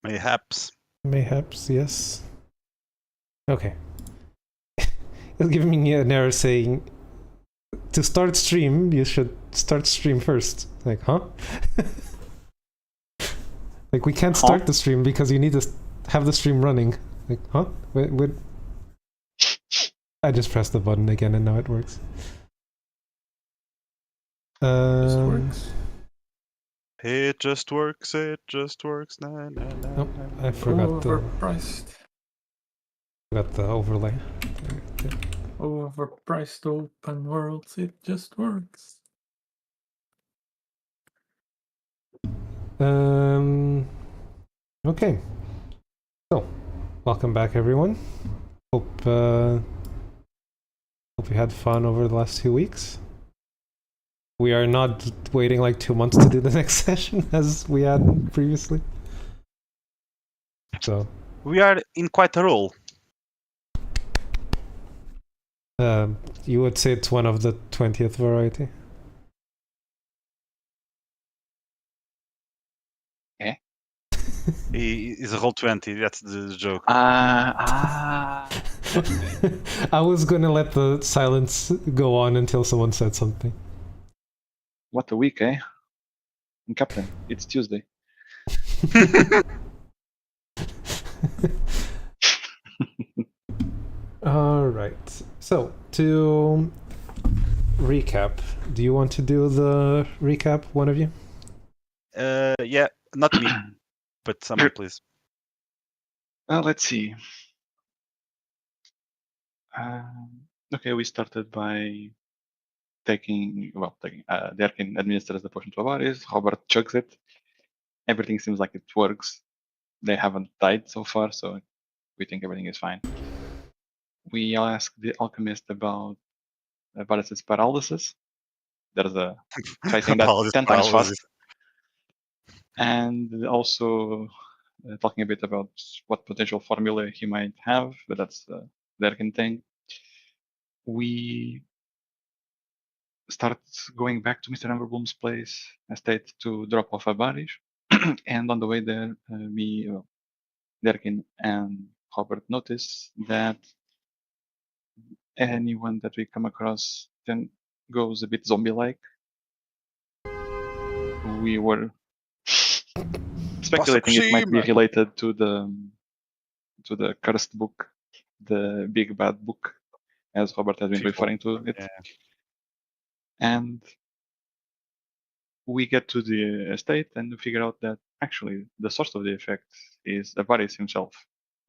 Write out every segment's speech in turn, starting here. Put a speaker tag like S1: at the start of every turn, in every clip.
S1: Mayhaps.
S2: Mayhaps, yes. Okay. It's giving me an error saying to start stream, you should start stream first. Like, huh? Like, we can't start the stream because you need to have the stream running. Like, huh? Wait. I just pressed the button again and now it works.
S3: Just works.
S1: It just works. It just works. Nah, nah, nah,
S2: Oh,
S1: nah.
S2: I forgot
S3: Overpriced.
S2: the overlay.
S3: Overpriced open worlds. It just works.
S2: Okay. So, welcome back, everyone. Hope you had fun over the last 2 weeks. We are not waiting like 2 months to do the next session as we had previously. So
S1: We are in quite a roll.
S2: you would say it's one of the 20th variety.
S1: He is a roll 20. That's the joke.
S4: Okay.
S2: I was gonna let the silence go on until someone said something.
S4: What a week, eh? Captain, it's Tuesday.
S2: All right. So to recap, do you want to do the recap, one of you?
S1: Yeah, not me, but someone, please.
S4: Let's see. Okay, we started by taking. Derkin administers the potion to Avaris. Robert chugs it. Everything seems like it works. They haven't died so far, so we think everything is fine. We asked the alchemist about Avaris's paralysis. There's a try saying that 10 times fast. And also talking a bit about what potential formula he might have, but that's the Derkin thing. We start going back to Mr. Amberblom's estate to drop off a Barish. And on the way there, Derkin and Robert notice that anyone that we come across then goes a bit zombie-like. We were speculating it might be related to the cursed book, the big bad book, as Robert has been referring to it. Yeah. And we get to the estate and figure out that actually the source of the effect is Avaris himself,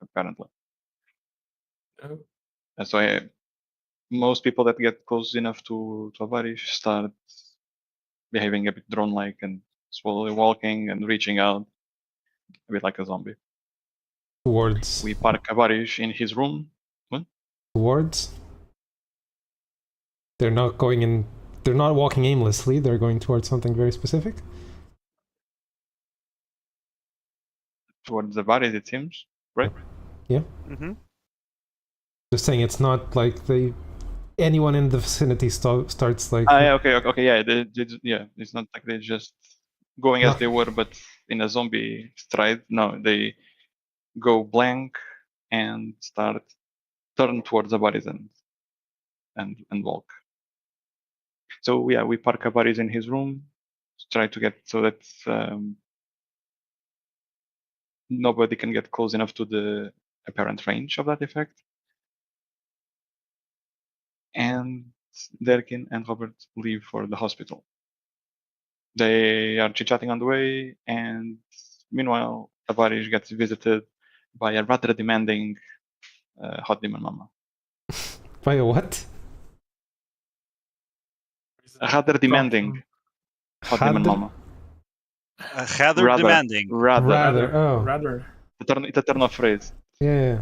S4: apparently.
S3: Oh.
S4: And so most people that get close enough to Avaris start behaving a bit drone-like and slowly walking and reaching out, a bit like a zombie.
S2: Towards.
S4: We park Avaris in his room. What?
S2: Towards. They're not going in. They're not walking aimlessly. They're going towards something very specific.
S4: Towards Avaris, it seems, right?
S2: Yeah.
S1: Mm-hmm.
S2: Just saying, it's not like anyone in the vicinity starts like.
S4: Okay, yeah. It's not like they're just going as they were, but in a zombie stride. No, they go blank and turn towards Avaris and walk. So yeah, we park Avaris in his room, try to get so that nobody can get close enough to the apparent range of that effect. And Derkin and Robert leave for the hospital. They are chit-chatting on the way, and meanwhile, Avaris gets visited by a rather demanding hot demon mama.
S2: By a what?
S4: A rather demanding hot demon mama.
S1: Rather demanding.
S4: Rather. It's a turn of phrase.
S2: Yeah.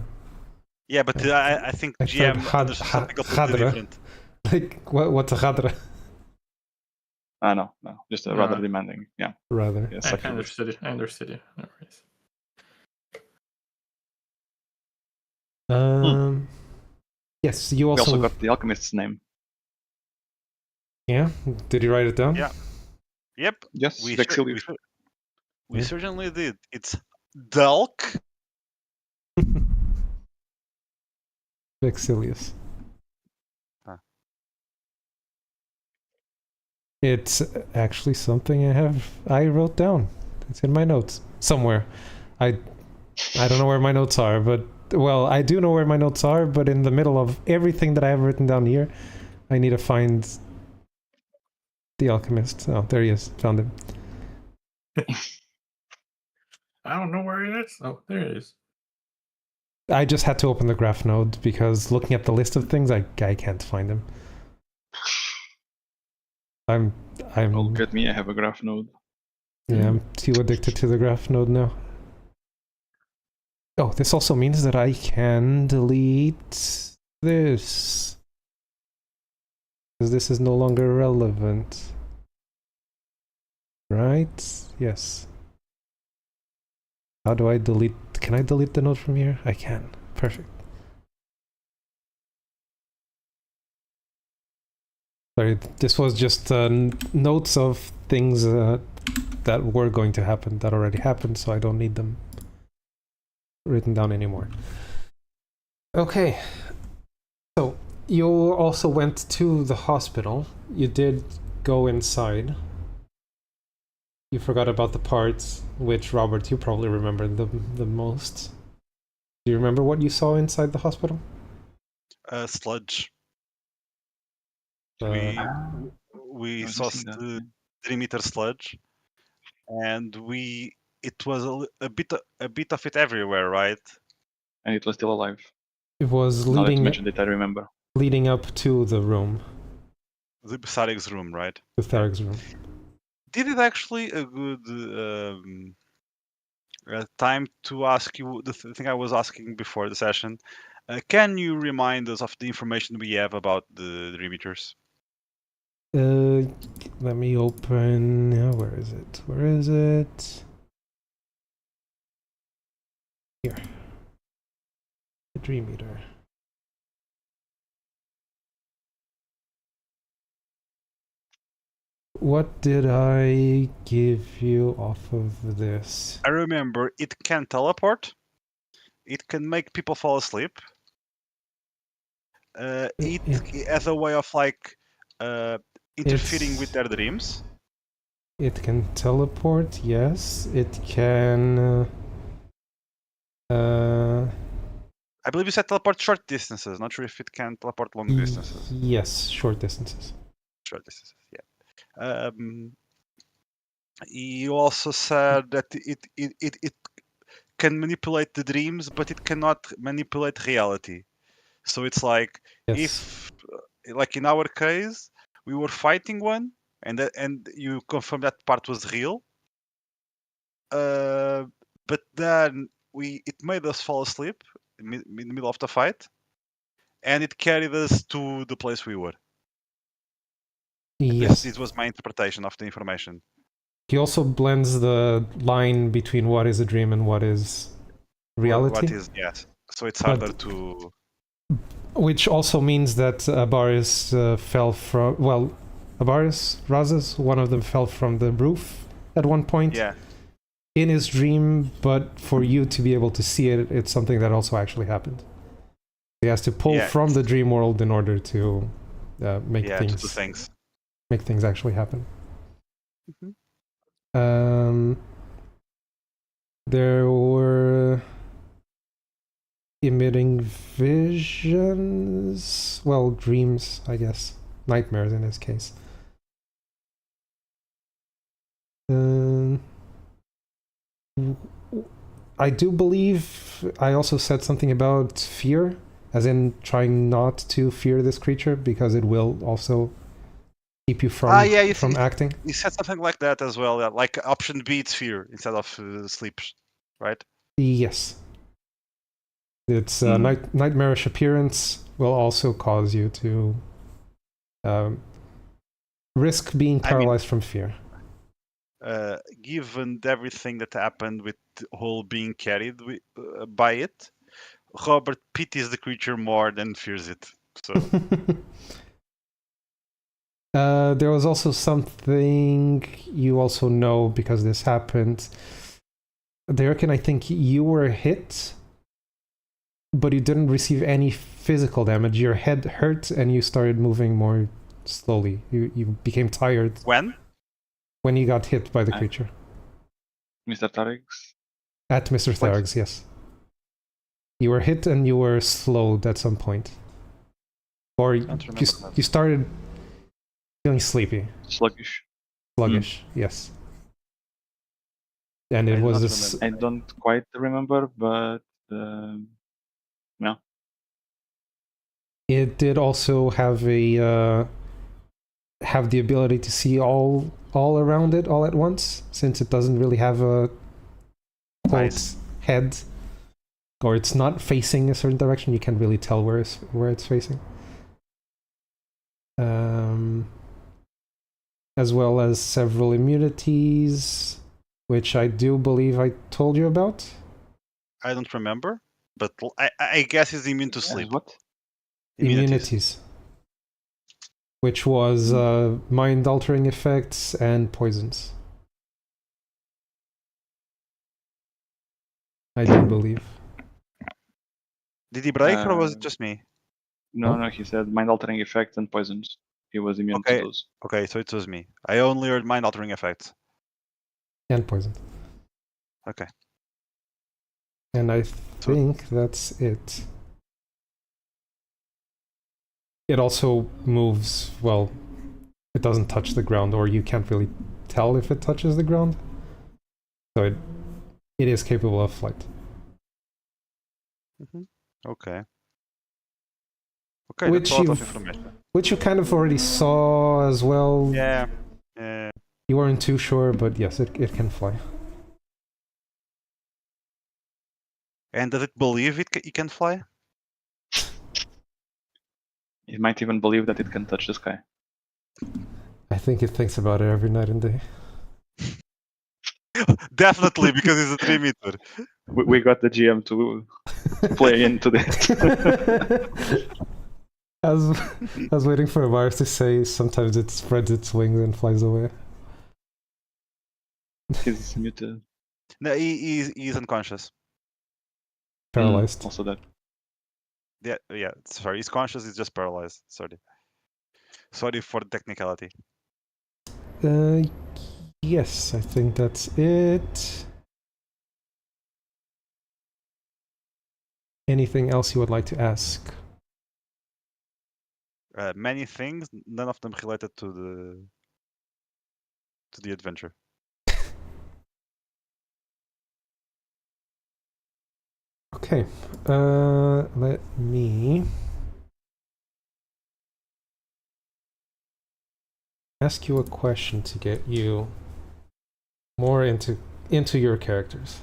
S1: Yeah, but I think GM understood something completely different.
S2: Like, what's a hadra?
S4: No, just a rather demanding. Yeah.
S2: Rather.
S4: Yes,
S3: I understood it. No
S2: worries. Yes, you also...
S4: We also got the alchemist's name.
S2: Yeah? Did you write it down?
S1: Yeah. Yep.
S4: Yes,
S1: we certainly did. It's Delk?
S2: Vexilius.
S1: Huh.
S2: It's actually something I wrote down. It's in my notes somewhere. I don't know where my notes are, but well, I do know where my notes are, but in the middle of everything that I have written down here, I need to find the alchemist. Oh, there he is. Found him.
S3: I don't know where it is. Oh, there it is.
S2: I just had to open the graph node because looking at the list of things, I can't find him. I'm
S4: Oh, get me, I have a graph node.
S2: yeah, I'm too addicted to the graph node now. Oh, this also means that I can delete this. Because this is no longer relevant. Right? Yes. How do I delete? Can I delete the node from here? I can. Perfect. Sorry, this was just notes of things that were going to happen, that already happened, so I don't need them written down anymore. Okay. So, you also went to the hospital. You did go inside. You forgot about the parts, which, Robert, you probably remember the most. Do you remember what you saw inside the hospital?
S1: Sludge.
S2: Uh,
S1: We
S4: I was
S1: saw
S4: missing that.
S1: the 3-meter sludge, and it was a bit of it everywhere, right?
S4: And it was still alive.
S2: It was
S4: Now that you mentioned it, I remember.
S2: leading up to the room,
S1: The Sarik's room, right?
S2: to Tharic's room.
S1: Did it actually a good time to ask you the thing I was asking before the session? Can you remind us of the information we have about the remeters?
S2: Let me open. Where is it? Where is it? Here. The dream meter. What did I give you off of this?
S1: I remember it can teleport. It can make people fall asleep. It has a way of like interfering with their dreams.
S2: It can teleport, yes. It can.
S1: I believe you said teleport short distances. Not sure if it can teleport long distances.
S2: Yes, short distances.
S1: Short distances, yeah. You also said that it can manipulate the dreams, but it cannot manipulate reality. So it's like if, like in our case, we were fighting one, and you confirm that part was real. But then it made us fall asleep in the middle of the fight, and it carried us to the place we were.
S2: Yes.
S1: This was my interpretation of the information.
S2: He also blends the line between what is a dream and what is reality.
S1: What is, yes. So it's harder to...
S2: Which also means that Abaris fell from... Well, Abaris, Razas, one of them fell from the roof at one point.
S1: Yeah.
S2: In his dream, but for you to be able to see it, it's something that also actually happened. He has to pull from the dream world in order to make things actually happen.
S1: Mm-hmm.
S2: There were emitting visions, well, dreams, I guess, nightmares in this case. I do believe I also said something about fear, as in trying not to fear this creature because it will also keep you from acting.
S1: You said something like that as well. Like option B, it's fear instead of sleep, right?
S2: Yes. Its nightmarish appearance will also cause you to risk being paralyzed from fear.
S1: Given everything that happened with the whole being carried by it, Robert pities the creature more than fears it. So
S2: there was also something you also know because this happened. Derek, I think you were hit, but you didn't receive any physical damage. Your head hurt and you started moving more slowly. You became tired
S1: When?
S2: when you got hit by the creature.
S4: Mr. Tarix?
S2: At Mr.
S4: What?
S2: Thargs, yes. You were hit and you were slowed at some point. Or
S1: Don't remember
S2: you
S1: that.
S2: started feeling sleepy.
S4: Sluggish.
S2: Sluggish, yes. And
S1: I
S2: it
S1: do
S2: was
S1: not
S2: this.
S1: remember.
S4: I don't quite remember, but yeah.
S2: It did also have a have the ability to see all around it all at once, since it doesn't really have a
S1: Nice.
S2: head, or it's not facing a certain direction. You can't really tell where it's facing. As well as several immunities, which I do believe I told you about.
S1: I don't remember, but I guess he's immune to sleep.
S4: What?
S2: Immunities. Which was mind-altering effects and poisons. I do believe.
S1: Did he break or was it just me?
S4: No, he said mind-altering effects and poisons. He was immune to those.
S1: Okay, so it was me. I only heard mind-altering effects.
S2: And poison.
S1: Okay.
S2: And I think that's it. It also moves, well, it doesn't touch the ground, or you can't really tell if it touches the ground. So it is capable of flight.
S1: Okay. Okay, that's a lot of information.
S2: Which you kind of already saw as well.
S1: Yeah.
S2: You weren't too sure, but yes, it can fly.
S1: And does it believe it can fly?
S4: It might even believe that it can touch the sky.
S2: I think it thinks about it every night and day.
S1: Definitely, because it's a 3 meter.
S4: We got the GM to play into this.
S2: I was waiting for a virus to say sometimes it spreads its wings and flies away.
S4: He's muted.
S1: No, he's unconscious.
S2: Paralyzed.
S4: Also that.
S1: Yeah. Sorry, he's conscious. He's just paralyzed. Sorry for the technicality.
S2: Yes, I think that's it. Anything else you would like to ask?
S1: Many things, none of them related to the adventure.
S2: Okay, let me ask you a question to get you more into your characters.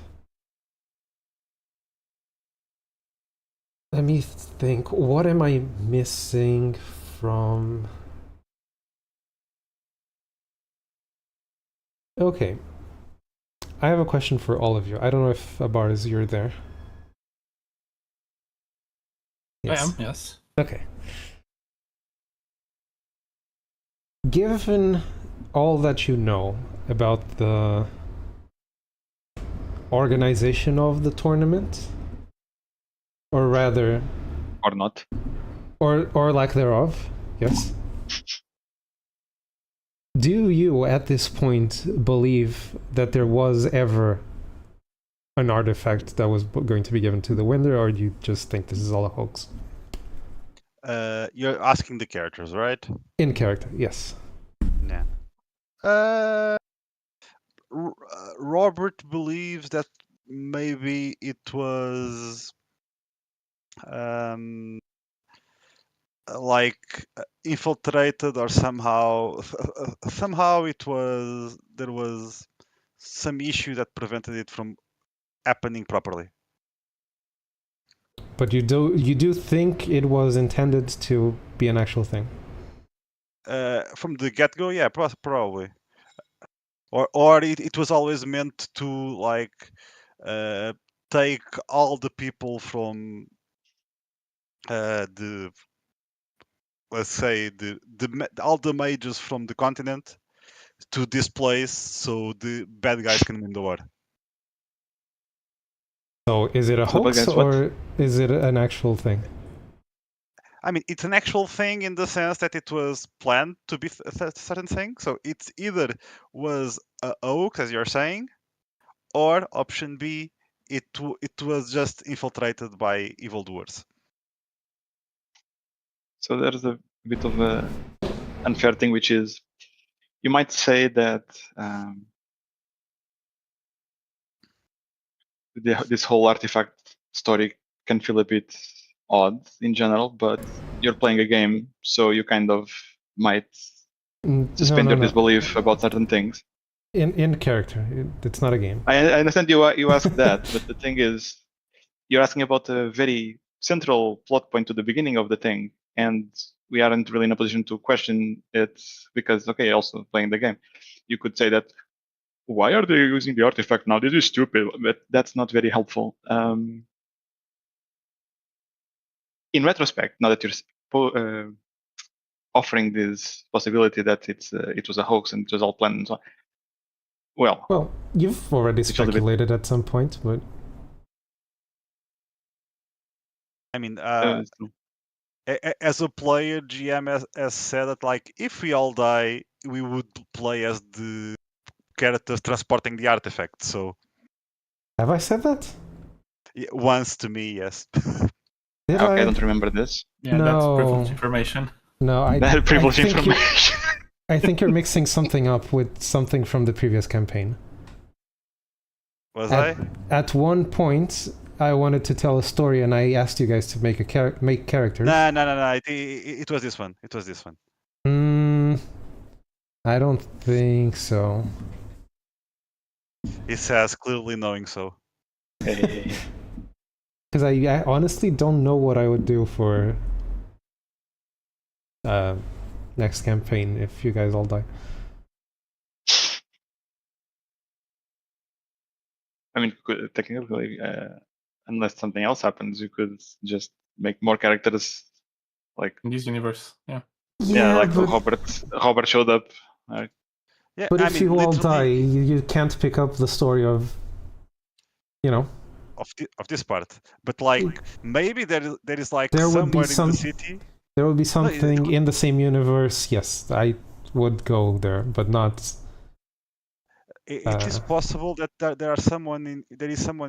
S2: Let me think, what am I missing from... Okay, I have a question for all of you. I don't know if Abars, you're there.
S3: Yes. I am, yes.
S2: Okay. Given all that you know about the organization of the tournament, or rather...
S4: Or not.
S2: Or lack thereof, yes. Do you, at this point, believe that there was ever an artifact that was going to be given to the winner, or do you just think this is all a hoax?
S1: You're asking the characters, right?
S2: In character, yes.
S1: Yeah. Robert believes that maybe it was like infiltrated, or somehow there was some issue that prevented it from happening properly.
S2: But you do think it was intended to be an actual thing?
S1: From the get-go, yeah, probably. Or it was always meant to, like, take all the people from let's say all the mages from the continent to this place, so the bad guys can win the war.
S2: So is it a
S4: So the bad
S2: hoax
S4: guys what?
S2: or is it an actual thing?
S1: I mean, it's an actual thing in the sense that it was planned to be a certain thing. So it's either was a hoax, as you're saying, or option B, it was just infiltrated by evildoers.
S4: So there's a bit of a unfair thing, which is you might say that this whole artifact story can feel a bit odd in general, but you're playing a game, so you kind of might suspend your disbelief about certain things.
S2: In character, it's not a game.
S4: I understand you ask that, but the thing is, you're asking about a very central plot point to the beginning of the thing, and we aren't really in a position to question it because, okay, also playing the game, you could say that, why are they using the artifact now? This is stupid, but that's not very helpful. In retrospect, now that you're offering this possibility that it was a hoax and it was all planned and so on,
S2: well, you've already speculated at some point, but
S1: I mean, as a player, GM has said that, like, if we all die, we would play as the characters transporting the artifact. So,
S2: have I said that?
S1: Once to me, yes.
S2: Did
S4: I don't remember this.
S3: Yeah, that's privileged information.
S2: No,
S4: That privileged information.
S2: I think you're mixing something up with something from the previous campaign.
S1: Was I?
S2: At one point, I wanted to tell a story, and I asked you guys to make make characters.
S1: No. It was this one. It was this one.
S2: I don't think so.
S1: It says clearly knowing so.
S2: Because I honestly don't know what I would do for next campaign if you guys all die.
S4: I mean, technically, unless something else happens, you could just make more characters, like
S3: in this universe.
S4: Like Robert showed up.
S1: Yeah,
S2: but if you all die, you can't pick up the story of,
S1: of this part. But like, maybe there is like
S2: there
S1: somewhere
S2: would be
S1: in the city.
S2: There would be something in the same universe. Yes, I would go there, but not.
S1: It is possible that there is someone in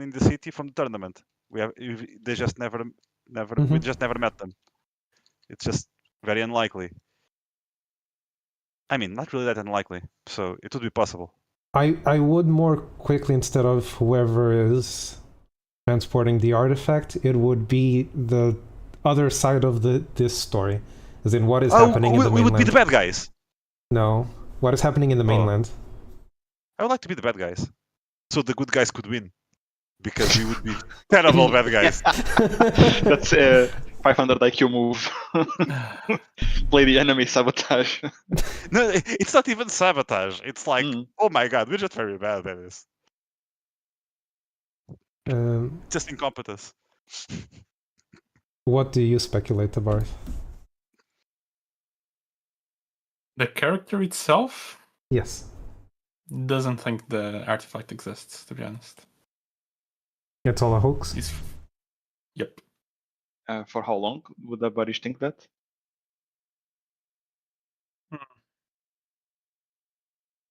S1: the city from the tournament. They just never we just never met them. It's just very unlikely. I mean, not really that unlikely. So it would be possible.
S2: I would more quickly, instead of whoever is transporting the artifact, it would be the other side of this story, as in what is happening in the mainland.
S1: We would be the bad guys.
S2: No, what is happening in the mainland.
S1: I would like to be the bad guys, so the good guys could win, because we would be terrible bad guys.
S4: That's a 500 IQ move. Play the enemy, sabotage.
S1: No, it's not even sabotage. It's like, oh my god, we're just very bad at this. Just incompetence.
S2: What do you speculate about?
S3: The character itself?
S2: Yes.
S3: Doesn't think the artifact exists, to be honest.
S2: It's all a hoax?
S3: Yep.
S4: For how long would the Barish think that?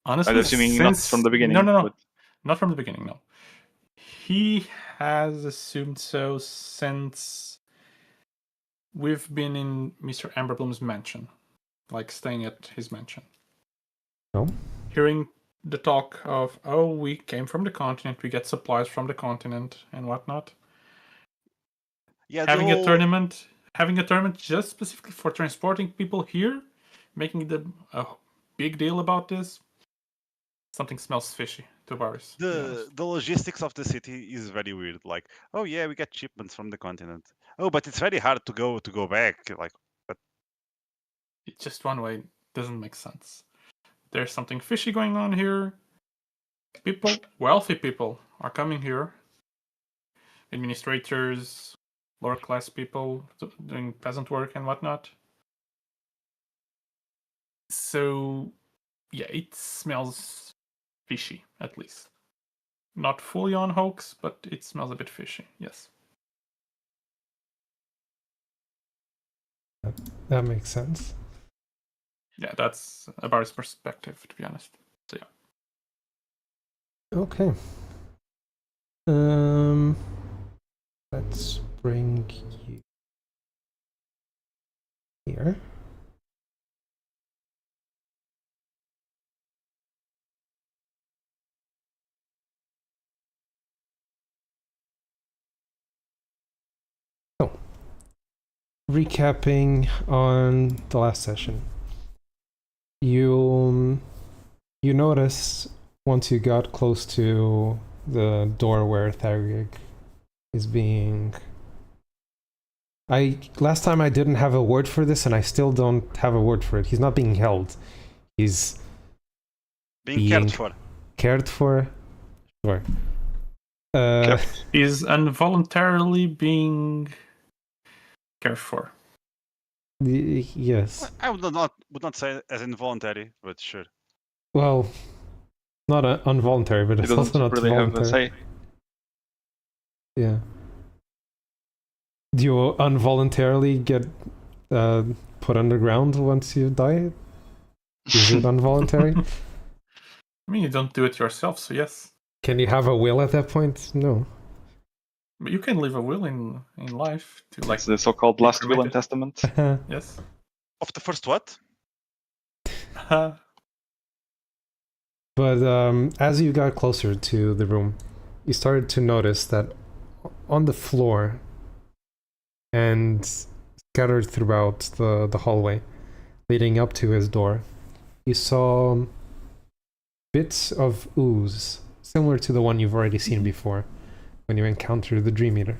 S3: Honestly,
S4: I'm assuming not from the beginning.
S3: No. But... Not from the beginning, no. He has assumed so since we've been in Mr. Amberbloom's mansion. Like, staying at his mansion.
S2: Oh?
S3: Hearing the talk of, we came from the continent, we get supplies from the continent and whatnot.
S1: Yeah,
S3: having a tournament just specifically for transporting people here, making them a big deal about this. Something smells fishy to Varys.
S1: The logistics of the city is very weird. Like, oh yeah, we get shipments from the continent. Oh, but it's very hard to go back. Like, but
S3: it's just one way. Doesn't make sense. There's something fishy going on here. Wealthy people are coming here. Administrators, lower class people doing peasant work and whatnot. So, yeah, it smells fishy, at least. not fully on hoax, but it smells a bit fishy. Yes.
S2: That makes sense.
S3: Yeah, that's about his perspective, to be honest. So yeah.
S2: Okay. Let's bring you here. So, recapping on the last session, you notice once you got close to the door where Thariag is being. Last time I didn't have a word for this, and I still don't have a word for it. He's not being held. He's
S1: Being cared for.
S2: Cared for? Sure.
S3: Is involuntarily being cared for.
S2: Yes.
S1: I would not say as involuntary, but sure.
S2: Well, not involuntary, but it's also not
S4: really
S2: voluntary.
S4: Have a say.
S2: Yeah. Do you involuntarily get put underground once you die? Is it involuntary?
S3: I mean, you don't do it yourself, so yes.
S2: Can you have a will at that point? No.
S3: But you can leave a will in life to like.
S4: It's the so-called last will and testament.
S3: Yes.
S1: Of the first what?
S2: But as you got closer to the room, you started to notice that on the floor and scattered throughout the hallway leading up to his door, you saw bits of ooze, similar to the one you've already seen before when you encountered the Dream Eater.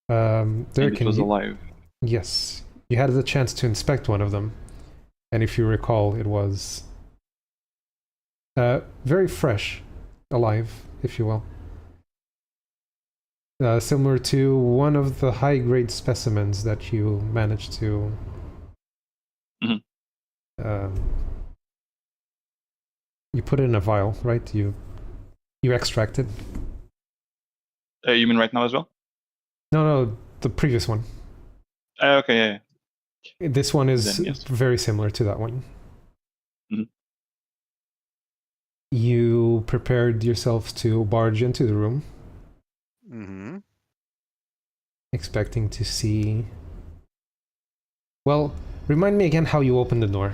S4: It was alive.
S2: Yes. You had the chance to inspect one of them, and if you recall, it was very fresh, alive, if you will. Similar to one of the high-grade specimens that you managed to you put it in a vial, right? You extracted.
S4: You mean right now as well?
S2: No, the previous one.
S4: Okay, yeah.
S2: This one is
S4: Then, yes.
S2: very similar to that one.
S4: Mm-hmm.
S2: You prepared yourself to barge into the room.
S1: Mm-hmm.
S2: Expecting to see... Well, remind me again how you opened the door.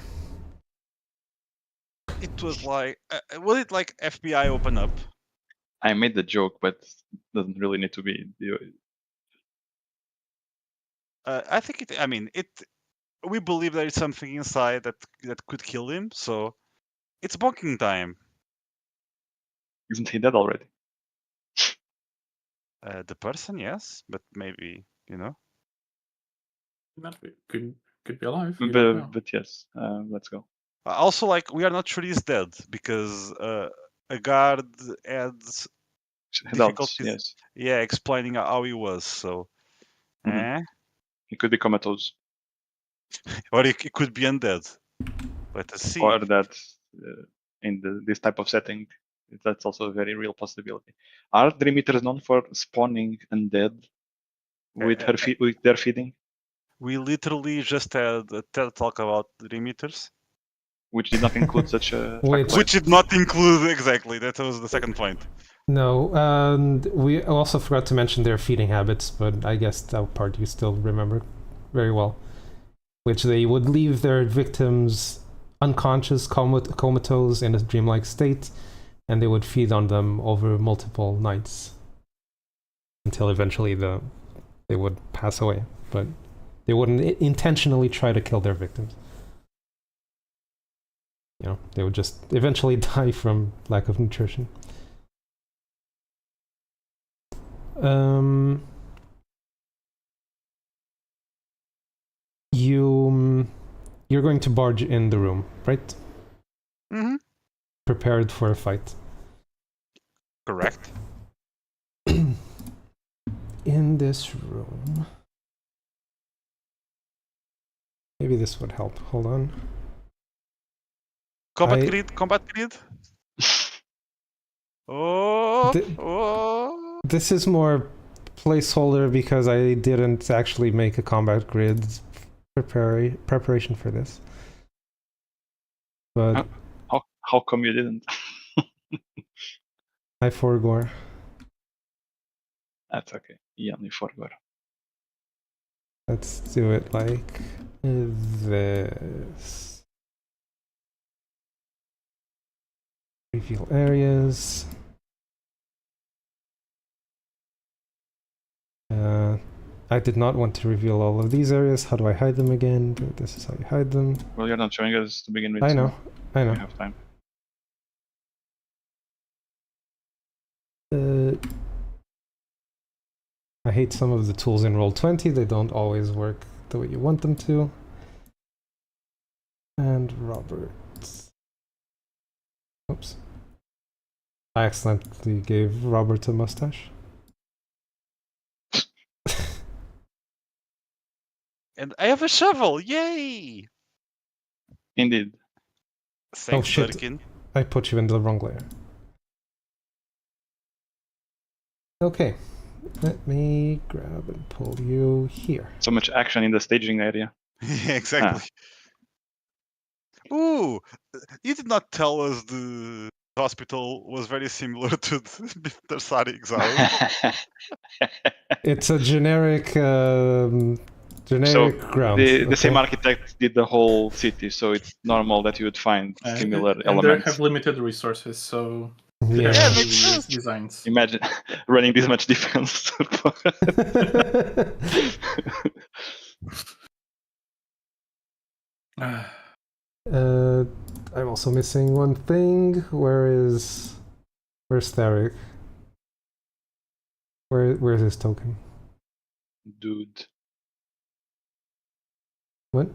S1: It was like... was it like FBI open up?
S4: I made the joke, but it doesn't really need to be.
S1: I think it... I mean, it... We believe there is something inside that could kill him, so... It's bonking time.
S4: Isn't he dead already?
S1: The person, yes, but maybe, you know.
S3: Could be alive.
S4: But yes, let's go.
S1: Also, like, we are not sure he's dead because a guard had difficulties.
S4: Yes.
S1: Yeah, explaining how he was. So,
S4: He could be comatose,
S1: or he could be undead. Let us see.
S4: or that in this type of setting, that's also a very real possibility. Are Dream Eaters known for spawning undead with their feeding?
S1: We literally just had a TED talk about Dream Eaters,
S4: which did not include such a
S1: which did not include exactly. That was the second point.
S2: No, and we also forgot to mention their feeding habits, but I guess that part you still remember very well. Which they would leave their victims unconscious, comatose in a dreamlike state, and they would feed on them over multiple nights until eventually they would pass away. But they wouldn't intentionally try to kill their victims. You know, they would just eventually die from lack of nutrition. You're going to barge in the room, right?
S1: Mm-hmm.
S2: Prepared for a fight.
S1: Correct.
S2: In this room... Maybe this would help. Hold on.
S1: Combat grid. Oh,
S2: Th-
S1: oh.
S2: This is more placeholder because I didn't actually make a combat grid preparation for this. But
S4: How come you didn't?
S2: I forgot.
S4: That's okay. Yeah, you forgot.
S2: Let's do it like this. Reveal areas. I did not want to reveal all of these areas. How do I hide them again? This is how you hide them.
S4: Well, you're not showing us to begin with.
S2: I know. I know.
S4: We have time.
S2: I hate some of the tools in Roll20. They don't always work the way you want them to. And Robert. Oops. I accidentally gave Robert a mustache.
S1: And I have a shovel! Yay!
S4: Indeed.
S1: Thanks,
S2: shit.
S1: Durkin.
S2: I put you in the wrong layer. Okay. Let me grab and pull you here.
S4: So much action in the staging area.
S1: Yeah, exactly. Ooh, you did not tell us the hospital was very similar to Mr. Sarik's house.
S2: It's a generic
S4: So
S2: ground.
S4: the same architect did the whole city, so it's normal that you would find similar
S3: and
S4: elements.
S3: they have limited resources, so
S2: Yeah.
S1: Yeah,
S3: they
S1: makes
S3: use
S1: sense.
S3: designs.
S4: Imagine running this much defense.
S2: I'm also missing one thing. Where's Theric? Where's his token?
S4: Dude.
S2: What?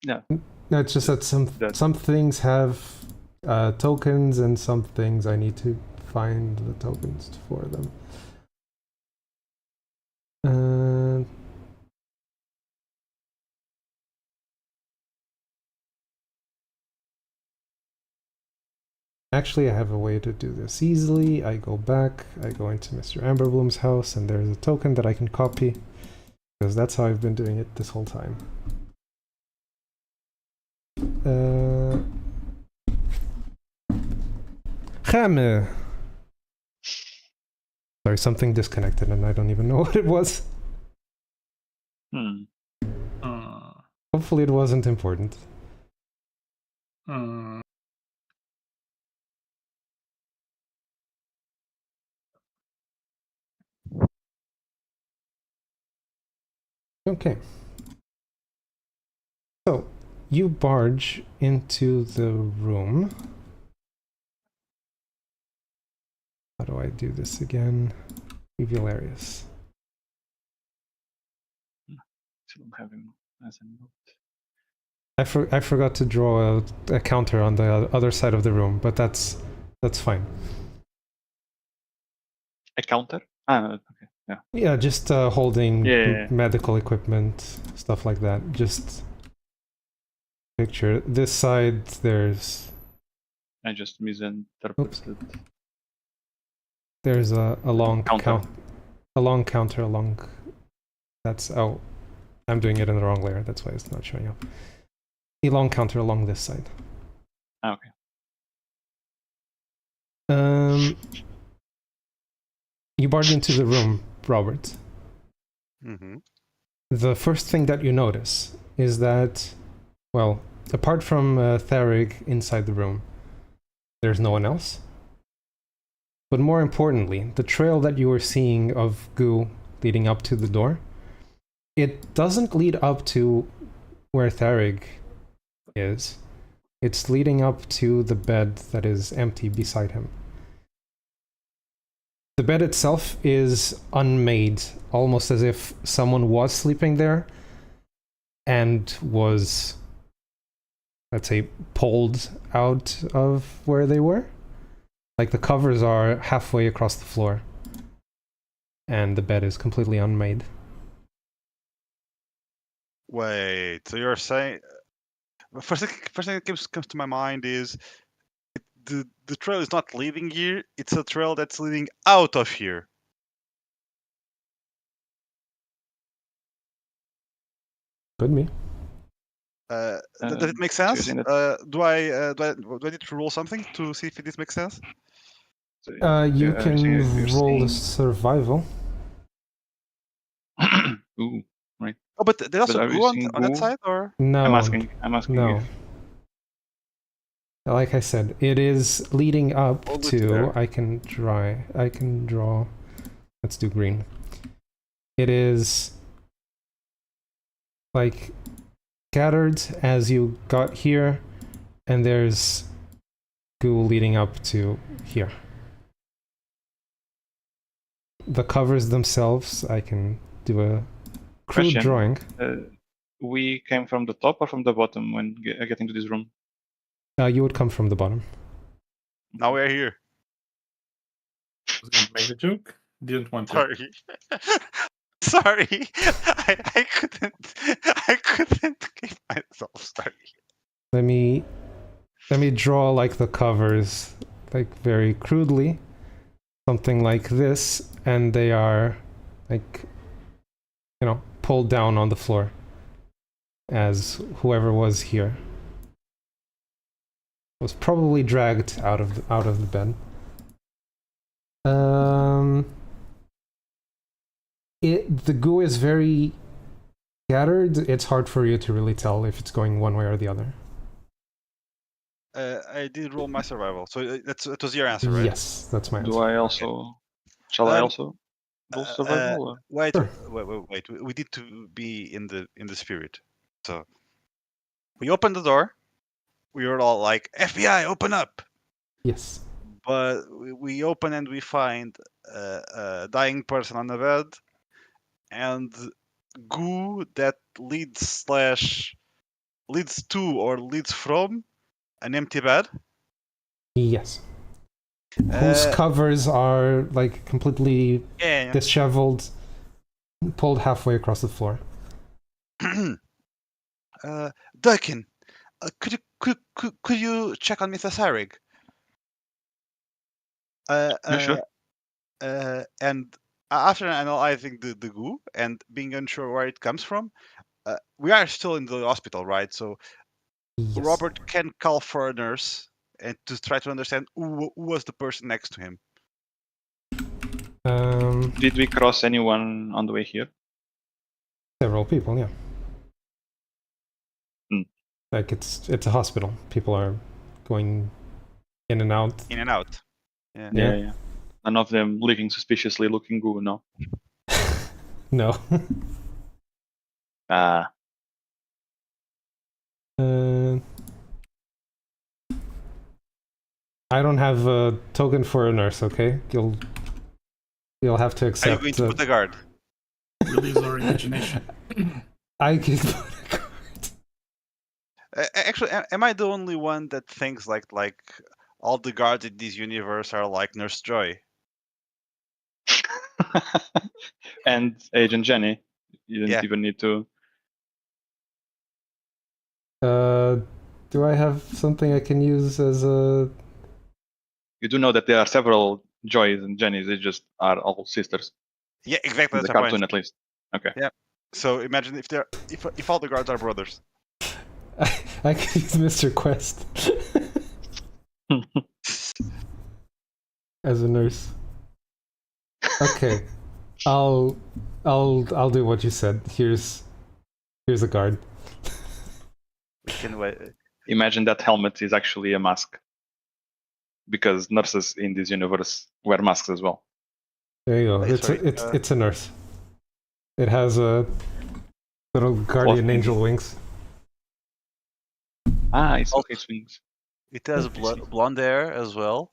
S4: Yeah.
S2: No, it's just that some things have tokens, and some things I need to find the tokens for them. Actually, I have a way to do this easily. I go back, I go into Mr. Amberbloom's house, and there's a token that I can copy, because that's how I've been doing it this whole time. Sorry, something disconnected, and I don't even know what it was. Hopefully it wasn't important. Okay. So, you barge into the room. How do I do this again? Reveal areas.
S4: Still having as a note.
S2: I forgot to draw a counter on the other side of the room, but that's fine.
S4: A counter? Okay. Yeah.
S2: Yeah, just holding
S4: Yeah.
S2: medical equipment, stuff like that. Just picture this side. There's.
S4: I just misinterpreted.
S2: There's a long
S4: Counter.
S2: a long counter along. That's I'm doing it in the wrong layer. That's why it's not showing up. A long counter along this side.
S4: Okay.
S2: You barge into the room, Robert.
S1: Mm-hmm.
S2: The first thing that you notice is that, well, apart from Theric inside the room, there's no one else. But more importantly, the trail that you were seeing of goo leading up to the door, it doesn't lead up to where Theric is. It's leading up to the bed that is empty beside him. The bed itself is unmade, almost as if someone was sleeping there and was, let's say, pulled out of where they were. Like the covers are halfway across the floor and the bed is completely unmade.
S1: Wait, so you're saying... First thing that comes to my mind is the trail is not leading here. It's a trail that's leading out of here.
S2: Could be.
S1: Does it make sense?
S4: using that-
S1: Do I need to roll something to see if this makes sense?
S4: So,
S2: You
S4: yeah,
S2: can
S4: you're
S2: roll the
S4: saying-
S2: survival.
S4: Ooh,
S1: Oh, but there's also
S4: are you
S1: goo on
S4: seeing
S1: that
S4: goo?
S1: side, or
S2: No.
S4: I'm asking
S2: No.
S4: if
S2: Like I said, it is leading up
S1: Hold it
S2: to.
S1: there.
S2: I can draw. Let's do green. It is like scattered as you got here, and there's goo leading up to here. The covers themselves, I can do a crude
S4: Question.
S2: drawing.
S4: we came from the top or from the bottom when getting to this room.
S2: You would come from the bottom.
S1: now we're here?
S3: I was going to make a joke. Didn't want to.
S1: Sorry. Sorry. I couldn't keep myself. Sorry.
S2: Let me draw like the covers, like very crudely, something like this, and they are like, you know, pulled down on the floor as whoever was here was probably dragged out of the bed. The goo is very scattered. It's hard for you to really tell if it's going one way or the other.
S1: I did roll my survival, so that was your answer, right?
S2: Yes, that's my answer.
S4: Do I also? Shall I also roll survival? Or?
S1: Wait,
S2: Sure.
S1: wait. We need to be in the spirit. So we opened the door. We were all like, "FBI, open up!"
S2: Yes.
S1: But we open and we find a dying person on the bed, and goo that leads to or leads from an empty bed.
S2: Yes. Whose covers are like completely
S1: Yeah.
S2: disheveled, pulled halfway across the floor.
S1: Durkin, could you check on Mr. Sarig?
S4: Yeah, sure.
S1: And after analyzing the goo and being unsure where it comes from, we are still in the hospital, right? So
S2: Yes.
S1: Robert can call for a nurse and to try to understand who was the person next to him.
S4: Did we cross anyone on the way here?
S2: Several people, yeah.
S4: Hmm.
S2: Like it's a hospital. People are going in and out.
S1: In and out. Yeah.
S2: Yeah.
S4: None of them leaving suspiciously looking goo, no.
S2: No. I don't have a token for a nurse. Okay, you'll have to
S1: Are you
S2: accept.
S1: going to put a guard?
S3: Release our imagination.
S2: I can put a guard.
S1: Actually, am I the only one that thinks like all the guards in this universe are like Nurse Joy?
S4: And Agent Jenny, you didn't even need to.
S2: Do I have something I can use as a?
S4: You do know that there are several Joys and Jennies. They just are all sisters.
S1: Yeah, exactly.
S4: In
S1: That's
S4: the
S1: my
S4: cartoon,
S1: point.
S4: at least. Okay.
S1: Yeah. So imagine if all the guards are brothers.
S2: I can use Mr. Quest as a nurse. Okay, I'll do what you said. Here's a guard.
S1: We can wait.
S4: Imagine that helmet is actually a mask, because nurses in this universe wear masks as well.
S2: There you go.
S1: Wait,
S2: It's
S1: sorry,
S2: it's a nurse. It has a little guardian angel wings.
S4: Ah, it's okay, wings.
S1: It has blonde hair as well.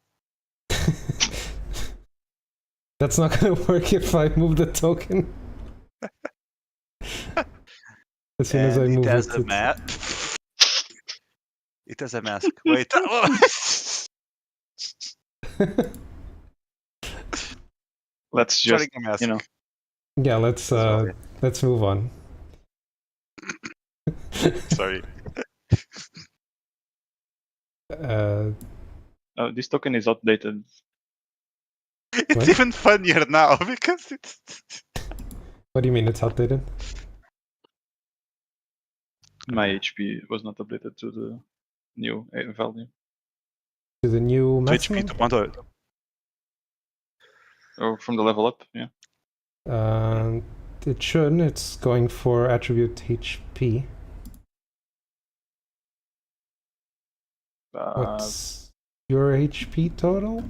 S2: That's not gonna work if I move the token. As soon as I move
S1: it has
S2: it,
S1: a mask. It has a mask. Wait.
S4: Let's just,
S1: a mask.
S4: you know.
S2: yeah, let's move on.
S1: Sorry.
S4: This token is outdated.
S1: It's
S2: What?
S1: even funnier now because it's.
S2: What do you mean it's outdated?
S4: My HP was not updated to the new value.
S2: To the new
S1: To HP
S2: maximum?
S1: 2.0.
S4: Or from the level up, yeah.
S2: It should. It's going for attribute HP. What's your HP total?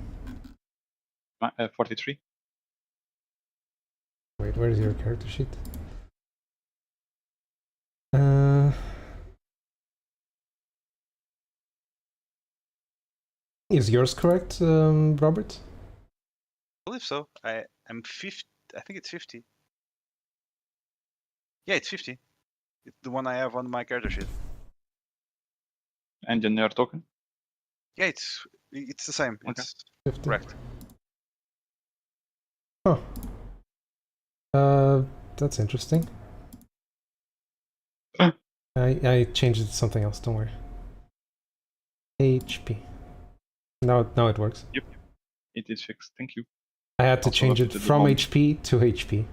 S4: 43.
S2: Wait, where's your character sheet? Is yours correct, Robert?
S1: I believe so. I'm 50. I think it's 50. Yeah, it's 50. It's the one I have on my character sheet.
S4: And then your token?
S1: Yeah, it's the same.
S4: Okay.
S1: It's
S2: 50.
S1: correct.
S2: Oh. That's interesting. I changed it to something else, don't worry. HP. Now it works.
S4: Yep. It is fixed. Thank you.
S2: I had to
S4: Also
S2: change it
S4: updated the
S2: from
S4: moment.
S2: HP to HP.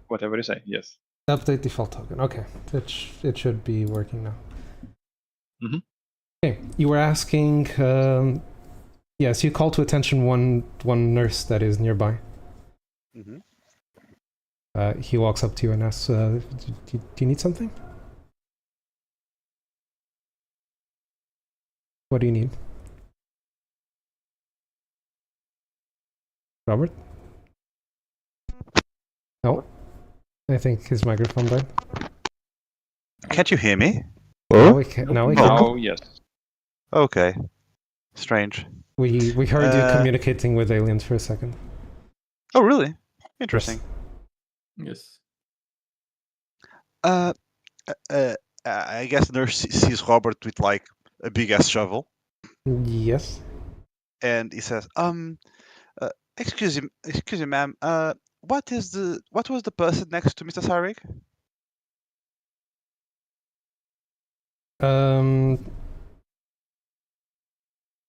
S4: Whatever you say, yes.
S2: Update default token. Okay, it should be working now.
S4: Mhm.
S2: Okay, you were asking. Yes, you call to attention one nurse that is nearby.
S1: Mm-hmm.
S2: He walks up to you and asks, do you need something? What do you need? Robert? No. I think his microphone died.
S1: Can't you hear me?
S2: Now we can. Now we can.
S4: Now, yes.
S1: Okay. Strange.
S2: We heard you communicating with aliens for a second.
S1: Oh, really? Interesting.
S3: Yes.
S1: I guess nurse sees Robert with like a big ass shovel,
S2: Yes.
S1: and he says, excuse me, ma'am. What was the person next to Mr. Sarik?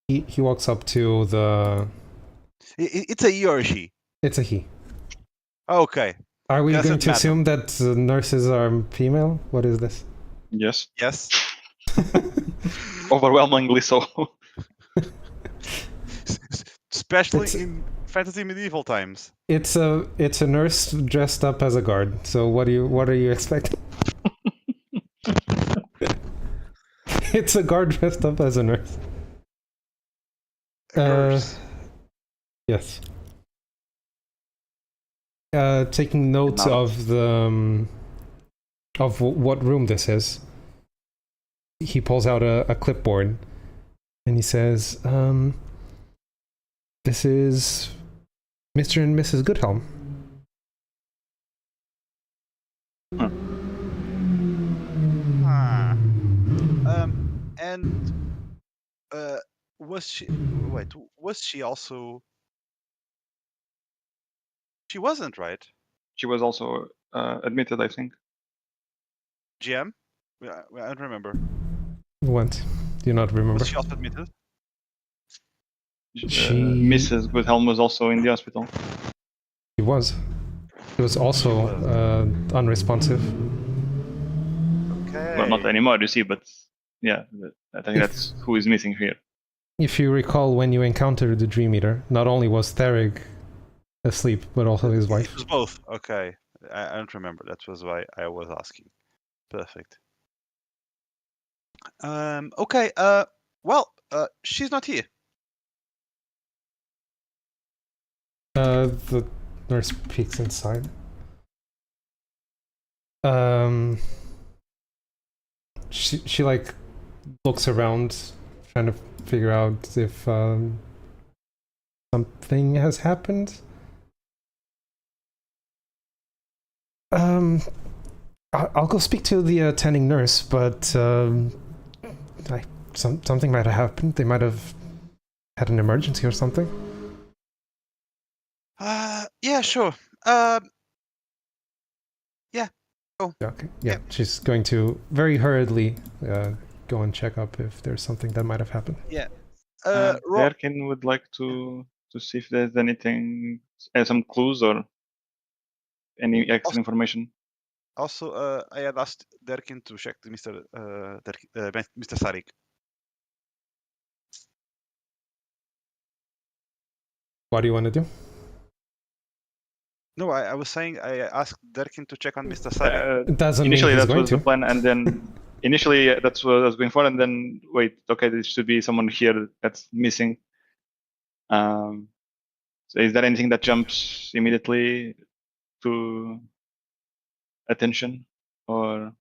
S2: He walks up to the.
S1: It's a he or a she.
S2: It's a he.
S1: Okay.
S2: Are we
S1: Doesn't
S2: going to
S1: matter.
S2: assume that nurses are female? What is this?
S4: Yes.
S1: Yes.
S4: Overwhelmingly so.
S1: Especially
S2: It's-
S1: in fantasy medieval times.
S2: It's a nurse dressed up as a guard. So what are you expecting? It's a guard dressed up as a nurse.
S1: Girls.
S2: Yes. Taking note
S4: Now-
S2: of the of what room this is. He pulls out a clipboard, and he says, "This is Mr. and Mrs. Goodhelm."
S1: And was she? Wait, was she also? She wasn't, right?
S4: She was also admitted, I think.
S1: GM? I don't remember.
S2: What? Do you not remember?
S1: Was she also admitted?
S4: Mrs. Goodhelm was also in the hospital.
S2: He was. He was also unresponsive.
S1: Okay.
S4: Well, not anymore, you see, but yeah, I think that's who is missing here.
S2: If you recall, when you encountered the Dream Eater, not only was Theric asleep, but also his wife.
S1: It was both. Okay. I don't remember. That was why I was asking. Perfect. Okay. Well, she's not here.
S2: The nurse peeks inside. She like looks around, trying to figure out if something has happened. I'll go speak to the attending nurse, but something might have happened. They might have had an emergency or something.
S1: Yeah, sure. Yeah.
S2: Okay. Yeah,
S1: Yeah.
S2: she's going to very hurriedly go and check up if there's something that might have happened.
S1: Yeah.
S4: Derkin would like to see if there's anything, some clues or any extra information.
S1: Also, I had asked Derkin to check the Mr. Sarik.
S2: What do you want to do?
S1: No, I was saying I asked Derkin to check on Mr. Sarik.
S2: It doesn't
S4: Initially,
S2: mean he's
S4: that
S2: going
S4: was
S2: to.
S4: the plan, and then initially that's what I was going for, and then wait, okay, there should be someone here that's missing. So is there anything that jumps immediately to attention, or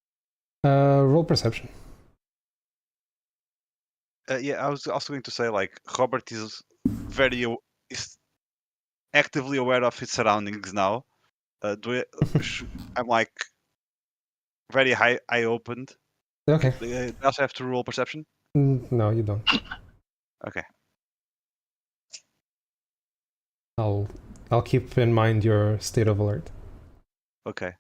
S2: Roll perception.
S1: Yeah, I was also going to say like Robert is is actively aware of his surroundings now. I'm like very eye opened.
S2: Okay.
S1: I also have to roll perception.
S2: No, you don't.
S1: Okay.
S2: I'll keep in mind your state of alert.
S1: Okay.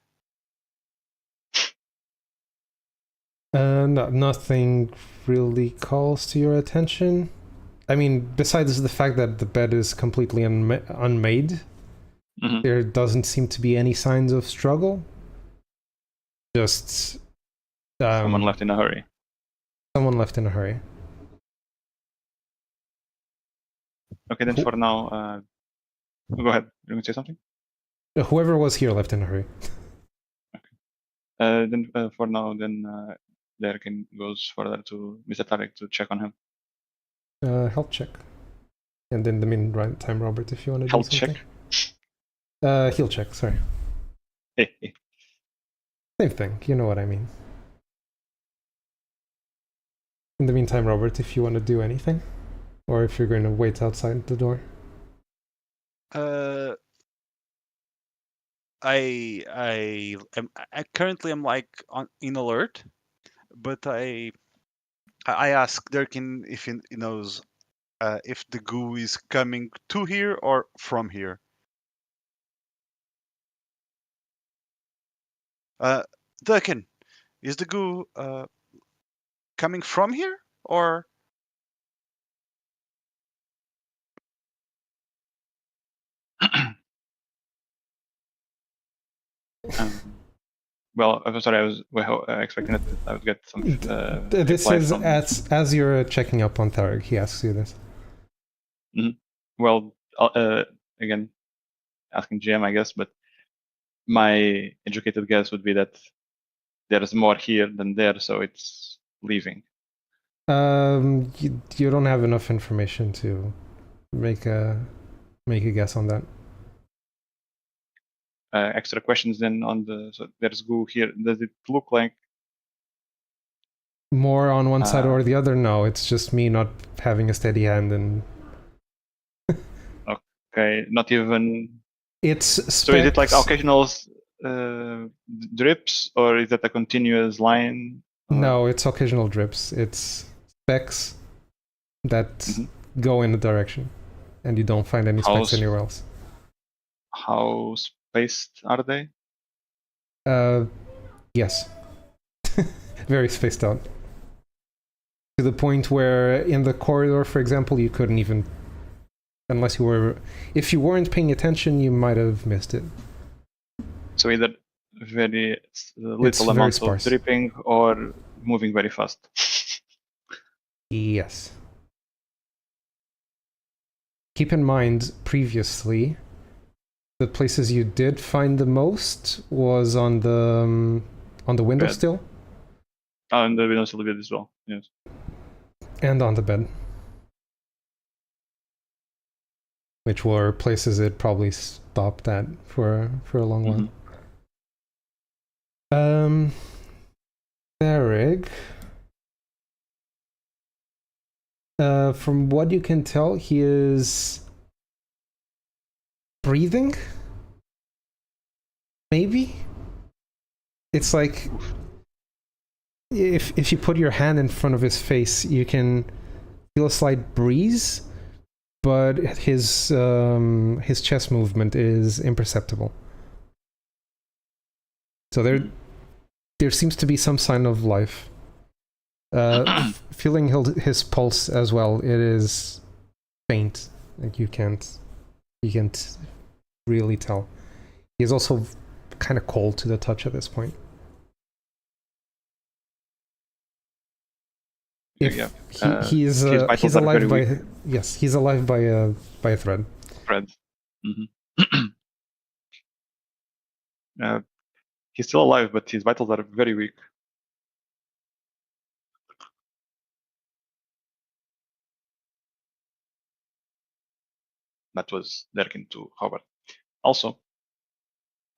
S2: Nothing really calls to your attention. I mean, besides the fact that the bed is completely unmade, there doesn't seem to be any signs of struggle. Just
S4: someone left in a hurry.
S2: Someone left in a hurry.
S4: Okay, then for now, go ahead. You want to say something?
S2: Whoever was here left in a hurry.
S4: Okay. Then for now, then Derkin goes further to Mr. Tarek to check on him.
S2: Health check. And in the meantime, Robert, if you want to
S4: health
S2: do something.
S4: Check?
S2: Heal check, sorry.
S4: Hey.
S2: Same thing, you know what I mean. In the meantime, Robert, if you want to do anything, or if you're going to wait outside the door.
S1: I currently am like in alert, but I ask Durkin if he knows if the goo is coming to here or from here. Durkin, is the goo coming from here or?
S4: Well, I'm sorry, I was expecting that I would get some.
S2: This is as you're checking up on Tarek, he asks you this.
S4: Well, again, asking GM, I guess, but my educated guess would be that there's more here than there, so it's leaving.
S2: You don't have enough information to make a guess on that.
S4: Extra questions then on so there's goo here. Does it look like
S2: more on one side or the other? No, it's just me not having a steady hand and.
S4: Okay, not even.
S2: It's specs.
S4: So is it like occasional drips, or is that a continuous line?
S2: No, it's occasional drips. It's specks that go in a direction, and you don't find any specks anywhere else.
S4: How spaced are they?
S2: Yes. Very spaced out. To the point where in the corridor, for example, you couldn't even, unless you were, if you weren't paying attention, you might have missed it.
S4: So either very little amounts of dripping or moving very fast.
S2: Yes. Keep in mind, previously, the places you did find the most was on the windowsill.
S4: Oh, and the windowsill bed as well. Yes.
S2: And on the bed, which were places it probably stopped at for a long while. Derek, from what you can tell, he is breathing. Maybe it's like if you put your hand in front of his face, you can feel a slight breeze, but his chest movement is imperceptible. So there seems to be some sign of life. Feeling his pulse as well. It is faint. Like you can't really tell. He's also kind of cold to the touch at this point.
S4: Yeah.
S2: He's
S4: vitals are
S2: alive
S4: very
S2: by yes, he's alive by a thread.
S4: Thread. He's still alive, but his vitals are very weak. That was Derkin to Howard. Also,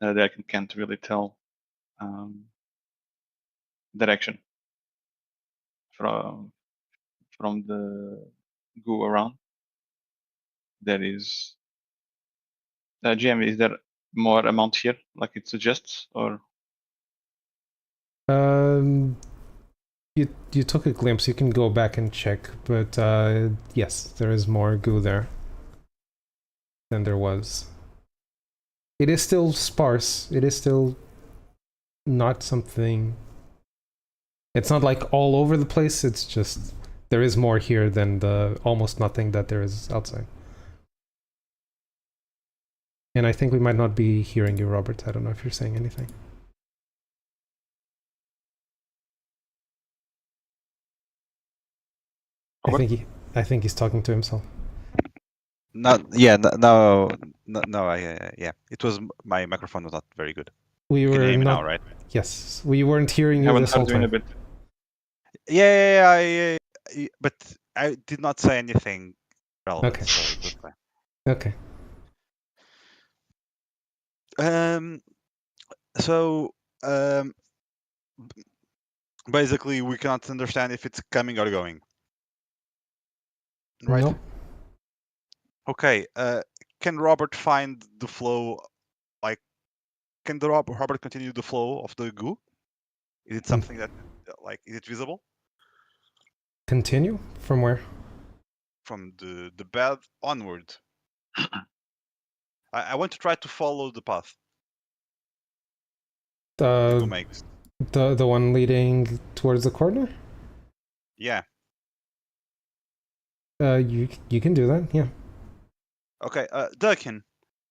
S4: Derkin can't really tell direction from the goo around. There is GM. Is there more amount here, like it suggests, or?
S2: You took a glimpse. You can go back and check, but yes, there is more goo there than there was. It is still sparse. It is still not something. It's not like all over the place. It's just there is more here than the almost nothing that there is outside. And I think we might not be hearing you, Robert. I don't know if you're saying anything. I think he's talking to himself.
S1: No. Yeah. It was my microphone was not very good.
S2: We were
S1: Can you hear me
S2: not.
S1: now, right?
S2: Yes, we weren't hearing you this whole time.
S1: Yeah. But I did not say anything relevant.
S2: Okay.
S1: So it was fine.
S2: Okay.
S1: Basically, we cannot understand if it's coming or going. Right?
S2: Nope.
S1: Okay. Can Robert find the flow? Like, can the Robert continue the flow of the goo? Is it something that, like, is it visible?
S2: Continue? From where?
S1: From the bed onward. I want to try to follow the path. The goo makes.
S2: The one leading towards the corner?
S1: Yeah.
S2: You can do that, yeah.
S1: Okay, Durkin,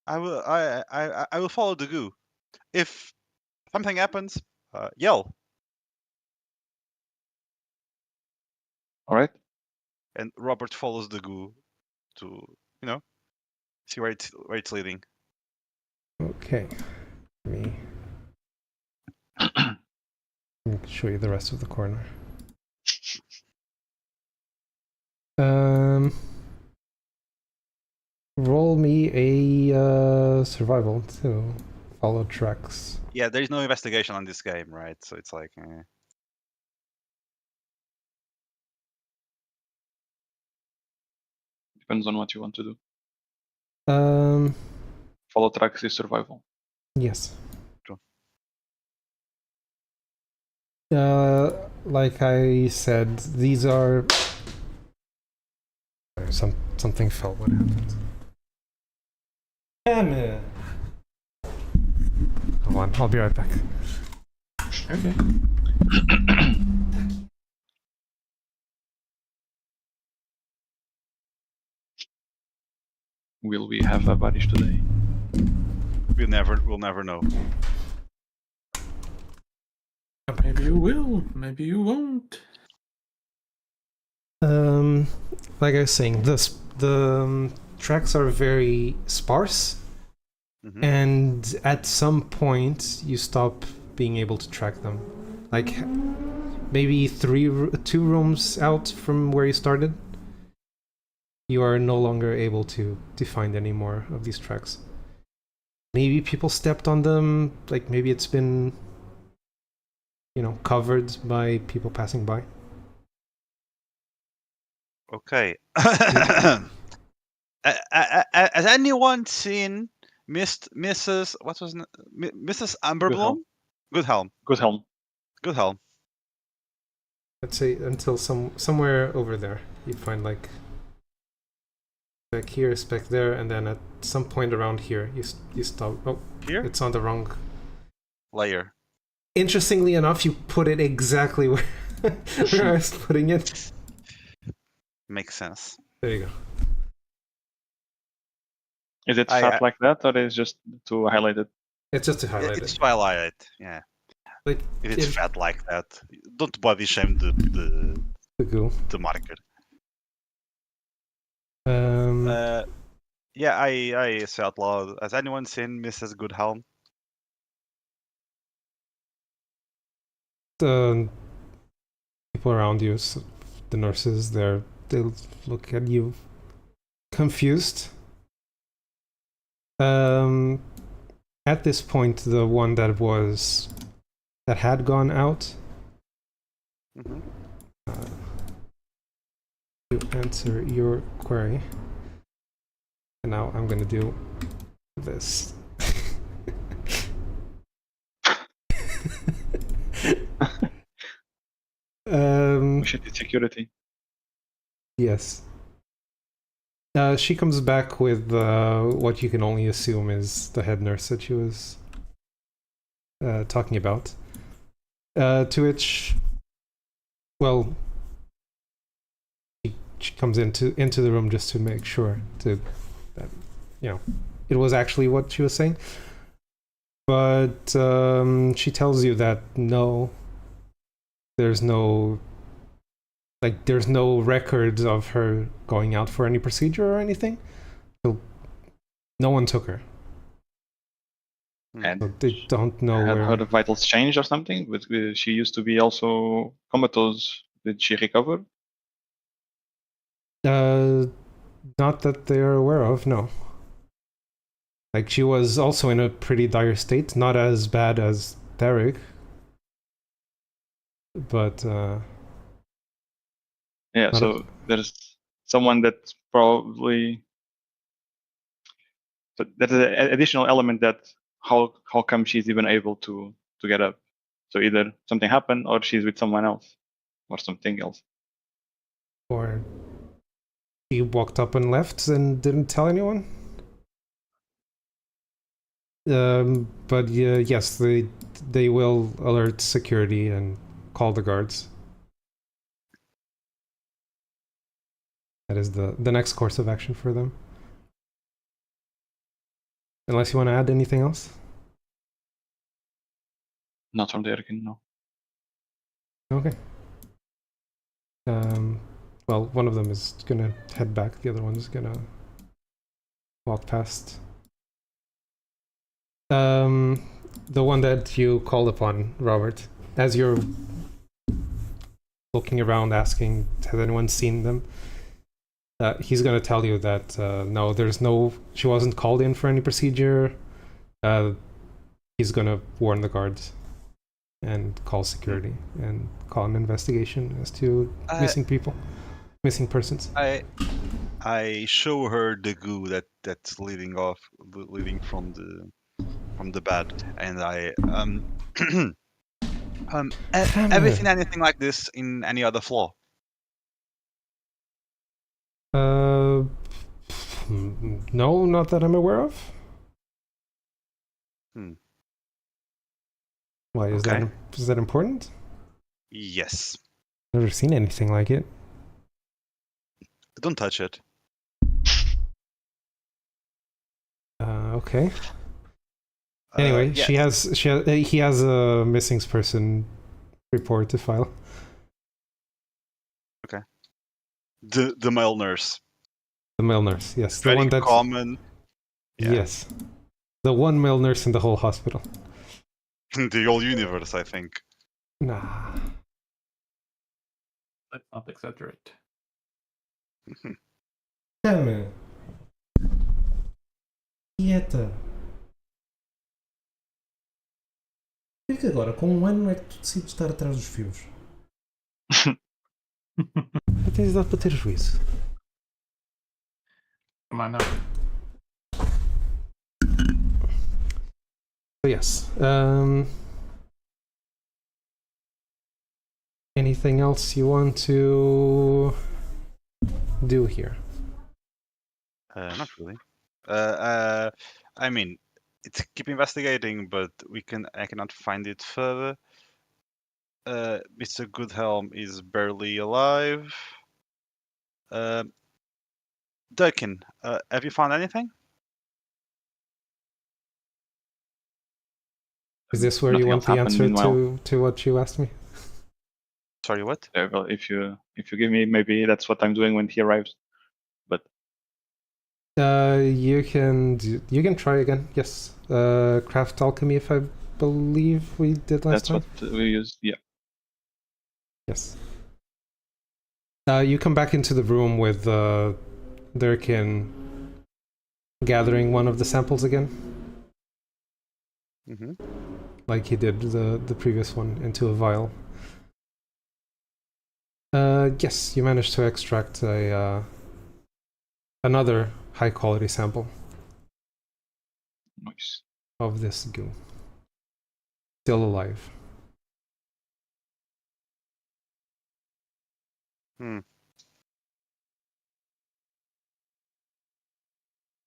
S1: I will follow the goo. If something happens, yell.
S4: All right.
S1: And Robert follows the goo to, see where it's leading.
S2: Okay. Let me show you the rest of the corner. Roll me a survival to follow tracks.
S1: Yeah, there is no investigation on this game, right? So it's like.
S4: Depends on what you want to do. Follow tracks is survival.
S2: Yes.
S1: Sure.
S2: Like I said, these are. Something fell. What happened? Damn it! Hold on, I'll be right back.
S3: Okay.
S4: Will we have a Varish today?
S1: We'll never know.
S3: Maybe you will, maybe you won't.
S2: Like I was saying, the tracks are very sparse, and at some point you stop being able to track them. Like maybe 2 rooms out from where you started, you are no longer able to find any more of these tracks. Maybe people stepped on them, like maybe it's been, covered by people passing by.
S1: Okay. Has anyone seen Mrs. What was Mrs. Amberblom? Goodhelm. Goodhelm.
S2: Let's say until somewhere over there you find like here, spec there, and then at some point around here you stop. Oh,
S1: here?
S2: It's on the wrong
S1: layer.
S2: interestingly enough, you put it exactly where, where I was putting it.
S1: Makes sense.
S2: There you go.
S4: Is it fat like that, or is just to highlight it?
S2: It's just to highlight
S1: It's
S2: it.
S1: highlight. Yeah.
S2: Like,
S1: If it's fat like that, don't body shame the
S2: goo.
S1: the marker. Yeah, I say out loud. Has anyone seen Mrs. Goodhelm?
S2: The people around you, the nurses, they look at you confused. At this point, the one that had gone out to answer your query, and now I'm gonna do this.
S4: We should need security.
S2: Yes. She comes back with what you can only assume is the head nurse that she was talking about. To which, well, she comes into the room just to make sure that it was actually what she was saying. But she tells you that no, there's no records of her going out for any procedure or anything. So no one took her.
S4: And
S2: so they don't know
S4: had
S2: where.
S4: her vitals changed or something? But she used to be also comatose. Did she recover?
S2: Not that they're aware of, no. Like, she was also in a pretty dire state, not as bad as Derek, but
S4: yeah. So there's someone that probably. But there's an additional element that how come she's even able to get up? So either something happened, or she's with someone else, or something else.
S2: Or she walked up and left and didn't tell anyone. But yes, they will alert security and call the guards. That is the next course of action for them. Unless you want to add anything else?
S4: Not from the Erkin, no.
S2: Okay. Well, one of them is gonna head back, the other one's gonna walk past. The one that you called upon, Robert, as you're looking around asking, has anyone seen them? He's gonna tell you that no, she wasn't called in for any procedure. He's gonna warn the guards and call security and call an investigation as to missing persons.
S1: I show her the goo that's leading from the bed, and I have you seen anything like this in any other floor?
S2: No, not that I'm aware of. Why is that important?
S1: Yes.
S2: Never seen anything like it.
S1: Don't touch it.
S2: Okay. Anyway, yes. He has a missing person report to file.
S1: Okay. The male nurse.
S2: The male nurse, yes.
S1: Very
S2: the one that's
S1: common.
S2: Yeah. Yes. The one male nurse in the whole hospital.
S1: The whole universe, I think.
S2: Nah.
S3: Let's not exaggerate.
S2: Chama. Quieta. Por que agora, com um ano, é que tu decides estar atrás dos fios? Não tens idade para ter juízo.
S3: Come on now.
S2: So yes. Anything else you want to do here?
S1: Not really. I mean, it's keep investigating, but I cannot find it further. Mr. Goodhelm is barely alive. Durkin, have you found anything?
S2: Is this where
S4: Nothing
S2: you want
S4: else
S2: the
S4: happened
S2: answer
S4: meanwhile.
S2: to what you asked me?
S1: Sorry, what?
S4: Well, if you give me, maybe that's what I'm doing when he arrives. But
S2: You can try again. Yes. Craft alchemy, if I believe we did last
S4: that's
S2: time.
S4: what we used. Yeah.
S2: Yes. You come back into the room with Durkin gathering one of the samples again,
S1: Mm-hmm.
S2: like he did the previous one, into a vial. Yes, you managed to extract another high quality sample
S4: Nice.
S2: of this goo. Still alive.
S1: Hmm.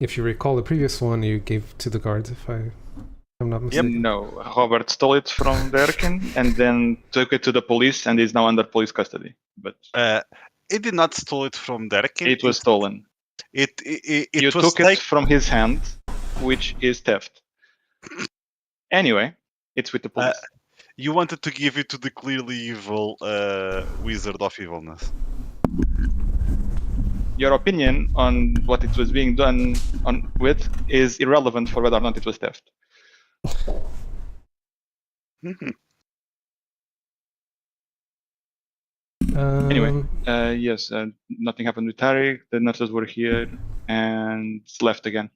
S2: If you recall, the previous one you gave to the guards, if I'm not mistaken.
S4: No, Robert stole it from Derkin and then took it to the police and is now under police custody. But
S1: It did not steal it from Derkin.
S4: it was stolen.
S1: It
S4: You
S1: was
S4: took it from his hand, which is theft. Anyway, it's with the police.
S1: You wanted to give it to the clearly evil wizard of evilness.
S4: Your opinion on what it was being done with is irrelevant for whether or not it was theft. Anyway, yes, nothing happened with Tariq. The nurses were here and left again.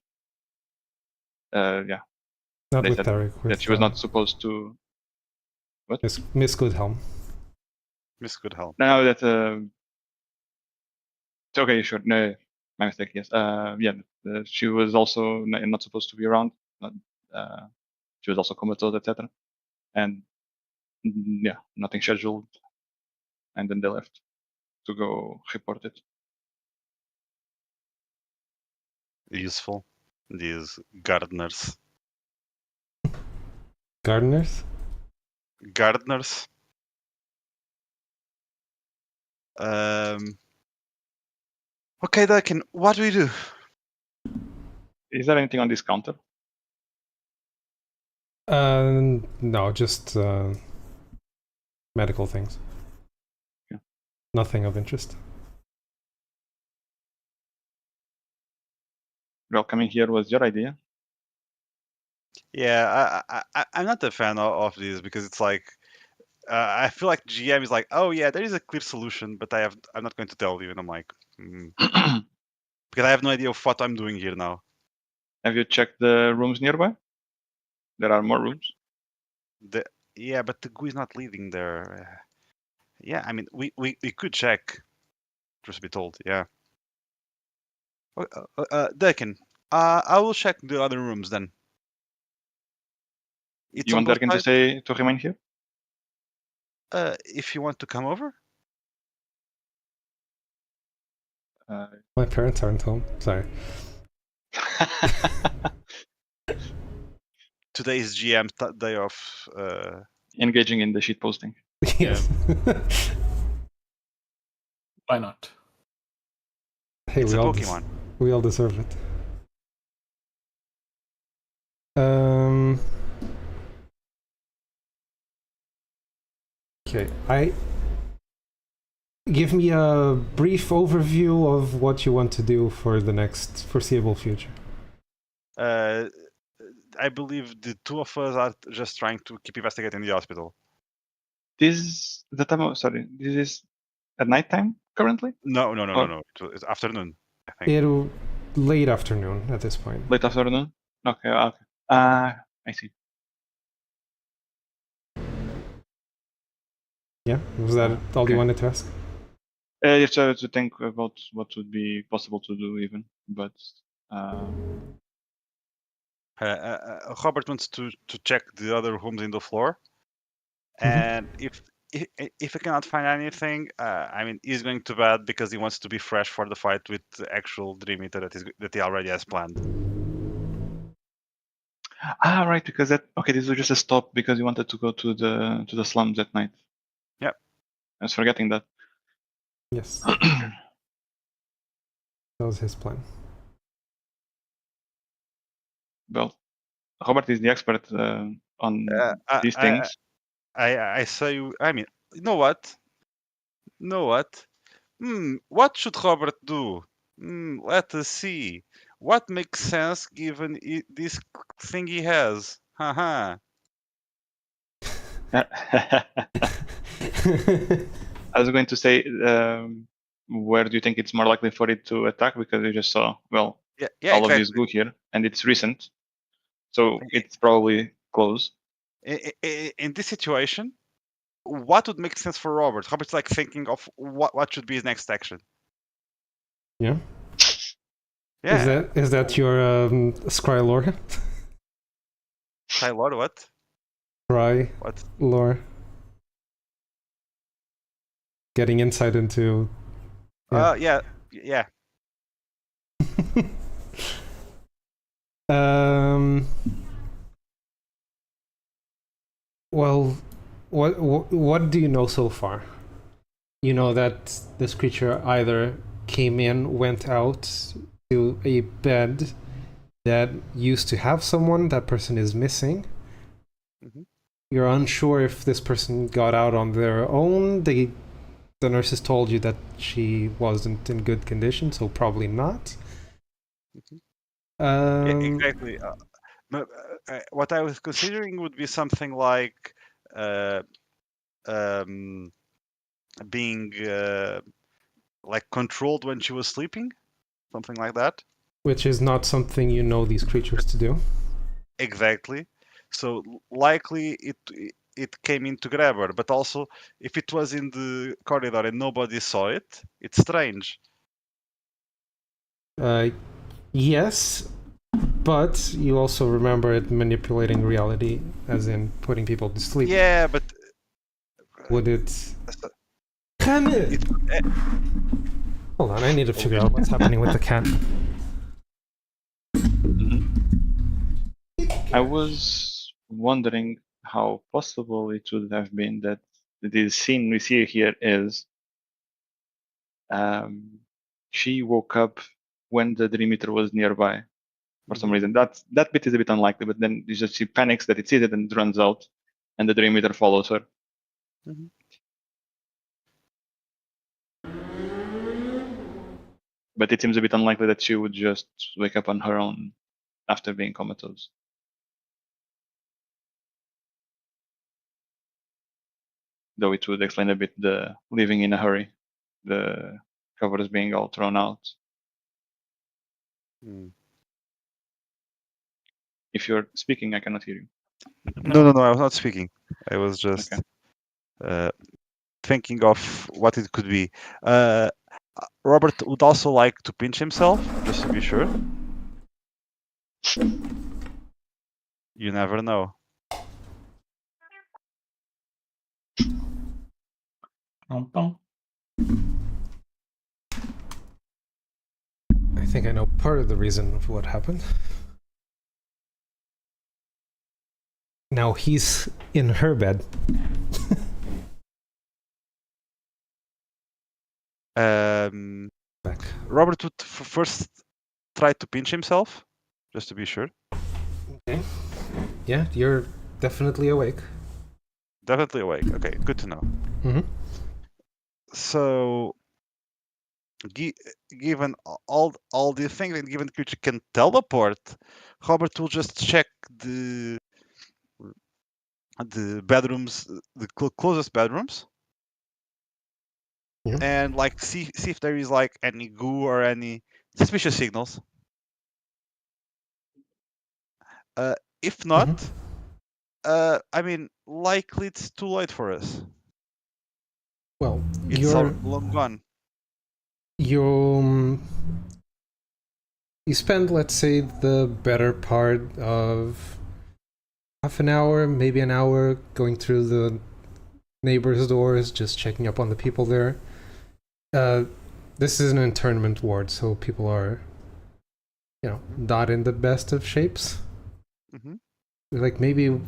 S4: Yeah.
S2: Not
S4: They
S2: with
S4: said
S2: Tarek. With,
S4: that she was not supposed to. What?
S2: Miss Goodhelm.
S1: Miss Goodhelm.
S4: No, that. Okay, sure. No, my mistake. Yes. Yeah. She was also not supposed to be around. She was also comatose, etc. And yeah, nothing scheduled. And then they left to go report it.
S1: Useful. These gardeners.
S2: Gardeners?
S1: Gardeners. Okay, Durkin, what do we do?
S4: Is there anything on this counter?
S2: No, just medical things.
S4: Yeah.
S2: Nothing of interest.
S4: Well, coming here was your idea.
S1: Yeah, I'm not a fan of this because it's like I feel like GM is like, oh yeah, there is a clear solution, but I'm not going to tell you, and I'm like, because I have no idea of what I'm doing here now.
S4: Have you checked the rooms nearby? There are more rooms.
S1: Yeah, but the goo is not leading there. Yeah, I mean, we could check. Truth be told, yeah. Durkin, I will check the other rooms then. It's
S4: You
S1: on
S4: want
S1: both
S4: Durkin to
S1: sides.
S4: to remain here?
S1: If you want to come over.
S2: My parents aren't home. Sorry.
S1: Today is GM day of.
S4: Engaging in the shit posting.
S2: Yes.
S3: Why not?
S2: Hey,
S1: It's a Pokemon.
S2: We all deserve it. Okay, give me a brief overview of what you want to do for the next foreseeable future.
S1: I believe the two of us are just trying to keep investigating the hospital.
S4: This is the time of, sorry, this is at nighttime currently?
S1: No.
S4: Oh.
S1: It's afternoon, I think.
S2: It'll late afternoon at this point.
S4: Late afternoon? Okay. I see.
S2: Yeah, was that all you wanted to ask?
S4: You have to think about what would be possible to do even, but
S1: Robert wants to check the other rooms in the floor, and if he cannot find anything, I mean, he's going to bed because he wants to be fresh for the fight with the actual Dream Eater that he already has planned.
S4: Ah, right, because that. Okay, this was just a stop because you wanted to go to the slums at night.
S1: Yep.
S4: I was forgetting that.
S2: Yes, that was his plan.
S4: Well, Robert is the expert on these things.
S1: I say, I mean, you know what? What should Robert do? Let us see. What makes sense given this thing he has? Haha.
S4: I was going to say, where do you think it's more likely for it to attack? Because you just saw, well,
S1: Yeah,
S4: all of these
S1: exactly.
S4: go here, and it's recent, so it's probably close.
S1: In this situation, what would make sense for Robert? Robert's like thinking of what should be his next action.
S2: Yeah.
S1: Yeah.
S2: Is that your scry lore?
S1: Tyler, what?
S2: Scry
S1: What?
S2: lore. Getting insight into.
S1: Yeah.
S2: Well, what do you know so far? You know that this creature either came in, went out to a bed that used to have someone, that person is missing.
S1: Mhm.
S2: You're unsure if this person got out on their own. The nurses told you that she wasn't in good condition, so probably not.
S1: Yeah, exactly. What I was considering would be something like being like controlled when she was sleeping, something like that.
S2: Which is not something you know these creatures to do.
S1: Exactly. So likely it came in to grab her, but also if it was in the corridor and nobody saw it, it's strange.
S2: Yes, but you also remember it manipulating reality, as in putting people to sleep.
S1: Yeah, but
S2: Would it? Come in. Hold on, I need to figure out what's happening with the cat.
S4: I was wondering how possible it would have been that the scene we see here is she woke up when the dream eater was nearby for some reason. That bit is a bit unlikely, but then it's just she panics that it sees it and runs out, and the dream eater follows her. But it seems a bit unlikely that she would just wake up on her own after being comatose. Though it would explain a bit the leaving in a hurry, the covers being all thrown out. If you're speaking, I cannot hear you.
S1: No, I was not speaking. I was just thinking of what it could be. Robert would also like to pinch himself, just to be sure. You never know.
S2: I think I know part of the reason of what happened. Now he's in her bed.
S1: Robert would first try to pinch himself, just to be sure.
S2: Okay. Yeah, you're definitely awake.
S1: Definitely awake. Okay, good to know. So, given all the things and given the creature can teleport, Robert will just check the bedrooms, the closest bedrooms, and like see if there is like any goo or any suspicious signals. If not, I mean, likely it's too late for us.
S2: Well,
S1: it's long gone.
S2: You spend, let's say, the better part of half an hour, maybe an hour, going through the neighbors' doors, just checking up on the people there. This is an internment ward, so people are, not in the best of shapes. like maybe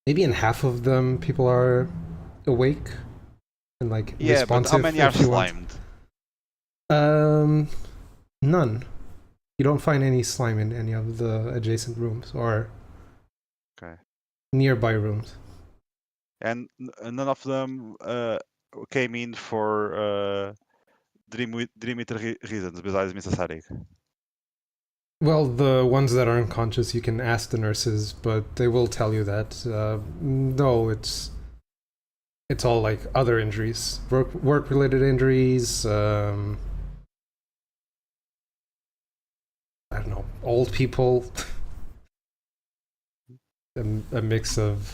S2: in half of them people are awake and like
S1: Yeah, but
S2: responsive.
S1: how many are
S2: if you want.
S1: slimed?
S2: None. You don't find any slime in any of the adjacent rooms or nearby rooms.
S1: And none of them came in for Dream Eater reasons besides Mr. Sadik.
S2: Well, the ones that are unconscious, you can ask the nurses, but they will tell you that no, it's all like other injuries, work related injuries. I don't know, old people. A mix of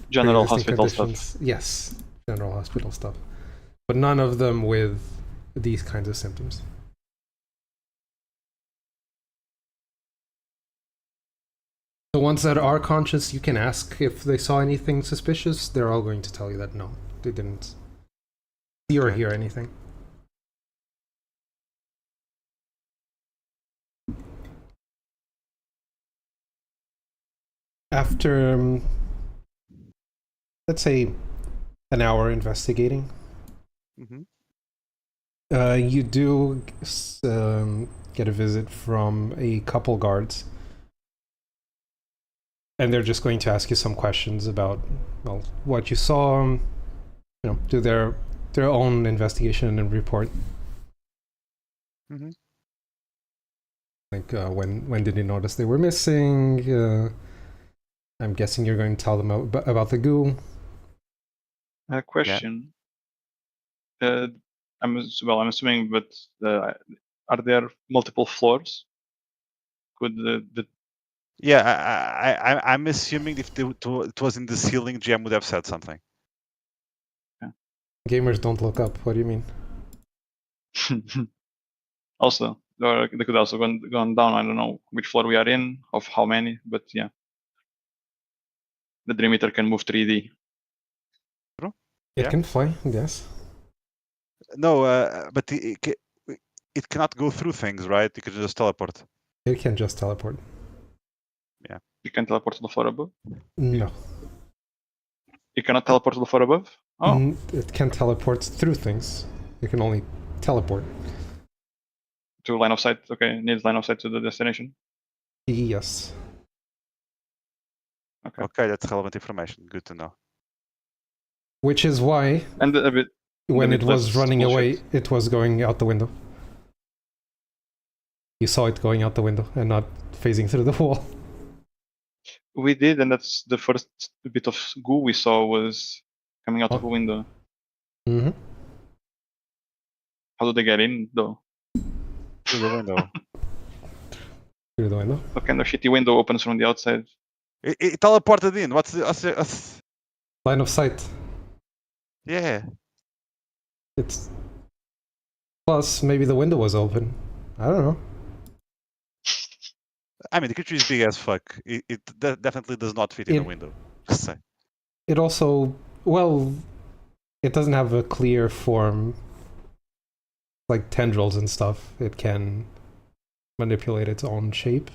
S4: general
S2: pre-existing
S4: hospital
S2: conditions.
S4: stuff.
S2: Yes, general hospital stuff, but none of them with these kinds of symptoms. The ones that are conscious, you can ask if they saw anything suspicious. They're all going to tell you that no, they didn't see or hear anything. After, let's say, an hour investigating, you do get a visit from a couple guards. And they're just going to ask you some questions about, well, what you saw, do their own investigation and report. Like, when did you notice they were missing? I'm guessing you're going to tell them about the goo.
S4: Question. I'm assuming, but are there multiple floors? Could the
S1: Yeah, I'm assuming if it was in the ceiling, GM would have said something.
S2: Gamers don't look up. What do you mean?
S4: Also, they could also gone down. I don't know which floor we are in, of how many, but yeah. The Dream Eater can move 3D.
S1: True.
S2: It can fly, yes.
S1: No, but it cannot go through things, right? It can just teleport.
S2: It can just teleport.
S1: Yeah.
S4: You can teleport to the floor above?
S2: No.
S4: You cannot teleport to the floor above? Oh.
S2: It can teleport through things. It can only teleport.
S4: To line of sight? Okay, needs line of sight to the destination?
S2: Yes.
S4: Okay,
S1: that's relevant information. Good to know.
S2: Which is why,
S4: and a bit,
S2: when it was running away, it was going out the window. You saw it going out the window and not phasing through the wall.
S4: We did, and that's the first bit of goo we saw was coming out of a window.
S2: Mm-hmm.
S4: How do they get in, though?
S1: Through the window.
S2: Through the window?
S4: What kind of shitty window opens from the outside?
S1: It teleported in. What's the
S2: line of sight?
S1: Yeah.
S2: It's plus maybe the window was open. I don't know.
S1: I mean, the creature is big as fuck. It definitely does not fit in a window. Just say.
S2: It also, well, it doesn't have a clear form, like tendrils and stuff. It can manipulate its own shape.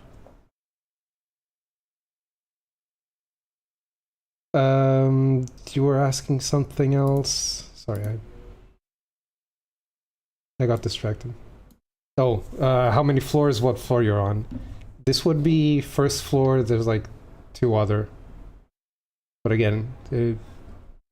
S2: You were asking something else. Sorry, I got distracted. Oh, how many floors? What floor you're on? This would be first floor. There's like 2 other. But again, you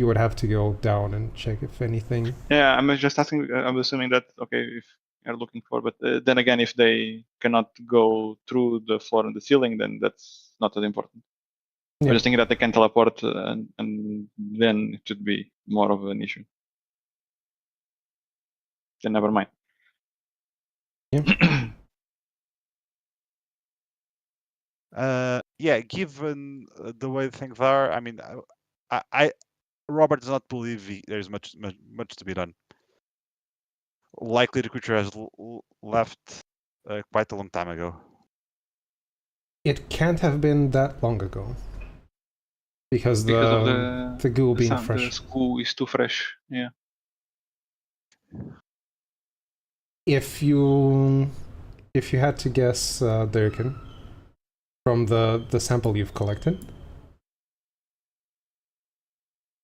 S2: would have to go down and check if anything.
S4: Yeah, I'm just asking. I'm assuming that if you're looking for, but then again, if they cannot go through the floor and the ceiling, then that's not that important. Yeah. I'm just thinking that they can teleport, and then it should be more of an issue. Then never mind.
S1: Yeah. Given the way things are, I mean, Robert does not believe there's much to be done. Likely, the creature has left quite a long time ago.
S2: It can't have been that long ago. Because of the goo being fresh.
S4: The goo is too fresh, yeah.
S2: If you had to guess, Durkin, from the sample you've collected.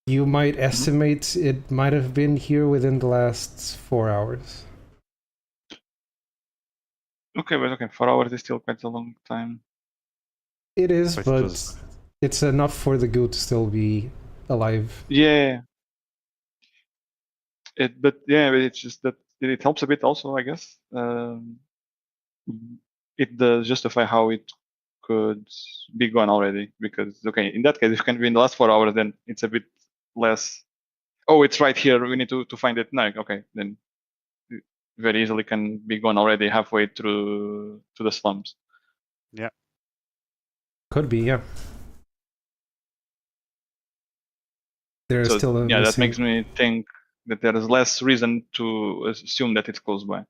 S2: You might estimate it might have been here within the last 4 hours.
S4: Okay, but 4 hours is still quite a long time.
S2: It is,
S1: But
S2: but
S1: it was-
S2: it's enough for the goo to still be alive.
S4: Yeah. But it's just that it helps a bit also, I guess. It does justify how it could be gone already, because okay, in that case, if it can be in the last 4 hours, then it's a bit less. Oh, it's right here. We need to find it now. Okay, then it very easily can be gone already halfway through to the slums.
S2: Could be, yeah. There is
S4: So
S2: still a
S4: yeah, that
S2: missing...
S4: makes me think that there is less reason to assume that it's close by.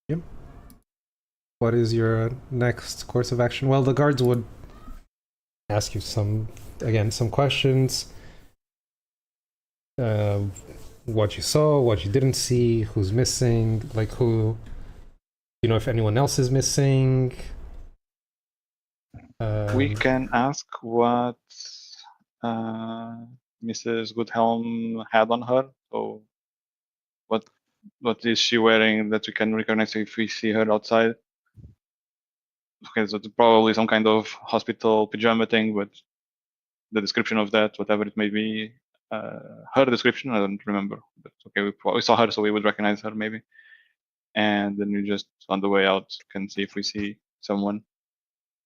S2: Yep. What is your next course of action? Well, the guards would ask you some questions. What you saw, what you didn't see, who's missing, like who, you know, if anyone else is missing.
S4: We can ask what Mrs. Goodhelm had on her. So what is she wearing that we can recognize if we see her outside? Okay, so it's probably some kind of hospital pajama thing, but the description of that, whatever it may be, her description, I don't remember. But okay, we saw her, so we would recognize her maybe. And then we just, on the way out, can see if we see someone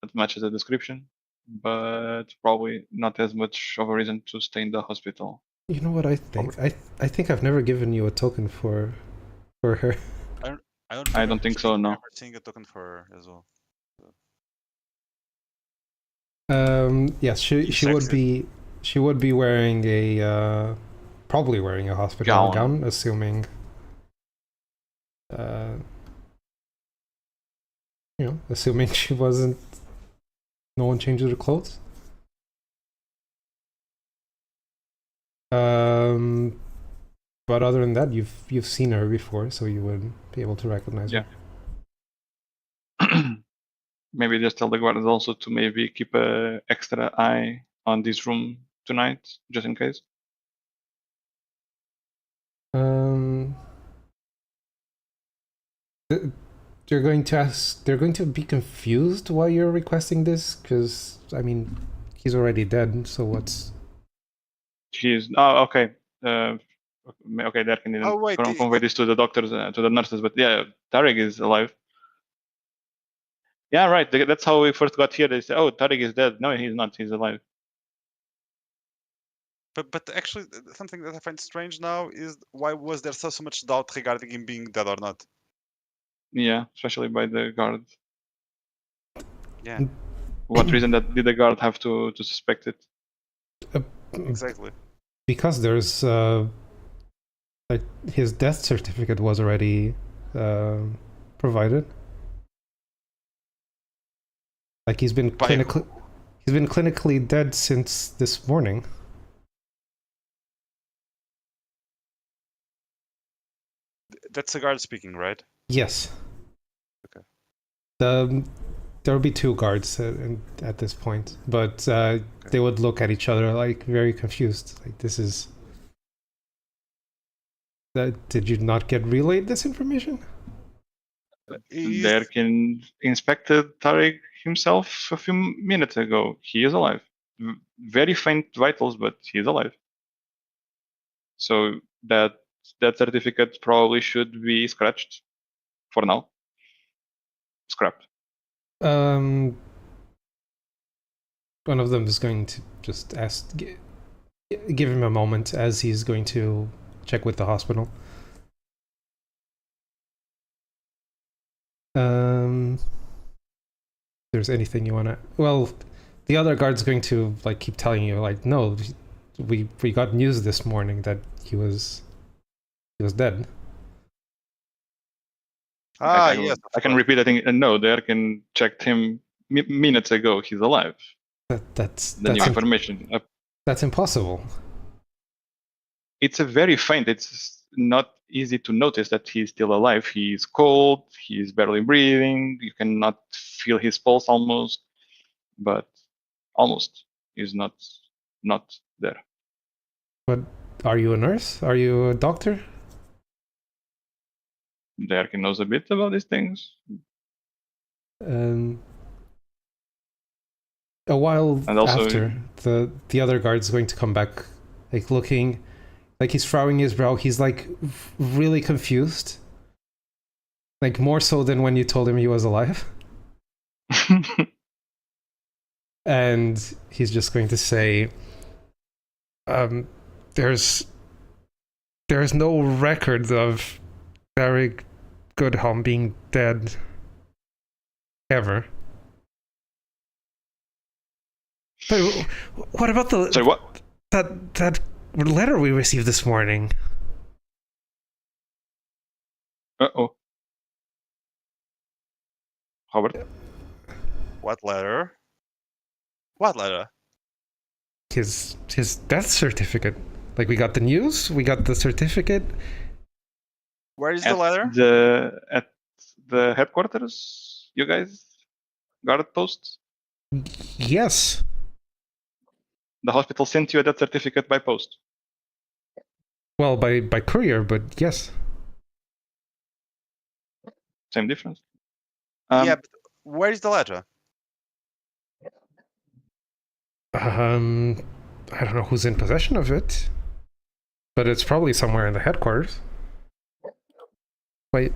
S4: that matches the description, but probably not as much of a reason to stay in the hospital.
S2: You know what I think? I think I've never given you a token for her.
S4: I don't think so, no.
S1: Ever seeing a token for her as well.
S2: Yes, she would be wearing a probably wearing a hospital gown, assuming you know, assuming she wasn't, no one changed her clothes. But other than that, you've seen her before, so you would be able to recognize her.
S4: Maybe just tell the guards also to maybe keep an extra eye on this room tonight, just in case.
S2: They're going to be confused why you're requesting this, because I mean, he's already dead. So what's?
S4: Okay. Okay, that can convey this to the doctors, to the nurses. But yeah, Tarek is alive. Yeah, right. That's how we first got here. They say, "Oh, Tarek is dead." No, he's not. He's alive.
S1: But actually, something that I find strange now is why was there so much doubt regarding him being dead or not?
S4: Yeah, especially by the guard.
S1: Yeah.
S4: What reason did the guard have to suspect it?
S1: Exactly.
S2: Because there's like his death certificate was already provided. Like he's been clinically dead since this morning.
S1: That's the guard speaking, right?
S2: Yes.
S1: Okay.
S2: There will be two guards at this point, but okay. They would look at each other like very confused. Like, this is... Did you not get relayed this information?
S4: Derkin inspected Tarek himself a few minutes ago. He is alive. Very faint vitals, but he is alive. So that certificate probably should be scratched for now. Scrapped.
S2: One of them is going to just give him a moment as he's going to check with the hospital. If there's anything you wanna... Well, the other guard's going to like keep telling you like, no, we got news this morning that he was dead.
S1: Yes.
S4: I can repeat. I think no, Derkin checked him minutes ago. He's alive.
S2: That's
S4: new information.
S2: That's impossible.
S4: It's a very faint. It's not easy to notice that he's still alive. He's cold, he's barely breathing, you cannot feel his pulse almost, but almost is not there.
S2: But are you a nurse? Are you a doctor?
S4: Derek knows a bit about these things.
S2: A while
S4: And also,
S2: after, the other guard's going to come back, like looking, like he's frowning his brow. He's like really confused, like more so than when you told him he was alive. And he's just going to say, there's no record of Eric Goodhelm being dead ever. But what about the
S4: sorry, what?
S2: that letter we received this morning?
S4: Uh-oh. Robert?
S1: What letter? What letter?
S2: His death certificate. Like, we got the news, we got the certificate.
S1: Where is the letter?
S4: At the headquarters, you guys guard post?
S2: Yes.
S4: The hospital sent you a death certificate by post.
S2: Well, by courier, but yes.
S4: Same difference.
S1: Yeah, but where is the letter?
S2: I don't know who's in possession of it, but it's probably somewhere in the headquarters. Wait,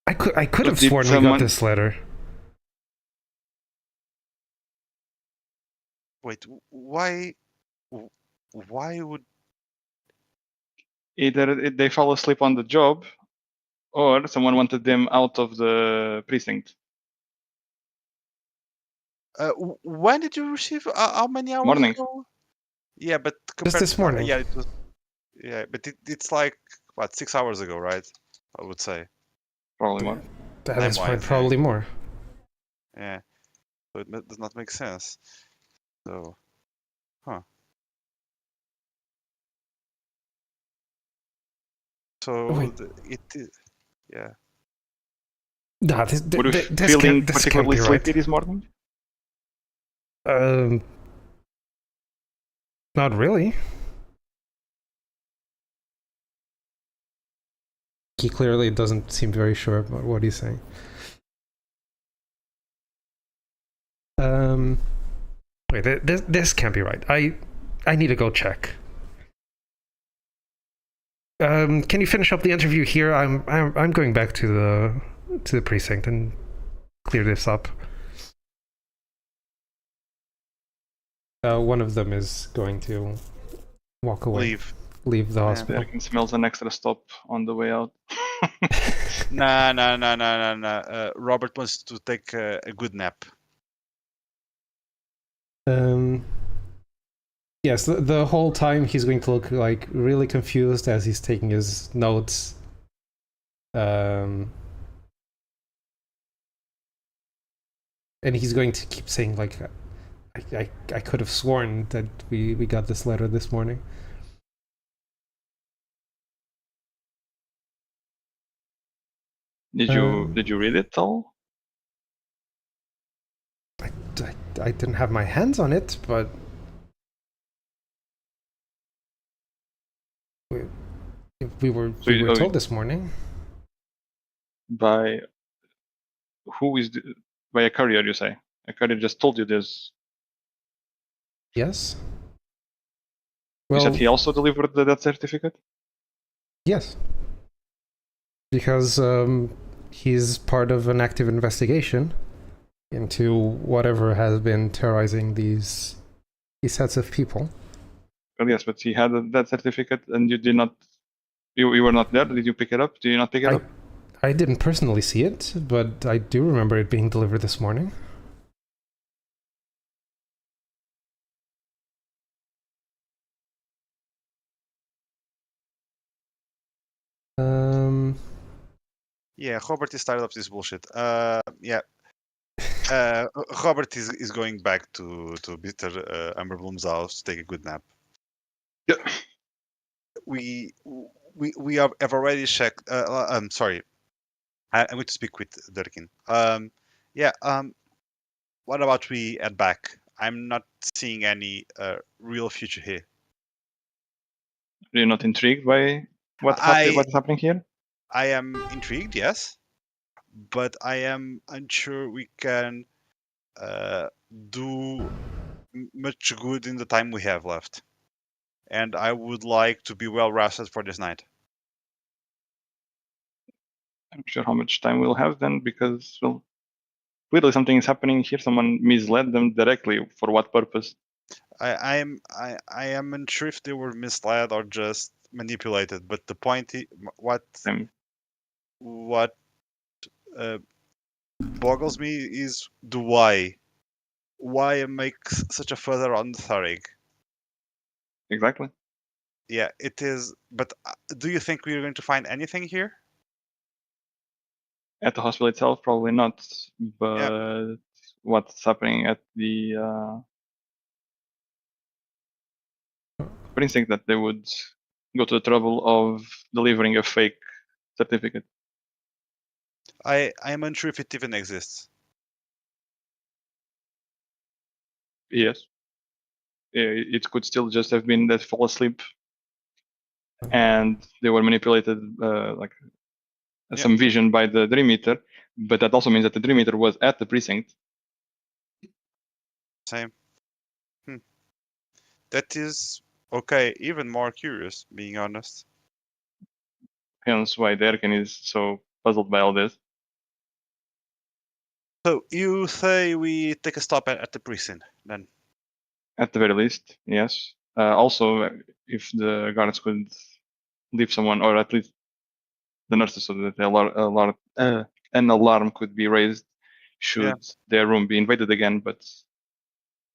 S2: I could have
S4: Did
S2: sworn we
S4: someone-
S2: got this letter.
S1: Wait, why would...
S4: Either they fall asleep on the job, or someone wanted them out of the precinct.
S1: when did you receive? How many hours
S4: Morning.
S1: ago? Yeah, but
S2: Just this morning.
S1: Yeah, it was. Yeah, but it's like what, 6 hours ago, right? I would say.
S4: Probably more.
S2: That is
S1: Time-wise, yeah.
S2: probably more.
S1: Yeah, so it does not make sense. So, huh? So
S2: Wait.
S1: yeah.
S2: Nah, this
S4: Were you
S2: this
S4: feeling
S2: can't, this can't
S4: particularly
S2: be
S4: sleepy
S2: right.
S4: this morning?
S2: Not really. He clearly doesn't seem very sure about what he's saying. Wait, this can't be right. I need to go check. Can you finish up the interview here? I'm going back to the precinct and clear this up. One of them is going to walk away. Leave the hospital.
S4: Derek smells an extra stop on the way out.
S1: No. Robert wants to take a good nap.
S2: Yes, the whole time he's going to look like really confused as he's taking his notes. And he's going to keep saying like, I could have sworn that we got this letter this morning.
S4: Did you read it all?
S2: I didn't have my hands on it, but we were told this morning.
S4: By who is by a courier, you say? A courier just told you this.
S2: Yes.
S4: You said he also delivered the death certificate?
S2: Yes. Because he's part of an active investigation into whatever has been terrorizing these sets of people.
S4: Well, yes, but he had a death certificate and you did not... You were not there? Did you pick it up? Did you not pick it up?
S2: I didn't personally see it, but I do remember it being delivered this morning.
S1: Yeah, Robert is tired of this bullshit. Yeah. Robert is going back to Mr. Amberblom's house to take a good nap.
S4: Yeah.
S1: We we have already checked. I'm sorry. I'm going to speak with Durkin. Yeah. What about we head back? I'm not seeing any real future here.
S4: You're not intrigued by what is happening here?
S1: I am intrigued, yes, but I am unsure we can do much good in the time we have left. And I would like to be well rested for this night.
S4: I'm not sure how much time we'll have then, because, well, clearly something is happening here. Someone misled them directly. For what purpose?
S1: I am unsure if they were misled or just manipulated. But the point, what boggles me is the why. Why make such a further on the Tharig?
S4: Exactly.
S1: Yeah, it is. But do you think we're going to find anything here?
S4: At the hospital itself, probably not. But
S1: Yeah.
S4: what's happening at the precinct, that they would go to the trouble of delivering a fake certificate?
S1: I am unsure if it even exists.
S4: Yes. It could still just have been that fall asleep and they were manipulated, some vision by the Dream Eater, but that also means that the Dream Eater was at the precinct.
S1: Same. That is okay. Even more curious, being honest.
S4: Hence why Derken is so puzzled by all this.
S1: So you say we take a stop at the precinct, then?
S4: At the very least, yes. Also, if the guards could leave someone, or at least the nurses, so that an alarm could be raised should their room be invaded again. But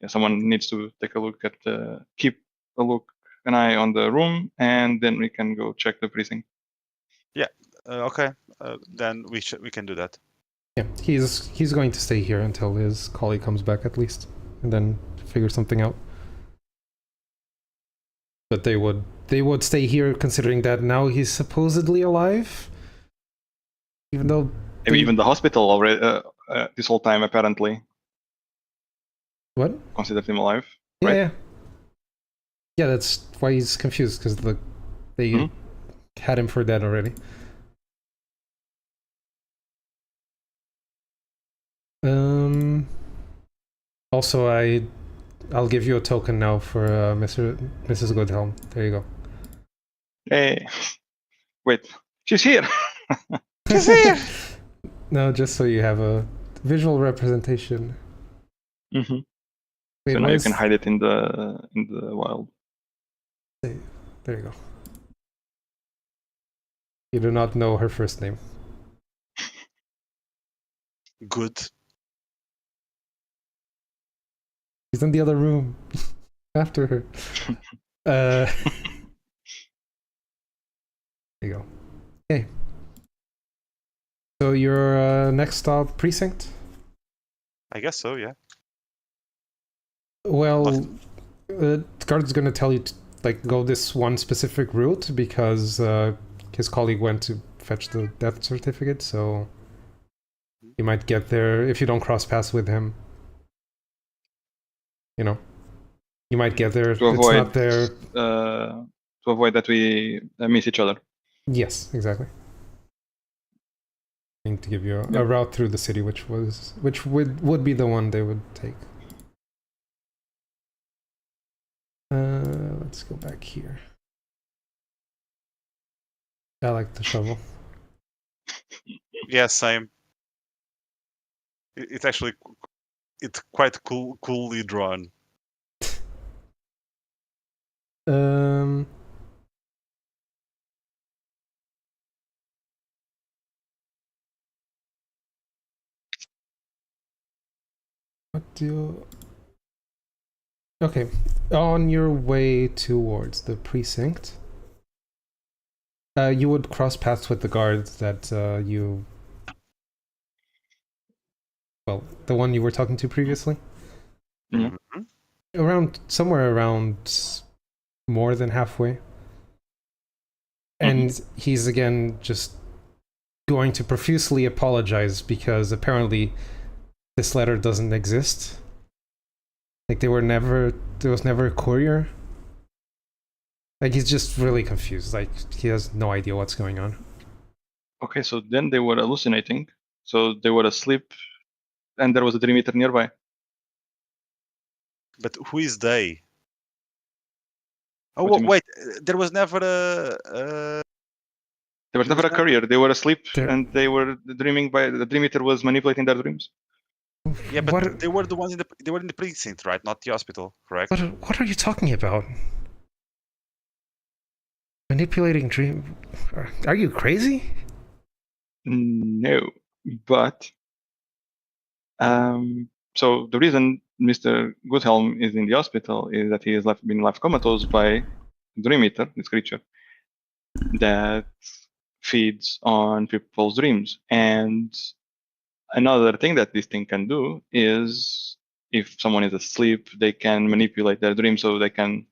S4: yeah, someone needs to take a look at keep an eye on the room, and then we can go check the precinct.
S1: Yeah. Okay. Then we can do that.
S2: Yeah, he's going to stay here until his colleague comes back at least, and then figure something out. But they would stay here, considering that now he's supposedly alive, even though
S4: even the hospital already this whole time apparently considered him alive.
S2: Yeah, right? Yeah, that's why he's confused, because they had him for dead already. Also, I'll give you a token now for Mrs. Goodhelm. There you go.
S4: Hey, wait, she's here.
S1: She's here.
S2: No, just so you have a visual representation.
S4: Mm-hmm. Wait, so now you can hide it in the wild.
S2: There you go. You do not know her first name.
S1: Good.
S2: She's in the other room. After her. There you go. Okay. So your next stop, precinct?
S1: I guess so, yeah.
S2: Well, the guard's gonna tell you to go this one specific route, because his colleague went to fetch the death certificate, so you might get there if you don't cross paths with him. You know, you might get there.
S4: To avoid,
S2: it's not there.
S4: To avoid that we miss each other.
S2: Yes, exactly. I think to give you a route through the city, which would be the one they would take. Let's go back here. I like the shovel.
S1: Yeah, same. It's actually quite coolly drawn.
S2: What do? Okay, on your way towards the precinct, you would cross paths with the guards that well, the one you were talking to previously.
S4: Mm-hmm.
S2: Somewhere around more than halfway. And he's again just going to profusely apologize because apparently this letter doesn't exist. Like there was never a courier. Like he's just really confused. Like he has no idea what's going on.
S4: Okay, so then they were hallucinating. So they were asleep, and there was a dream eater nearby.
S1: But who is they? Oh,
S4: What do you mean?
S1: wait. There was never
S4: There was
S1: There
S4: never
S1: was
S4: a courier. They were asleep,
S2: There-
S4: and they were dreaming. By the dream eater was manipulating their dreams.
S1: yeah, but
S2: What?
S1: they were the ones they were in the precinct, right? Not the hospital, correct?
S2: What are you talking about? Manipulating dream? Are you crazy?
S4: No, but so the reason Mr. Goodhelm is in the hospital is that he has been left comatose by Dream Eater, this creature that feeds on people's dreams. And another thing that this thing can do is, if someone is asleep, they can manipulate their dreams so they can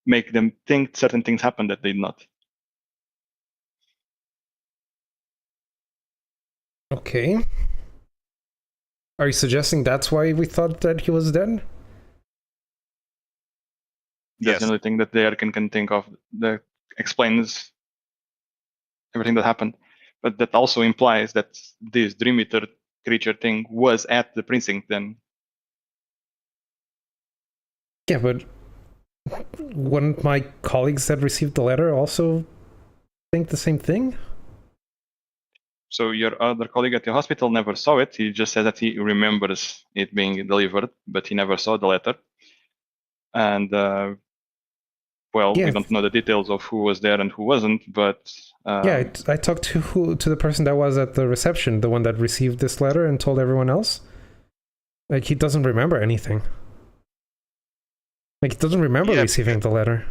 S4: make them think certain things happen that they did not.
S2: Okay. Are you suggesting that's why we thought that he was dead?
S4: That's
S1: Yes.
S4: the only thing that the Arcan can think of that explains everything that happened. But that also implies that this Dream Eater creature thing was at the precinct then.
S2: Yeah, but wouldn't my colleagues that received the letter also think the same thing?
S4: So your other colleague at the hospital never saw it. He just said that he remembers it being delivered, but he never saw the letter. And well,
S2: Yeah.
S4: we don't know the details of who was there and who wasn't, but
S2: Yeah, I talked to the person that was at the reception, the one that received this letter and told everyone else. Like he doesn't remember anything. Like he doesn't remember
S1: Yeah,
S2: receiving the letter.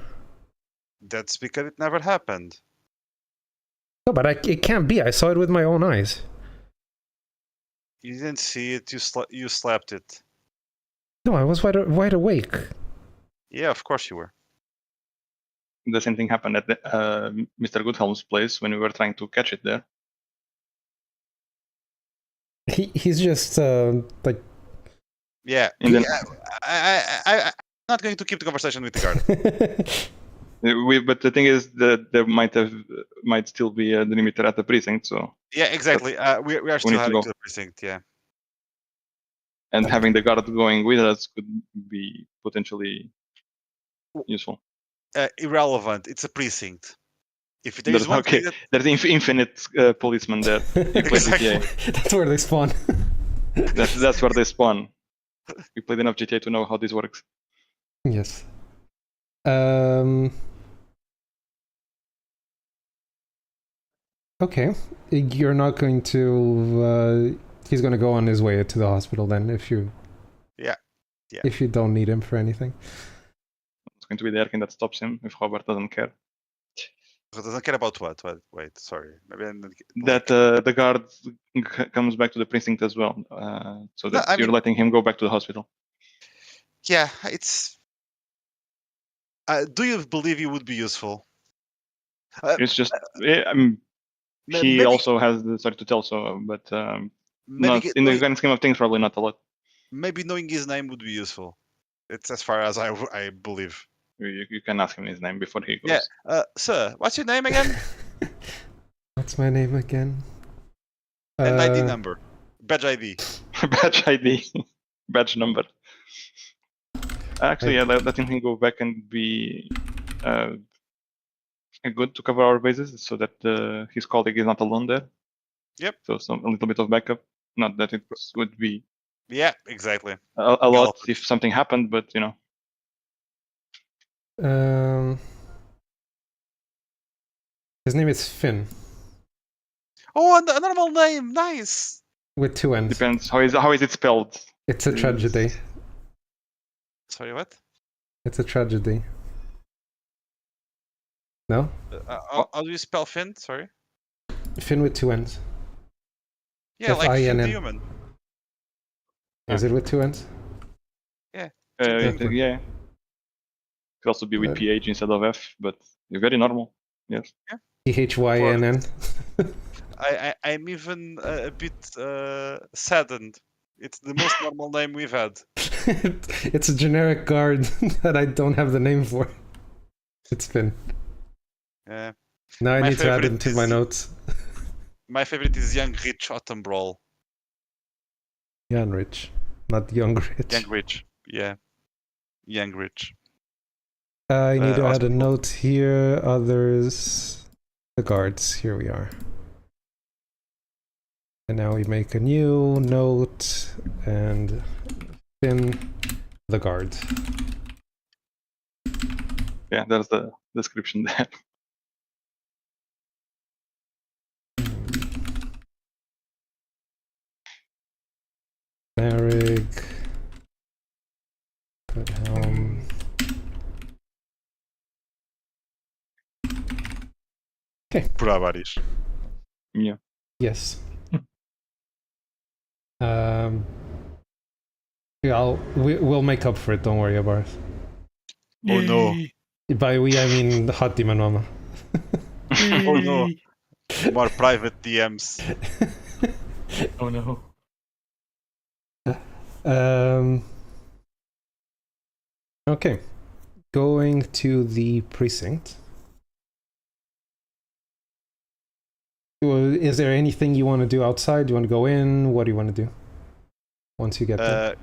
S1: That's because it never happened.
S2: No, but it can't be. I saw it with my own eyes.
S1: You didn't see it. You slept it.
S2: No, I was wide awake.
S1: Yeah, of course you were.
S4: the same thing happened at Mr. Goodhelm's place when we were trying to catch it there.
S2: He's just like
S1: Yeah.
S4: And then-
S1: I'm not going to keep the conversation with the guard.
S4: But the thing is that there might still be a limiter at the precinct, so
S1: Yeah, exactly. We are still
S4: need to
S1: heading
S4: go.
S1: to the precinct. Yeah.
S4: and having the guard going with us could be potentially useful.
S1: Irrelevant. It's a precinct. If there's
S4: There's
S1: one
S4: okay,
S1: thing that
S4: there's infinite policemen there. You play
S1: Exactly.
S4: GTA.
S2: that's where they spawn.
S4: That's where they spawn. You played enough GTA to know how this works.
S2: Yes. Okay. You're not going to. He's going to go on his way to the hospital then, if you.
S1: Yeah.
S2: If you don't need him for anything.
S4: It's going to be the Erkin that stops him if Robert doesn't care.
S1: doesn't care about what? Wait, sorry. Maybe I didn't
S4: That the guard comes back to the precinct as well, so that
S1: I
S4: you're
S1: mean-
S4: letting him go back to the hospital.
S1: Yeah, it's. Do you believe it would be useful?
S4: It's just I mean, he
S1: Maybe-
S4: also has the story to tell, so but
S1: Maybe
S4: not in the
S1: knowing,
S4: grand scheme of things, probably not a lot.
S1: maybe knowing his name would be useful. It's as far as I believe.
S4: You can ask him his name before he goes.
S1: Yeah. Sir, what's your name again?
S2: What's my name again?
S1: And ID number. Badge ID.
S4: Badge ID, badge number. Actually, yeah, letting him go back and be good to cover our bases, so that his colleague is not alone there.
S1: Yep.
S4: So a little bit of backup. Not that it would be
S1: Yeah, exactly.
S4: a lot if something happened, but you know.
S2: His name is Finn,
S1: Oh, a normal name. Nice.
S2: with 2 N's.
S4: Depends how is it spelled.
S2: It's a tragedy.
S1: Sorry, what?
S2: It's a tragedy. No?
S1: How do you spell Finn? Sorry.
S2: Finn with 2 N's.
S1: Yeah, like Finn the
S2: F-I-N-N.
S1: human.
S2: Is it with 2 N's?
S4: Yeah.
S2: Okay.
S4: Could also be with PH instead of F, but very normal. Yes.
S2: THYNN.
S1: I'm even a bit saddened. It's the most normal name we've had.
S2: It's a generic guard that I don't have the name for. It's been.
S1: Yeah.
S2: Now I
S1: My
S2: need to add it
S1: favorite
S2: to my
S1: is-
S2: notes.
S1: My favorite is Young Rich Autumn Brawl.
S2: Young Rich, not Young Rich.
S1: Young Rich, yeah. Young Rich.
S2: I need to add a
S1: Autumn Brawl.
S2: note here. Others. The guards. Here we are. And now we make a new note and pin the guard.
S4: Yeah, that's the description there.
S2: Merrick. Good helm.
S1: Por há vários.
S4: Yeah.
S2: Yes. Yeah, we'll make up for it. Don't worry about it.
S1: Oh no.
S2: By we, I mean the hot demon mama.
S1: Oh no. More private DMs.
S3: Oh no.
S2: Okay. Going to the precinct. Is there anything you want to do outside? Do you want to go in? What do you want to do once you get there?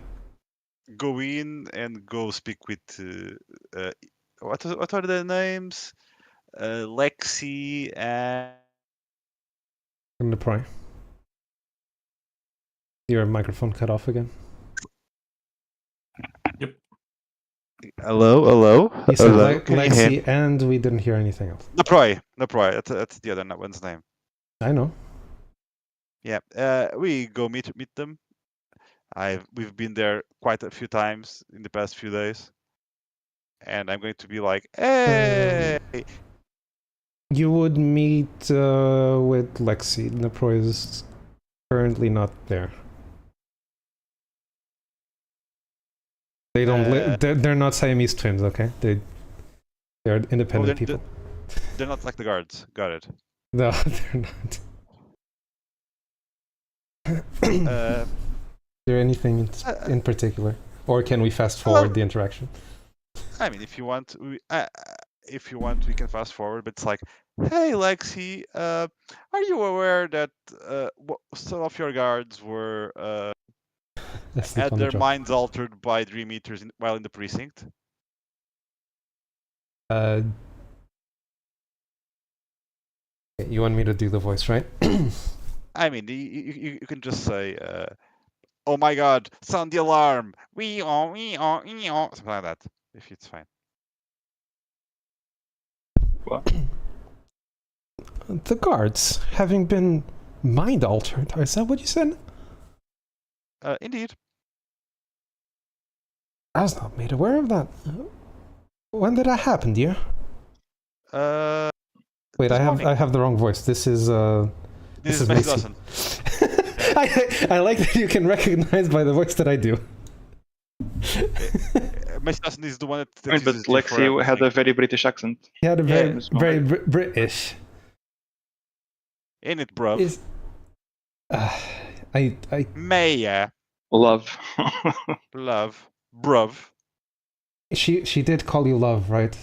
S1: Go in and go speak with what are their names? Lexi and
S2: I'm gonna pry. Your microphone cut off again.
S1: hello.
S2: You said
S1: Hello, can you hear me?
S2: Lexi, and we didn't hear anything else.
S1: Naproy. That's the other one's name.
S2: I know.
S1: Yeah. We go meet them. We've been there quite a few times in the past few days, and I'm going to be like, hey.
S2: You would meet with Lexi. Naproy is currently not there. They don't. They're not Siamese twins, okay? They're independent people.
S1: They're not like the guards. Got it.
S2: No, they're not. Is there anything in particular, or can we fast forward the interaction?
S1: I mean, if you want, we can fast forward. But it's like, hey, Lexi, are you aware that some of your guards were had their minds altered by Dream Eaters while in the precinct?
S2: You want me to do the voice, right?
S1: I mean, you can just say, "Oh my God, sound the alarm!" Something like that. If it's fine.
S4: What?
S2: The guards having been mind altered. Is that what you said?
S1: Indeed.
S2: I was not made aware of that. When did that happen, dear? Wait, I have the wrong voice. This is Macy
S1: Dawson.
S2: I like that you can recognize by the voice that I do.
S1: Macy Dawson is the one that
S4: but Lexi had a very British accent.
S2: He had a very British.
S1: Ain't it, bro? Maya.
S4: Love.
S1: Love. Bruv.
S2: She did call you love, right?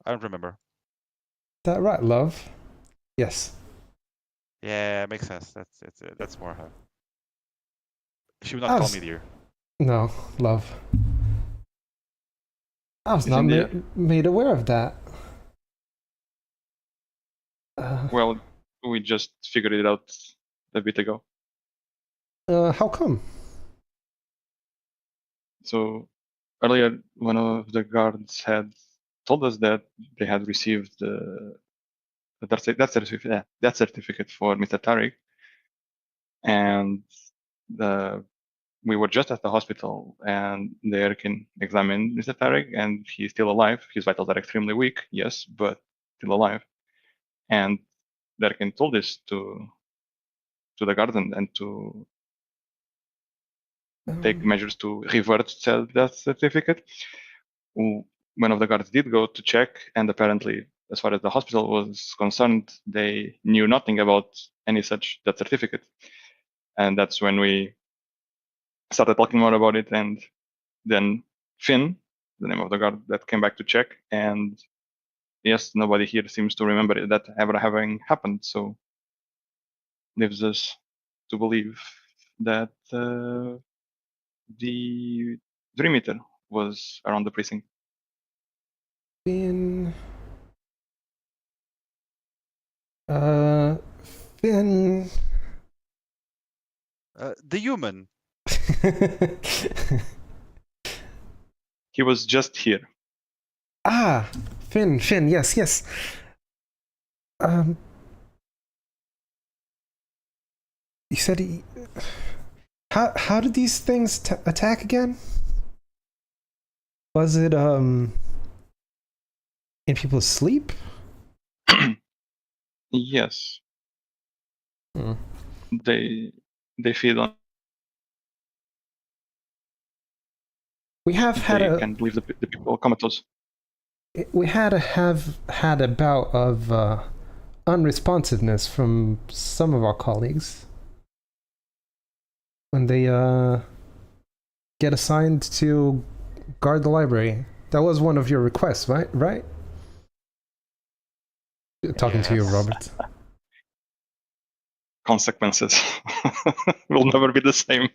S1: I don't remember.
S2: Is that right, love? Yes.
S1: Yeah, makes sense. That's more her. She would not call me dear.
S2: No, love. I was not made aware of that.
S4: Well, we just figured it out a bit ago.
S2: How come?
S4: So earlier, one of the guards had told us that they had received that certificate for Mr. Tariq, and we were just at the hospital, and they can examine Mr. Tariq, and he's still alive. His vitals are extremely weak, yes, but still alive. And Derkin told this to the garden and to take measures to revert that certificate. One of the guards did go to check, and apparently as far as the hospital was concerned, they knew nothing about any such death certificate. And that's when we started talking more about it. And then Finn, the name of the guard, that came back to check. And yes, nobody here seems to remember that ever having happened. So leaves us to believe that the Dream Eater was around the precinct.
S2: Finn. Finn.
S1: The human.
S4: He was just here.
S2: Finn, yes. You said he... How did these things attack again? Was it, in people's sleep?
S4: Yes.
S2: Hmm.
S4: They feed on.
S2: We have had
S4: They can't leave the people comatose.
S2: We had a bout of unresponsiveness from some of our colleagues when they get assigned to guard the library. That was one of your requests, right? Talking to you,
S1: Yes.
S2: Robert.
S4: Consequences will never be the same.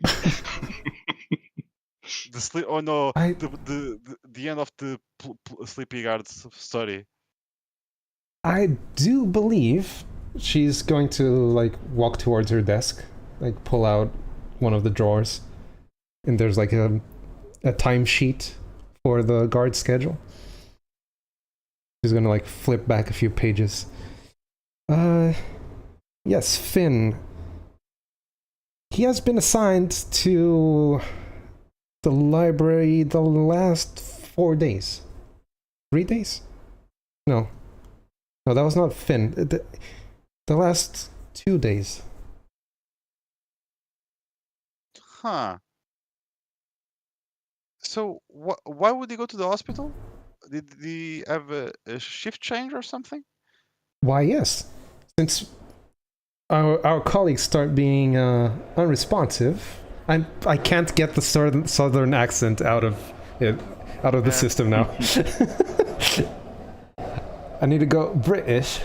S1: The sleep. Oh no!
S2: I-
S1: The end of the Sleepy Guard's story.
S2: I do believe she's going to like walk towards her desk, like pull out one of the drawers, and there's like a timesheet for the guard schedule. She's gonna like flip back a few pages. Yes, Finn. He has been assigned to the library the last 4 days. 3 days? No, that was not Finn. The last 2 days.
S1: Huh. So why would he go to the hospital? Did he have a shift change or something?
S2: Why, yes. Since our colleagues start being unresponsive, I can't get the southern accent out of the
S1: Yeah.
S2: system now. I need to go British.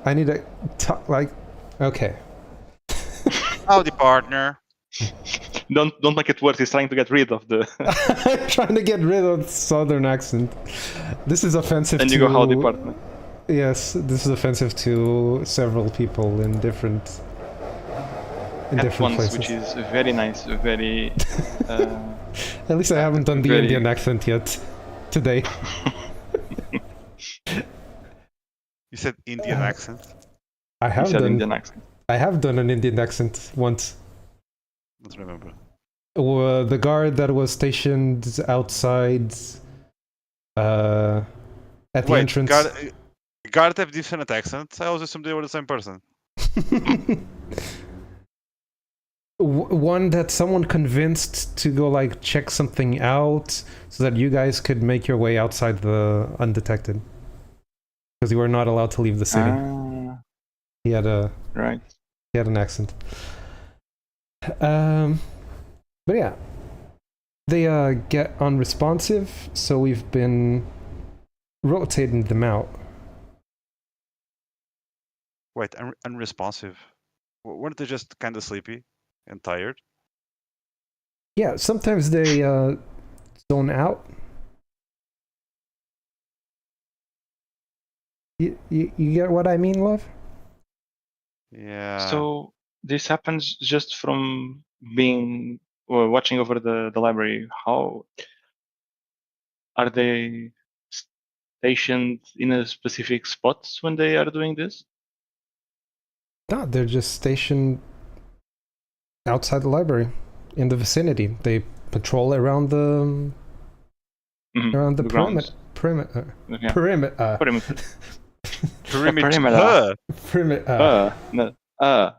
S2: I need to talk like, okay.
S1: Howdy, partner.
S4: Don't make it worse. He's trying to get rid of the.
S2: I'm trying to get rid of the southern accent. This is offensive
S4: And
S2: to...
S4: you go howdy, partner.
S2: Yes, this is offensive to several people in different
S4: At once,
S2: places.
S4: which is very nice, very.
S2: At least I haven't done the
S4: very-
S2: Indian accent yet today.
S1: You said Indian accent.
S2: I
S4: He
S2: have
S4: said
S2: done.
S4: Indian accent.
S2: I have done an Indian accent once.
S1: Don't remember.
S2: The guard that was stationed outside at the
S1: Wait,
S2: entrance.
S1: guard have different accents. I always assumed they were the same person.
S2: One that someone convinced to go like check something out so that you guys could make your way outside the undetected, because you were not allowed to leave the city. He had
S4: Right.
S2: an accent. But yeah, they get unresponsive, so we've been rotating them out.
S1: Wait, unresponsive. Weren't they just kind of sleepy and tired?
S2: Yeah, sometimes they zone out. You get what I mean, love?
S1: Yeah.
S4: So this happens just from being or watching over the library. How are they stationed in a specific spots when they are doing this?
S2: No, they're just stationed outside the library, in the vicinity. They patrol around the
S4: The grounds.
S2: perimeter.
S4: Yeah.
S2: Perimeter.
S4: Perimeter.
S1: Perimeter.
S2: Perimeter.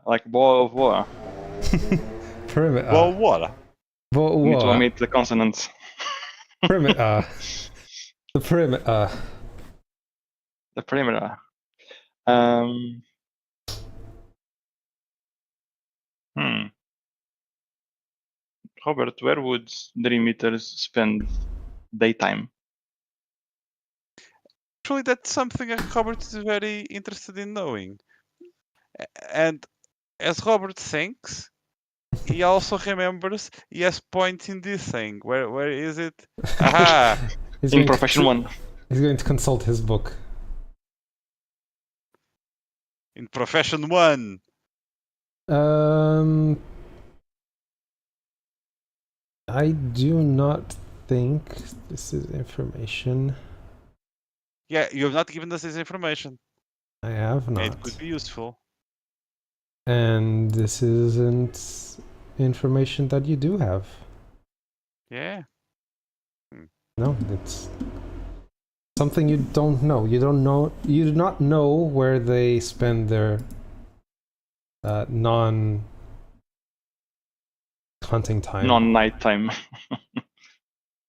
S4: Like ball of war.
S2: Perimeter.
S1: Well, what?
S4: You need to omit the consonants.
S2: Perimeter. The perimeter.
S4: The perimeter. Robert, where would dream eaters spend daytime?
S1: Actually, that's something Robert is very interested in knowing. And as Robert thinks, he also remembers he has points in this thing. Where is it? Aha!
S2: He's
S4: In
S2: going to
S4: Profession 1.
S2: He's going to consult his book.
S1: In Profession 1.
S2: I do not think this is information.
S1: Yeah, you have not given us this information.
S2: I have not.
S1: It could be useful.
S2: And this isn't information that you do have.
S1: Yeah.
S2: No, it's something you don't know. You do not know where they spend their non-hunting time.
S4: Non-nighttime.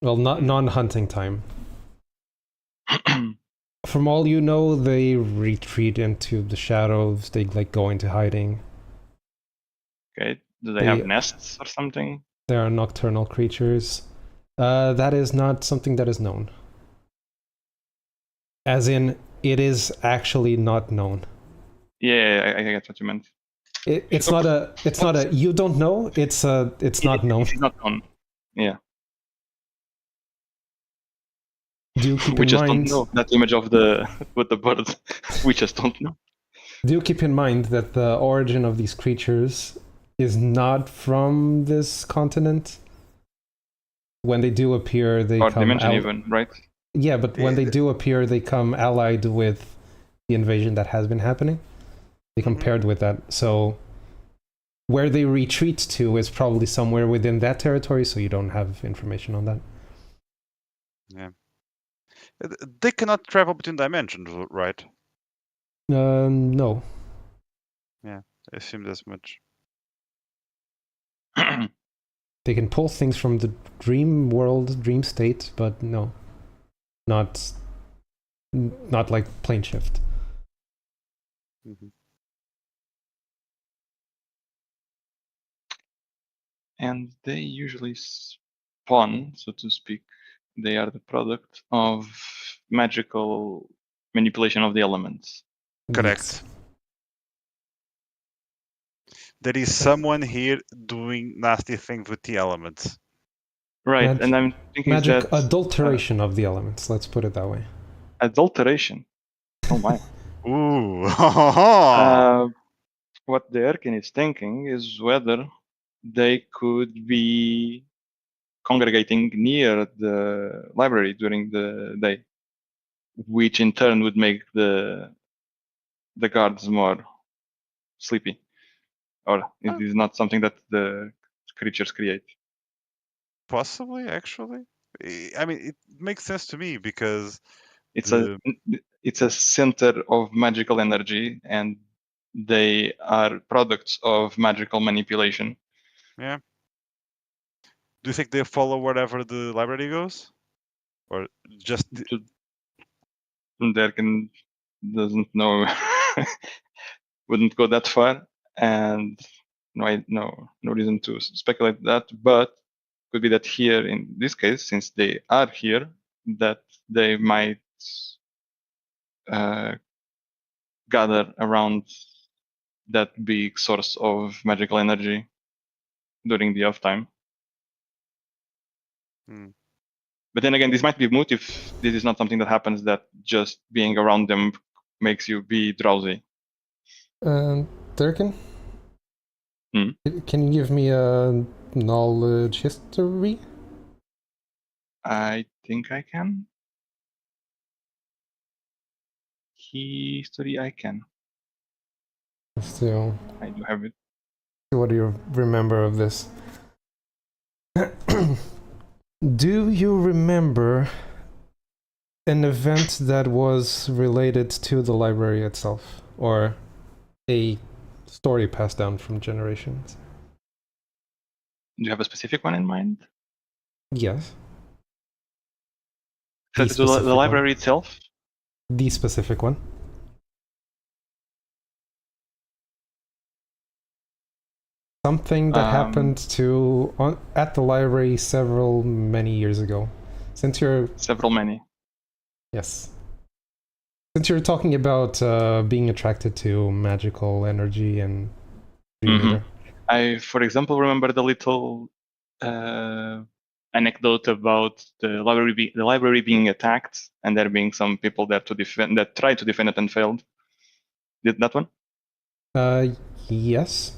S2: Well, not non-hunting time. From all you know, they retreat into the shadows. They go into hiding.
S4: Okay. Do they have nests or something?
S2: There are nocturnal creatures. That is not something that is known. As in, it is actually not known.
S4: Yeah, I get what you meant.
S2: It's not a you don't know. It's not known.
S4: It's not known. Yeah.
S2: Do keep
S4: We
S2: in
S4: just
S2: mind
S4: don't know that image of with the bird. We just don't know.
S2: Do keep in mind that the origin of these creatures is not from this continent. When they do appear, they
S4: Or
S2: come
S4: dimension even, right?
S2: Yeah, but when they do appear, they come allied with the invasion that has been happening. They come paired with that. So where they retreat to is probably somewhere within that territory, so you don't have information on that.
S1: Yeah. They cannot travel between dimensions, right?
S2: No.
S1: Yeah, I assumed as much.
S2: They can pull things from the dream world, dream state, but no. Not like plane shift.
S4: And they usually spawn, so to speak. They are the product of magical manipulation of the elements.
S1: Correct. There is someone here doing nasty things with the elements.
S4: Right, and I'm thinking
S2: magic
S4: that
S2: adulteration of the elements. Let's put it that way.
S4: Adulteration. Oh my.
S1: Ooh.
S4: What the Erkin is thinking is whether they could be congregating near the library during the day, which in turn would make the guards more sleepy. Or it is not something that the creatures create.
S1: Possibly, actually. I mean, it makes sense to me because
S4: it's a center of magical energy, and they are products of magical manipulation.
S1: Yeah. Do you think they follow wherever the library goes, or just
S4: Derkin doesn't know, wouldn't go that far, and no reason to speculate that, but could be that here in this case, since they are here, that they might gather around that big source of magical energy during the off time. But then again, this might be moot if this is not something that happens, that just being around them makes you be drowsy.
S2: Durkin? Can you give me a knowledge history?
S4: I think I can. History, I can.
S2: So
S4: I do have it.
S2: What do you remember of this? Do you remember an event that was related to the library itself, or a story passed down from generations?
S4: Do you have a specific one in mind?
S2: Yes.
S4: The library itself?
S2: The specific one. Something that happened at the library many years ago. Since you're
S4: many.
S2: Yes. Since you're talking about being attracted to magical energy and Dream Eater.
S4: I, for example, remember the little anecdote about the library being attacked and there being some people there that tried to defend it and failed. Did that one?
S2: Yes.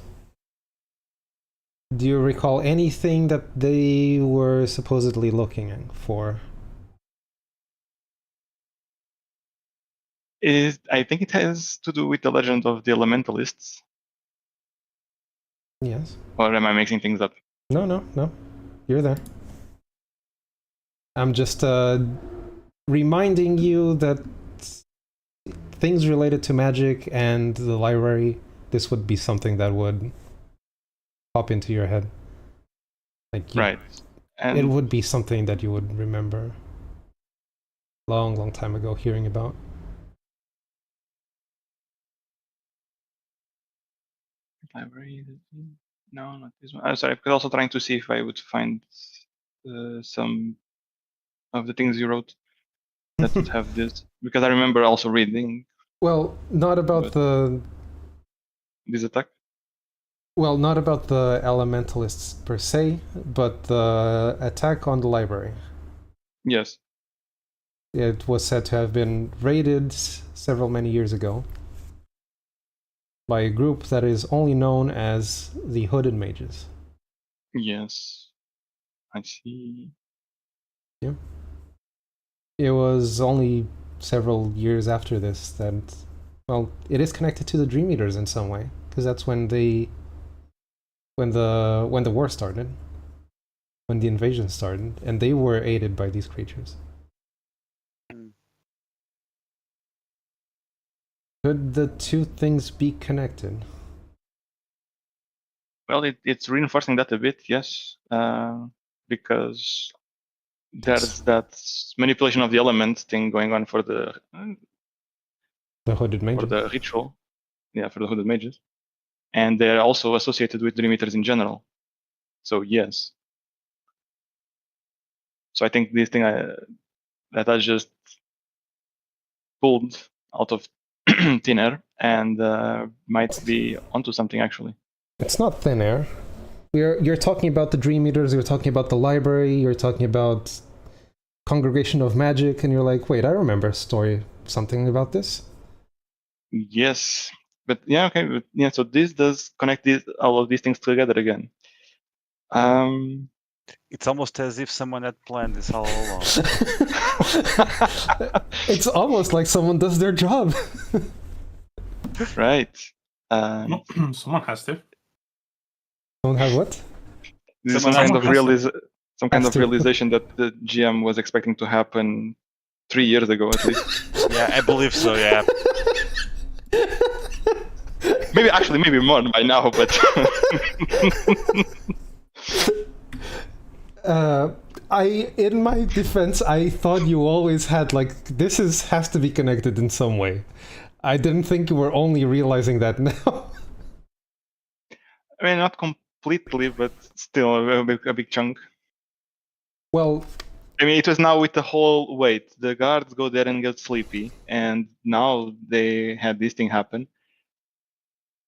S2: Do you recall anything that they were supposedly looking for?
S4: I think it has to do with the legend of the elementalists.
S2: Yes.
S4: Or am I mixing things up?
S2: No. You're there. I'm just reminding you that things related to magic and the library, this would be something that would pop into your head.
S4: Right. And
S2: it would be something that you would remember long time ago hearing about.
S4: Library? No, not this one. I'm sorry, I was also trying to see if I would find some of the things you wrote that would have this, because I remember also reading.
S2: Well, not about
S4: this attack.
S2: Well, not about the elementalists per se, but the attack on the library.
S4: Yes.
S2: It was said to have been raided many years ago by a group that is only known as the Hooded Mages.
S4: Yes. I see.
S2: Yeah. It was only several years after this that, well, it is connected to the Dream Eaters in some way, because that's when the war started, when the invasion started, and they were aided by these creatures. Could the two things be connected?
S4: Well, it's reinforcing that a bit, yes, because there's that manipulation of the element thing going on for the
S2: Hooded Mages.
S4: For the ritual, yeah, for the Hooded Mages, and they're also associated with Dream Eaters in general. So yes. So I think this thing that I just pulled out of thin air and might be onto something actually.
S2: It's not thin air. You're talking about the Dream Eaters, you're talking about the library, you're talking about Congregation of Magic, and you're like, wait, I remember a story, something about this.
S4: Yes, but yeah, okay, but yeah. So this does connect all of these things together again.
S1: It's almost as if someone had planned this all along.
S2: It's almost like someone does their job.
S4: Right.
S3: Someone has to.
S2: Someone has what?
S4: This is some kind of realization that the GM was expecting to happen 3 years ago at least.
S1: Yeah, I believe so. Yeah.
S4: Maybe more by now, but.
S2: In my defense, I thought you always had has to be connected in some way. I didn't think you were only realizing that now.
S4: I mean, not completely, but still a big chunk.
S2: Well,
S4: I mean, it was now with the whole wait. The guards go there and get sleepy, and now they had this thing happen.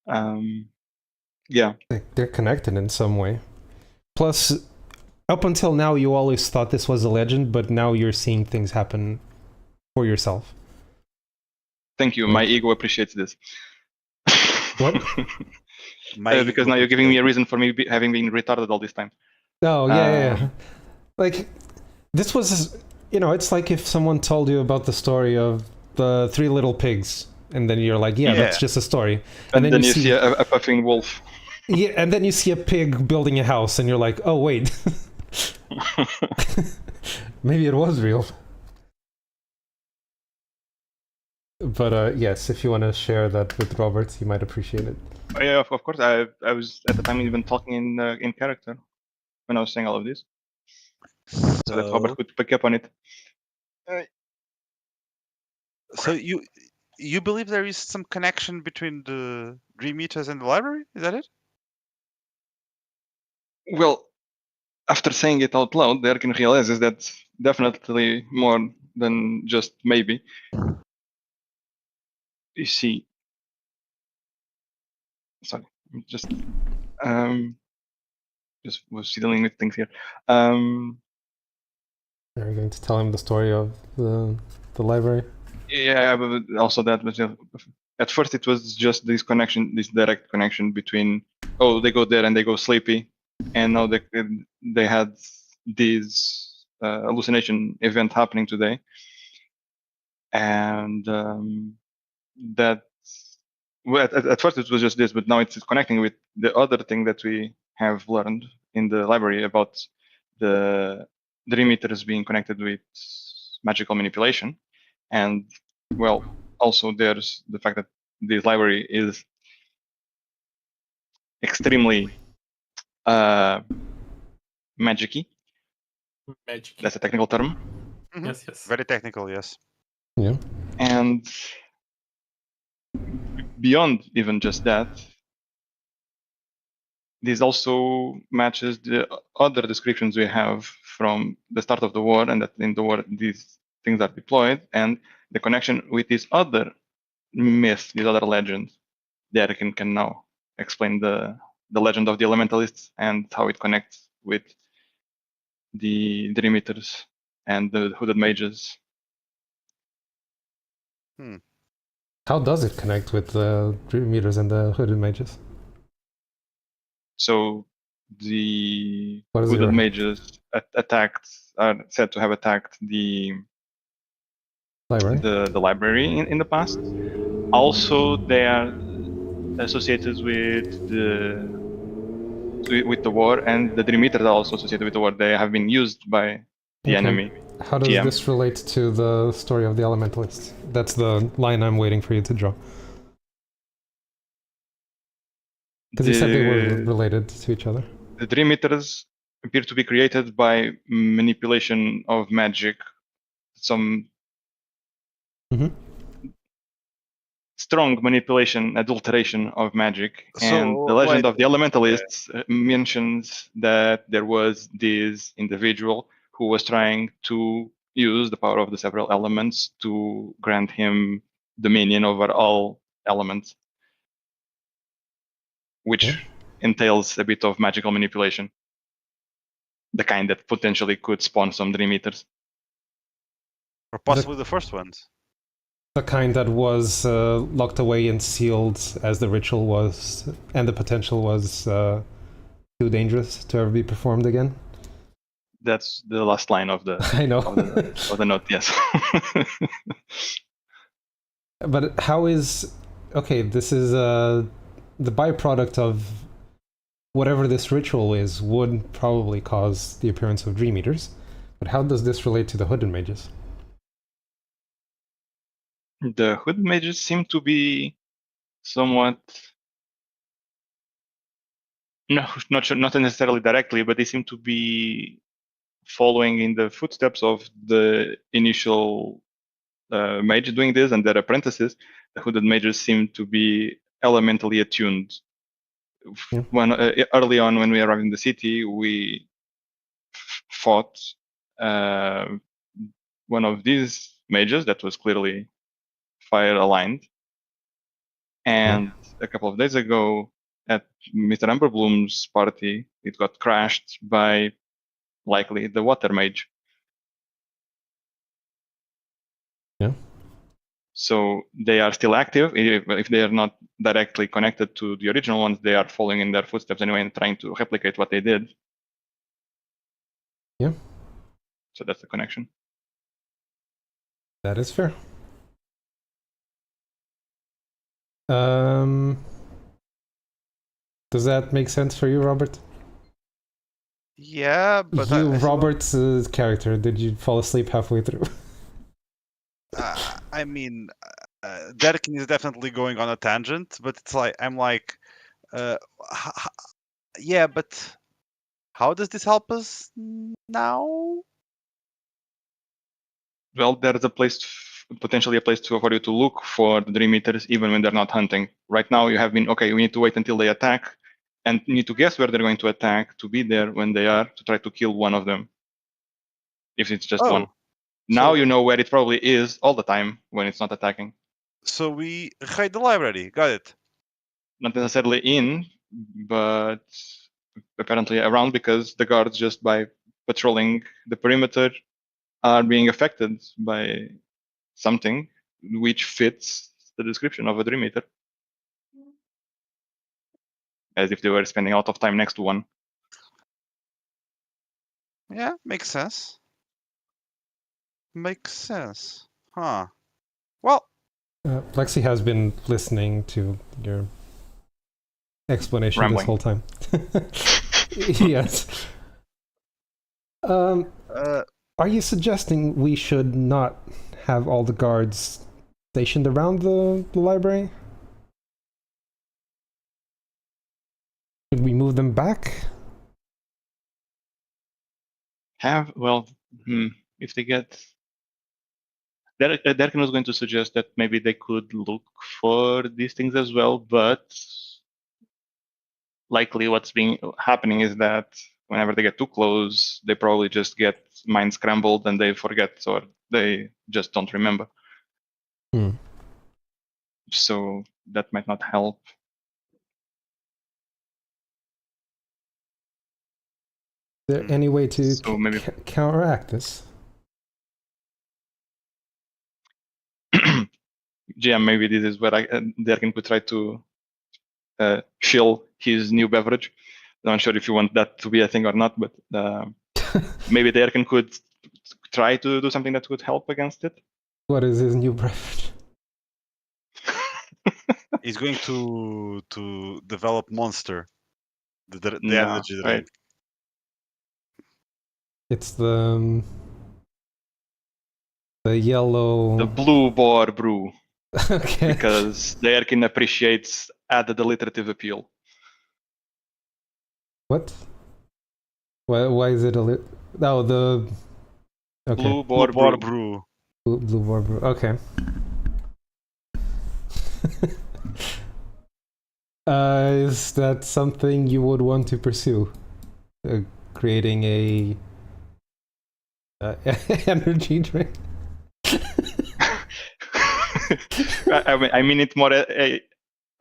S4: Yeah,
S2: they're connected in some way. Plus, up until now, you always thought this was a legend, but now you're seeing things happen for yourself.
S4: Thank you. My ego appreciates this.
S2: What?
S4: Because now you're giving me a reason for me having been retarded all this time.
S2: Oh, yeah. Like, this was, it's like if someone told you about the story of the Three Little Pigs, and then you're like, yeah, that's just a story.
S4: And then you see a puffing wolf.
S2: Yeah, and then you see a pig building a house, and you're like, oh, wait. Maybe it was real. But yes, if you want to share that with Robert, he might appreciate it.
S4: Oh, yeah, of course. I was at the time even talking in character when I was saying all of this, so that Robert could pick up on it.
S1: So you believe there is some connection between the Dream Eaters and the library? Is that it?
S4: Well, after saying it out loud, Erkin realizes that definitely more than just maybe. You see, sorry, just was dealing with things here.
S2: Are you going to tell him the story of the library?
S4: Yeah, but also that. But at first, it was just this connection, this direct connection between they go there and they go sleepy, and now they had this hallucination event happening today, and that. Well, at first it was just this, but now it's connecting with the other thing that we have learned in the library about the dream eaters being connected with magical manipulation, and well, also there's the fact that this library is extremely magic-y.
S3: Magic.
S4: That's a technical term.
S1: Mhm.
S3: Yes, yes.
S1: Very technical, yes.
S2: Yeah.
S4: And beyond even just that, this also matches the other descriptions we have from the start of the war, and that in the war these things are deployed, and the connection with these other myths, these other legends. Derek can now explain the legend of the elementalists and how it connects with the dream eaters and the hooded mages.
S2: How does it connect with the Dream Eaters and the Hooded Mages?
S4: So the
S2: What is
S4: hooded
S2: your-
S4: mages are said to have attacked the
S2: Library?
S4: the library in the past. Also, they are associated with the war, and the Dream Eaters are also associated with the war. They have been used by the
S2: Okay.
S4: enemy.
S2: How does
S4: GM.
S2: this relate to the story of the Elementalists? That's the line I'm waiting for you to draw. Because you said they were related to each other.
S4: The Dream Eaters appear to be created by manipulation of magic, some strong manipulation, adulteration of magic. And the legend of the Elementalists mentions that there was this individual who was trying to use the power of the several elements to grant him dominion over all elements, which entails a bit of magical manipulation, the kind that potentially could spawn some Dream Eaters.
S1: Or possibly the first ones.
S2: The kind that was locked away and sealed as the ritual was, and the potential was too dangerous to ever be performed again.
S4: That's the last line of the
S2: I know
S4: of the note. Yes.
S2: But how is this is the byproduct of whatever this ritual is would probably cause the appearance of Dream Eaters. But how does this relate to the Hooded Mages?
S4: The Hooded Mages seem to be somewhat not necessarily directly, but they seem to be following in the footsteps of the initial mage doing this and their apprentices. The Hooded Mages seem to be elementally attuned.
S2: Yeah.
S4: When early on, when we arrived in the city, we fought one of these mages that was clearly fire aligned, and a couple of days ago at Mr. Amberbloom's party, it got crashed by likely the water mage.
S2: Yeah.
S4: So they are still active. If they are not directly connected to the original ones, they are following in their footsteps anyway and trying to replicate what they did.
S2: Yeah.
S4: So that's the connection.
S2: That is fair. Does that make sense for you, Robert?
S1: Yeah, but
S2: Robert's character, did you fall asleep halfway through?
S1: I mean, Derkin is definitely going on a tangent, but it's like I'm like, yeah, but how does this help us now?
S4: Well, there's a place potentially a place for you to look for the Dream Eaters even when they're not hunting. Right now you have been, okay, we need to wait until they attack and you need to guess where they're going to attack to be there when they are to try to kill one of them. If it's just one. Now you know where it probably is all the time when it's not attacking.
S1: So we raid the library. Got it.
S4: Not necessarily in, but apparently around, because the guards, just by patrolling the perimeter, are being affected by something which fits the description of a Dream Eater. As if they were spending a lot of time next to one.
S1: Yeah, makes sense. Makes sense. Huh. Well,
S2: Lexi has been listening to your explanation
S4: Rambling.
S2: this whole time. Yes. Are you suggesting we should not have all the guards stationed around the library? Should we move them back?
S4: If they get... Derkin was going to suggest that maybe they could look for these things as well, but likely what's happening is that whenever they get too close, they probably just get mind scrambled and they forget, or they just don't remember. So that might not help.
S2: Is there any way to
S4: maybe...
S2: counteract this?
S4: GM, maybe this is where Derkin could try to shill his new beverage. I'm not sure if you want that to be a thing or not, but maybe Derkin could try to do something that would help against it.
S2: What is his new beverage?
S1: He's going to develop Monster. The energy drink.
S4: Right.
S2: It's the yellow...
S4: The Blue Boar Brew.
S2: Okay.
S4: Because Derkin appreciates added alliterative appeal.
S2: What? Why is it okay.
S4: Blue Boar
S1: Brew.
S2: Blue Boar Brew. Okay. Is that something you would want to pursue? Creating a energy drink?
S4: I mean it more.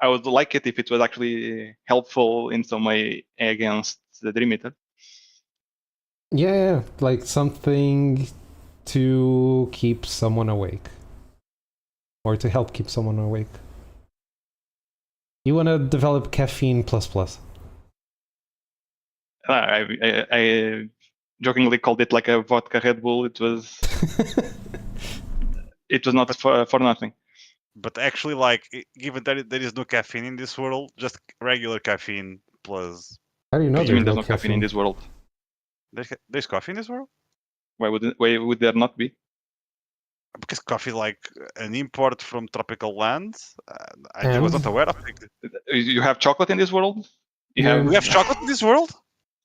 S4: I would like it if it was actually helpful in some way against the Dream Eater.
S2: Yeah, like something to keep someone awake. Or to help keep someone awake. You want to develop caffeine plus.
S4: I jokingly called it like a vodka Red Bull. It was not for nothing.
S1: But actually, like, given that there is no caffeine in this world, just regular caffeine plus...
S2: How do you know
S4: there's no caffeine in this world?
S1: There's coffee in this world?
S4: Why would there not be?
S1: Because coffee, like an import from tropical lands, I was not aware of it.
S4: You have chocolate in this world?
S1: We have chocolate in this world?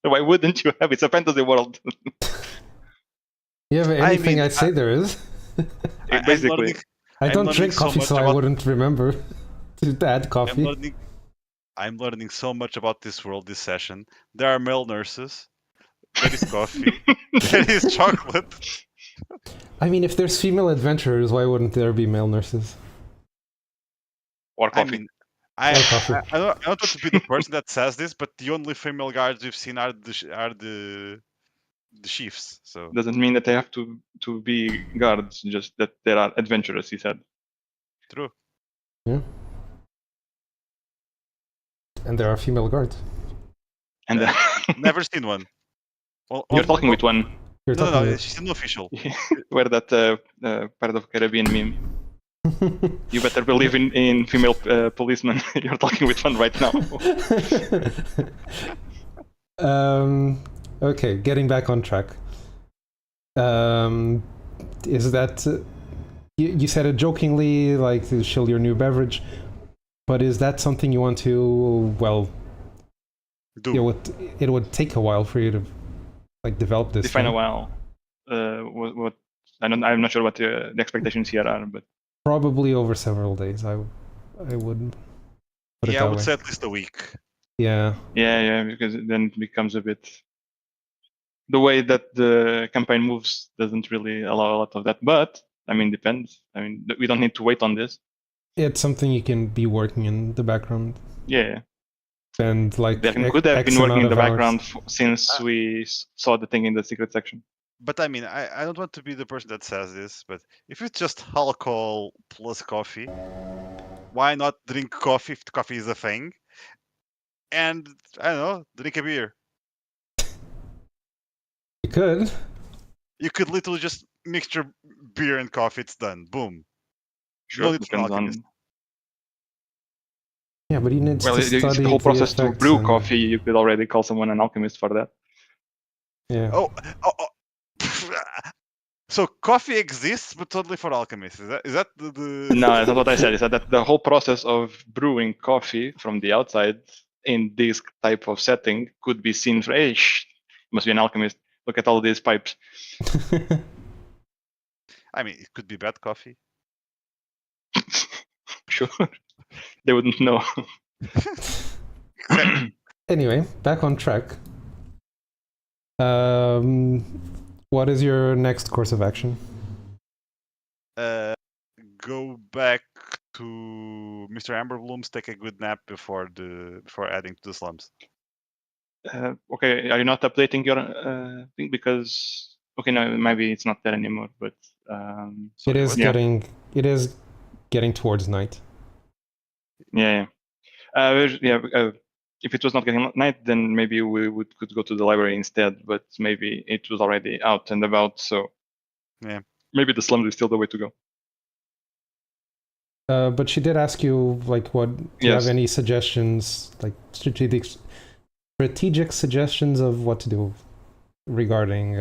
S4: Why wouldn't you have? It's a fantasy world.
S2: Yeah, but anything I'd say there is.
S4: Basically.
S2: I don't drink coffee, so I wouldn't remember to add coffee.
S1: I'm learning so much about this world this session. There are male nurses. There is coffee. There is chocolate.
S2: I mean, if there's female adventurers, why wouldn't there be male nurses?
S4: Or coffee.
S1: I don't want to be the person that says this, but the only female guards we've seen are the chiefs. So
S4: doesn't mean that they have to be guards, just that there are adventurers, he said.
S1: True.
S2: Yeah. And there are female guards.
S4: And
S1: never seen one. Well,
S4: you're talking with one.
S1: No, she's an official.
S4: Where that part of Caribbean meme. You better believe in female policemen. You're talking with one right now.
S2: Okay, getting back on track. Is that you said it jokingly, like to shill your new beverage, but is that something you want to do? It would take a while for you to like develop this.
S4: Define a while. What I'm not sure what the expectations here are, but
S2: Probably over several days. I would put it
S1: Yeah, I
S2: that
S1: would
S2: way.
S1: say at least a week.
S2: Yeah.
S4: yeah, because then it becomes a bit. The way that the campaign moves doesn't really allow a lot of that, but I mean, depends. I mean, we don't need to wait on this.
S2: It's something you can be working in the background.
S4: Yeah,
S2: And like
S4: Derkin could have
S2: X
S4: been working
S2: amount
S4: in the
S2: of hours.
S4: background since we saw the thing in the secret section.
S1: But I mean, I don't want to be the person that says this, but if it's just alcohol plus coffee, why not drink coffee if coffee is a thing? And I don't know, drink a beer.
S2: You could.
S1: You could literally just mix your beer and coffee. It's done. Boom.
S4: Sure,
S1: No need for an
S4: depends
S1: alchemist.
S4: on.
S2: Yeah, but he needs
S4: Well,
S2: to
S4: it's
S2: study
S4: the whole
S2: the
S4: process to
S2: effects
S4: brew
S2: and-
S4: coffee. You could already call someone an alchemist for that.
S2: Yeah.
S1: Oh. So coffee exists, but totally for alchemists. Is that the?
S4: No, that's not what I said. I said that the whole process of brewing coffee from the outside in this type of setting could be seen for, hey, must be an alchemist. Look at all these pipes.
S1: I mean, it could be bad coffee.
S4: Sure, they wouldn't know.
S2: Anyway, back on track. What is your next course of action?
S1: Go back to Mr. Amberbloom's, take a good nap before adding to the slums.
S4: Okay, are you not updating your thing? Because okay, no, maybe it's not there anymore. But
S2: It is
S4: Yeah.
S2: getting towards night.
S4: yeah. If it was not getting night, then maybe we could go to the library instead. But maybe it was already out and about, so
S1: Yeah.
S4: maybe the slums is still the way to go.
S2: But she did ask you, like, what? Do you
S4: Yes.
S2: have any suggestions, like strategic suggestions of what to do regarding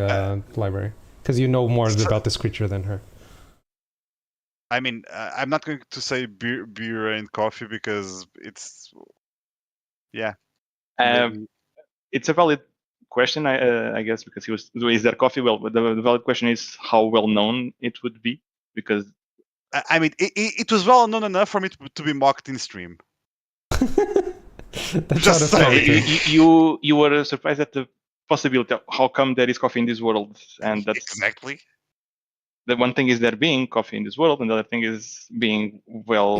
S2: library? Because you know more about this creature than her.
S1: I mean, I'm not going to say beer and coffee because it's, yeah. Maybe.
S4: It's a valid question, I guess, because he was. Is there coffee? Well, the valid question is how well known it would be, because
S1: I mean, it was well known enough for me to be mocked in stream.
S2: That's
S1: Just
S2: out of
S1: saying.
S2: character.
S4: you were surprised at the possibility of how come there is coffee in this world, and that's
S1: Exactly.
S4: the one thing is there being coffee in this world, and the other thing is being well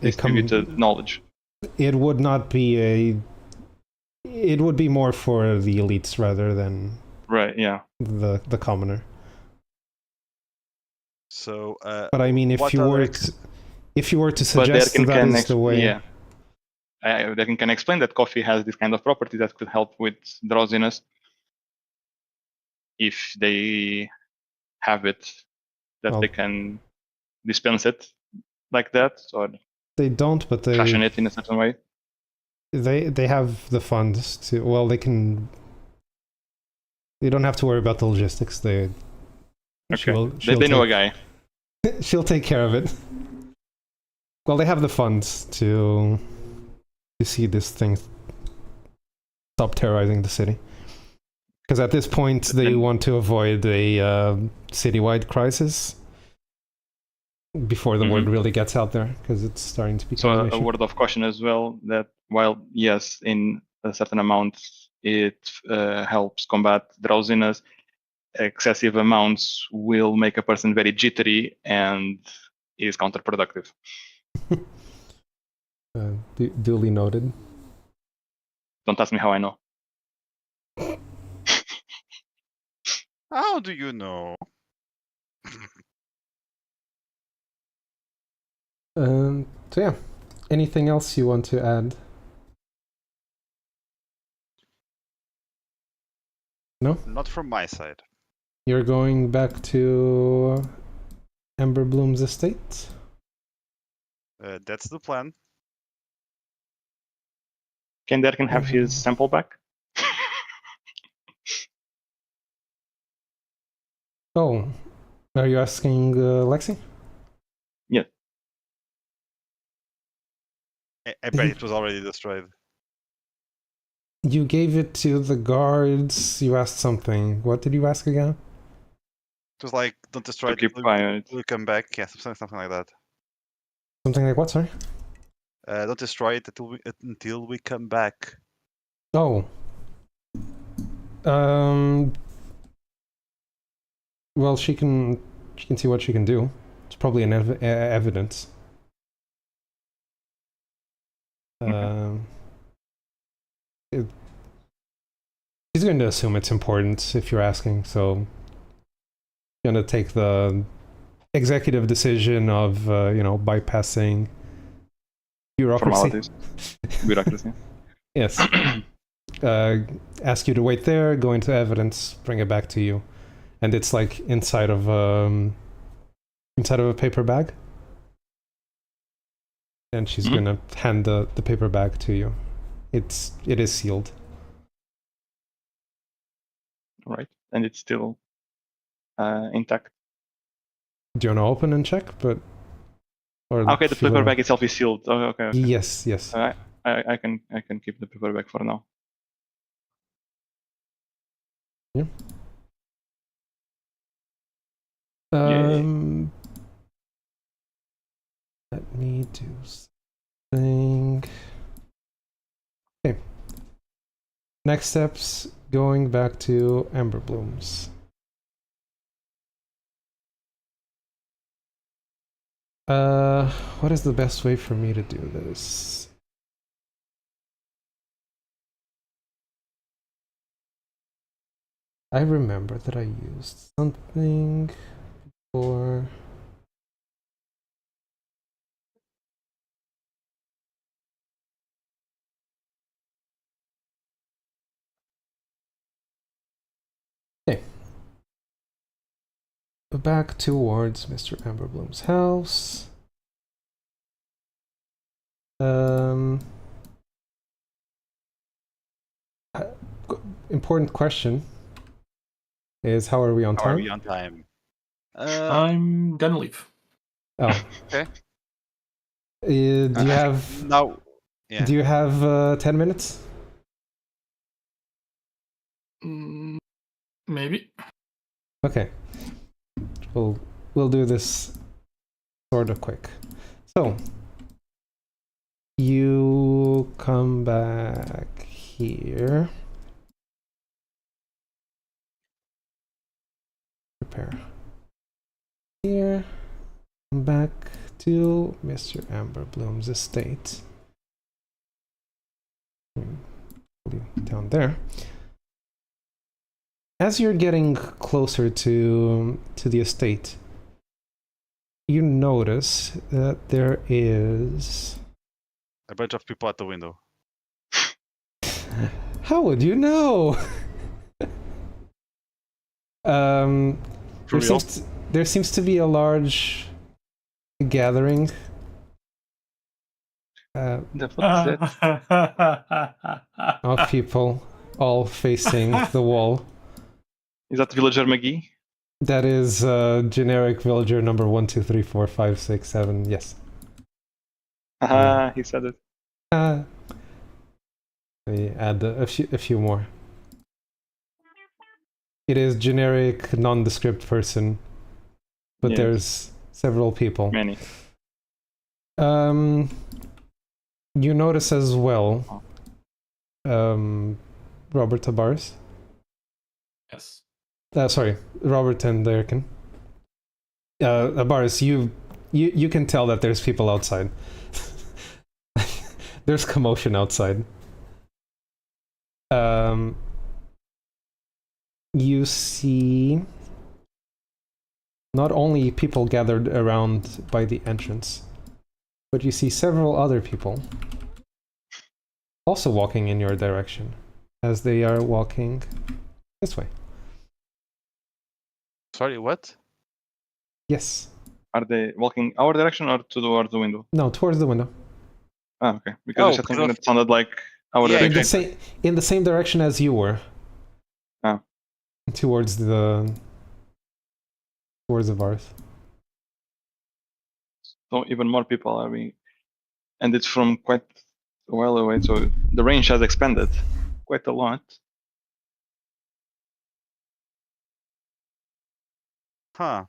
S4: distributed knowledge.
S2: It would not be a. It would be more for the elites rather than
S4: Right. Yeah.
S2: the commoner.
S1: So.
S2: But I mean, if you were to suggest that is the way.
S4: Yeah. Derkin can explain that coffee has this kind of property that could help with drowsiness if they have it, that they can dispense it like that, or
S2: they don't, but they
S4: fashion it in a certain way.
S2: They have the funds to. Well, they can. They don't have to worry about the logistics. They
S4: know a guy.
S2: She'll take care of it. Well, they have the funds to see this thing stop terrorizing the city. Because at this point, they want to avoid a citywide crisis before the word really gets out there, because it's starting to become an issue.
S4: A word of caution as well, that while, yes, in a certain amount, it helps combat drowsiness, excessive amounts will make a person very jittery and is counterproductive.
S2: Duly noted.
S4: Don't ask me how I know.
S1: How do you know?
S2: So yeah, anything else you want to add? No?
S1: Not from my side.
S2: You're going back to Emberbloom's estate?
S1: That's the plan.
S4: Can Derkin have his sample back?
S2: Oh, are you asking Lexi?
S4: Yeah.
S1: I bet it was already destroyed.
S2: You gave it to the guards. You asked something. What did you ask again?
S1: It was like Don't destroy it
S4: keep
S1: until
S4: quiet.
S1: we come back. Yeah, something like that.
S2: Something like what, sorry?
S1: Don't destroy it until we come back.
S2: Oh. Well, she can see what she can do. It's probably an evidence. She's going to assume it's important if you're asking, so going to take the executive decision of bypassing bureaucracy.
S4: Bureaucracy.
S2: Yes. Ask you to wait there, go into evidence, bring it back to you, and it's like inside of a paper bag. And she's gonna hand the paper bag to you. It is sealed.
S4: Right, and it's still intact.
S2: Do you want to open and check?
S4: Okay, the paper bag itself is sealed. Oh, okay.
S2: Yes.
S4: I can keep the paper bag for now.
S2: Yeah. Let me do something. Okay. Next steps, going back to Amber Blooms. What is the best way for me to do this? I remember that I used something for... Okay. Back towards Mr. Amberbloom's house. Important question is, how are we on time?
S1: How are we on time?
S3: I'm gonna leave.
S2: Oh.
S1: Okay.
S2: Do you have...
S1: No. Yeah.
S2: Do you have 10 minutes?
S3: Maybe.
S2: Okay. We'll do this sort of quick. So you come back here. Prepare. Here. Come back to Mr. Amberbloom's estate. Down there. As you're getting closer to the estate, you notice that there is
S1: a bunch of people at the window.
S2: How would you know? There seems to be a large gathering. Of people all facing the wall.
S4: Is that villager Magi?
S2: That is generic villager number 1, 2, 3, 4, 5, 6, 7. Yes.
S4: He said it.
S2: Let me add a few more. It is generic, nondescript person, but yes. There's several people.
S4: Many.
S2: You notice as well, Robert Tabaris.
S3: Yes.
S2: Sorry, Robert and Derkin. Tabaris, you can tell that there's people outside. There's commotion outside. You see not only people gathered around by the entrance, but you see several other people also walking in your direction as they are walking this way.
S1: Sorry, what?
S2: Yes.
S4: Are they walking our direction or towards the window?
S2: No, towards the window.
S4: Ah, okay. Because you said something that sounded like our direction.
S2: In the same direction as you were.
S4: Ah.
S2: Towards the Varth.
S4: So even more people are being, and it's from quite a while away, so the range has expanded quite a lot.
S1: Huh.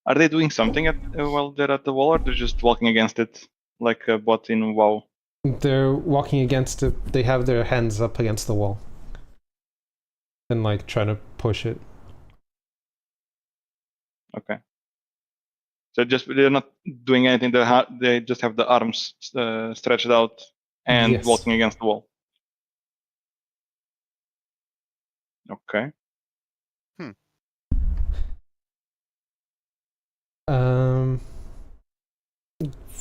S4: Are they doing something while they're at the wall, or they're just walking against it like a bot in WoW?
S2: They're walking against it. They have their hands up against the wall. And like trying to push it.
S4: Okay. So they're not doing anything. They just have the arms stretched out and
S2: Yes.
S4: walking against the wall. Okay.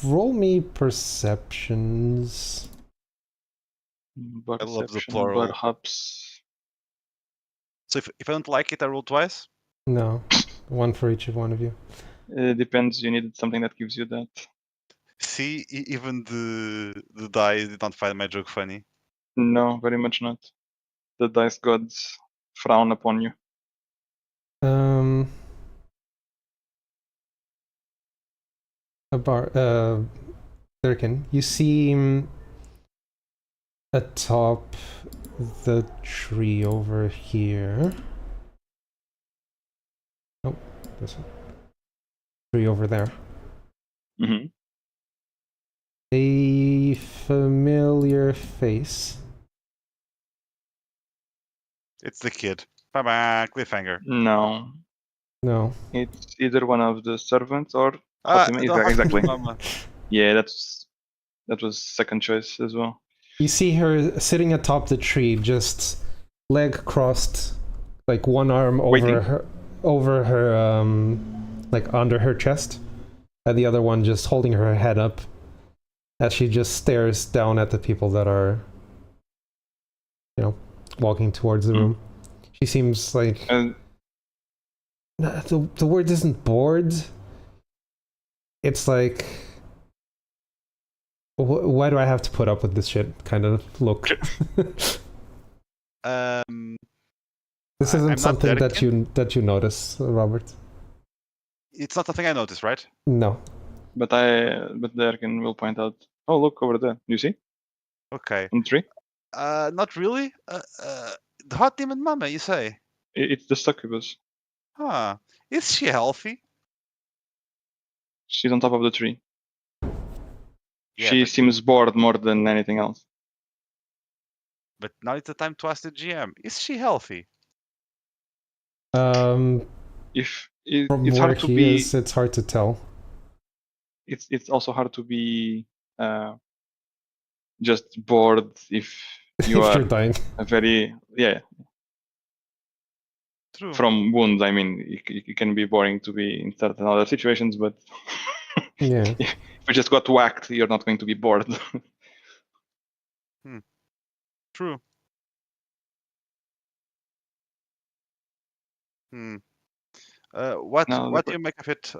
S2: Roll me perceptions.
S1: I love the
S4: Perception,
S1: plural.
S4: perhaps.
S1: So if I don't like it, I roll twice.
S2: No, one for each of one of you.
S4: Depends. You needed something that gives you that.
S1: See, even the dice did not find my joke funny.
S4: No, very much not. The dice gods frown upon you.
S2: Durkin, you see atop the tree over here. Oh, this one. Tree over there.
S4: Mm-hmm.
S2: A familiar face.
S1: It's the kid. Bye-bye, cliffhanger.
S4: No.
S2: No.
S4: It's either one of the servants or
S1: The
S4: exactly.
S1: mama.
S4: Yeah, that was second choice as well.
S2: You see her sitting atop the tree, just leg crossed, like one arm over her, like under her chest, and the other one just holding her head up, as she just stares down at the people that are, walking towards the room. She seems like the word isn't bored. It's like, why do I have to put up with this shit kind of look? This isn't something that you notice, Robert.
S1: It's not something I noticed, right?
S2: No.
S4: But Derkin will point out. Oh, look over there. You see?
S1: Okay.
S4: On the tree?
S1: Not really. The hot demon mama, you say?
S4: It's the succubus.
S1: Huh. Is she healthy?
S4: She's on top of the tree.
S1: Yeah,
S4: she seems bored more than anything else.
S1: But now it's the time to ask the GM. Is she healthy?
S4: If
S2: from
S4: it's
S2: where
S4: hard to
S2: he
S4: be,
S2: is, it's hard to tell.
S4: It's also hard to be just bored if you
S2: if
S4: are
S2: you're dying.
S4: a very
S1: True.
S4: From wounds. I mean, it can be boring to be in certain other situations, but
S2: yeah,
S4: if you just got whacked, you're not going to be bored.
S1: True. What do you make of it,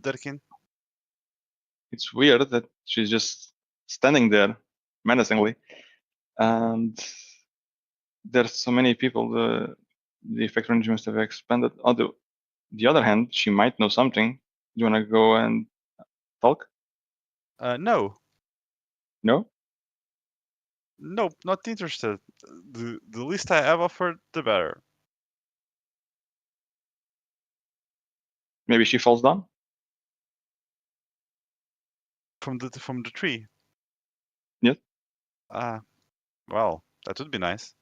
S1: Derkin?
S4: It's weird that she's just standing there menacingly, and there's so many people. The effect range must have expanded. On the other hand, she might know something. Do you want to go and talk?
S1: No.
S4: No?
S1: Nope, not interested. The least I have offered, the better.
S4: Maybe she falls down?
S1: From the tree?
S4: Yes.
S1: Well, that would be nice.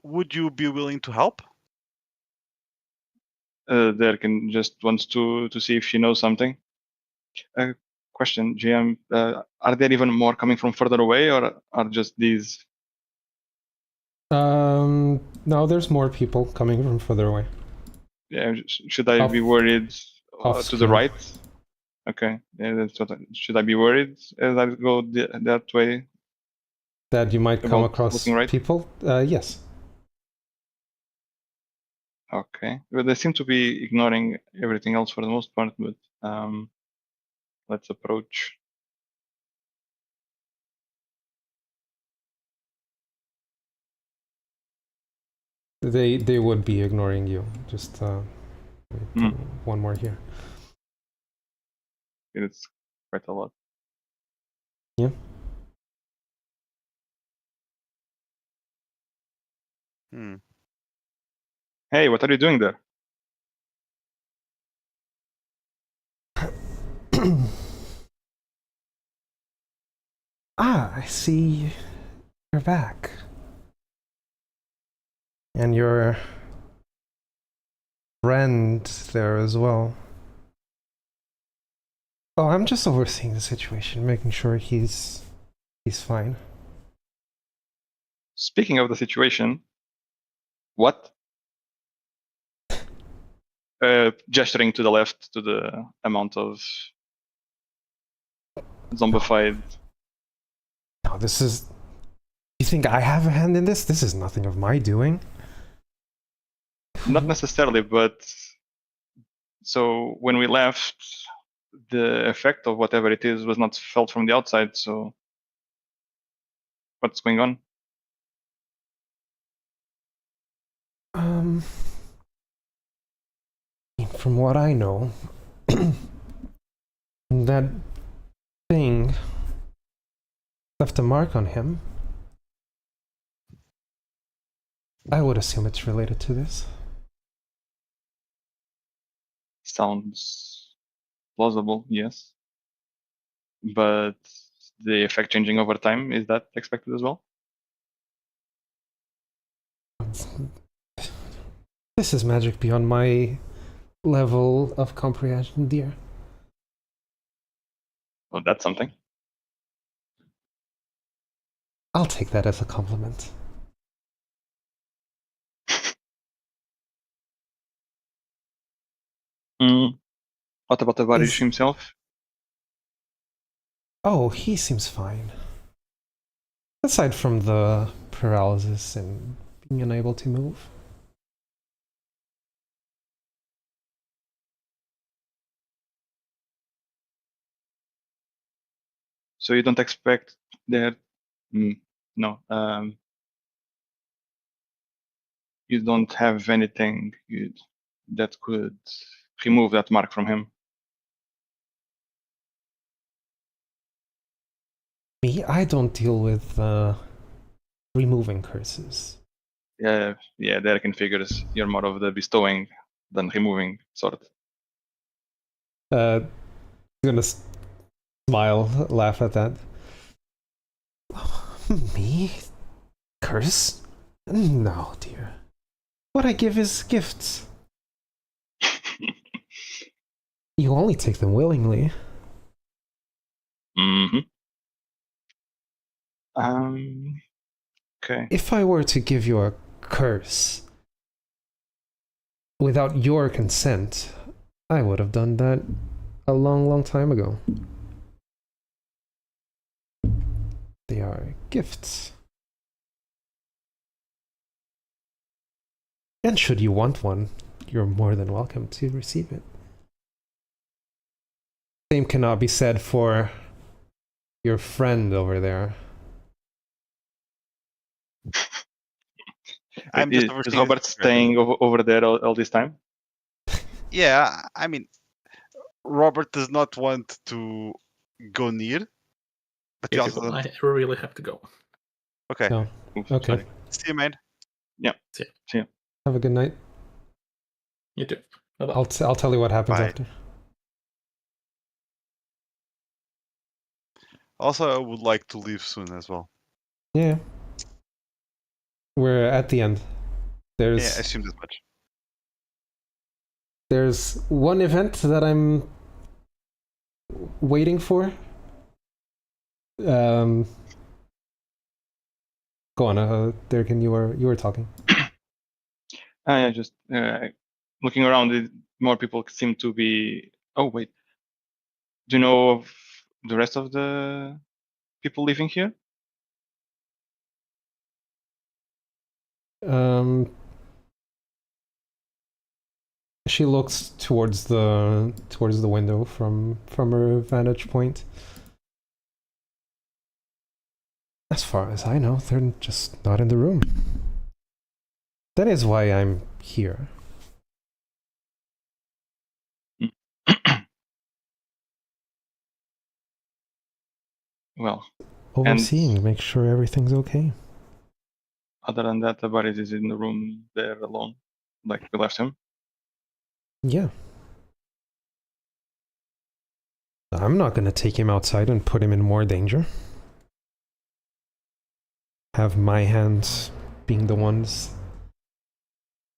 S1: Would you be willing to help?
S4: Derkin just wants to see if she knows something. Question, GM, are there even more coming from further away, or are just these?
S2: No, there's more people coming from further away.
S4: Yeah, should I be worried to the right? Okay, yeah, that's what. Should I be worried as I go that way?
S2: That you might come across people? Yes.
S4: Okay, well, they seem to be ignoring everything else for the most part, but let's approach.
S2: They would be ignoring you. Just one more here.
S4: It's quite a lot.
S2: Yeah.
S4: Hey, what are you doing there?
S2: Ah, I see you're back. And your friend there as well. Oh, I'm just overseeing the situation, making sure he's fine.
S4: Speaking of the situation, what? Gesturing to the left to the amount of zombified.
S2: No, this is... You think I have a hand in this? This is nothing of my doing.
S4: Not necessarily, but so when we left, the effect of whatever it is was not felt from the outside. So what's going on?
S2: From what I know, that thing left a mark on him. I would assume it's related to this.
S4: Sounds plausible, yes. But the effect changing over time, is that expected as well?
S2: This is magic beyond my level of comprehension, dear.
S4: Well, that's something.
S2: I'll take that as a compliment.
S4: What about the Varish himself?
S2: Oh, he seems fine. Aside from the paralysis and being unable to move.
S4: So you don't expect that? No. You don't have anything that could remove that mark from him.
S2: Me? I don't deal with removing curses.
S4: Yeah, Derek figures you're more of the bestowing than removing sort.
S2: He's gonna smile, laugh at that. Me? Curse? No, dear. What I give is gifts. You only take them willingly.
S4: Okay.
S2: If I were to give you a curse without your consent, I would have done that a long, long time ago. They are gifts. And should you want one, you're more than welcome to receive it. Same cannot be said for your friend over there.
S4: Is Robert staying over there all this time?
S1: Yeah, I mean, Robert does not want to go near, but he also
S3: I really have to go.
S1: Okay.
S2: No. Okay.
S4: Sorry.
S1: See you, man.
S4: Yeah.
S3: See
S4: you.
S2: Have a good night.
S3: You too. Bye-bye.
S2: I'll tell you what happens
S1: Bye.
S2: after.
S1: Also, I would like to leave soon as well.
S2: Yeah. We're at the end.
S1: Yeah, I assumed as much.
S2: There's one event that I'm waiting for. Go on, Durkin, you were talking.
S4: Yeah, just looking around. More people seem to be. Oh wait, do you know of the rest of the people living here?
S2: She looks towards the window from her vantage point. As far as I know, they're just not in the room. That is why I'm here.
S4: Well,
S2: overseeing, make sure everything's okay.
S4: Other than that, the body is in the room there alone, like we left him.
S2: Yeah. I'm not gonna take him outside and put him in more danger. have my hands being the ones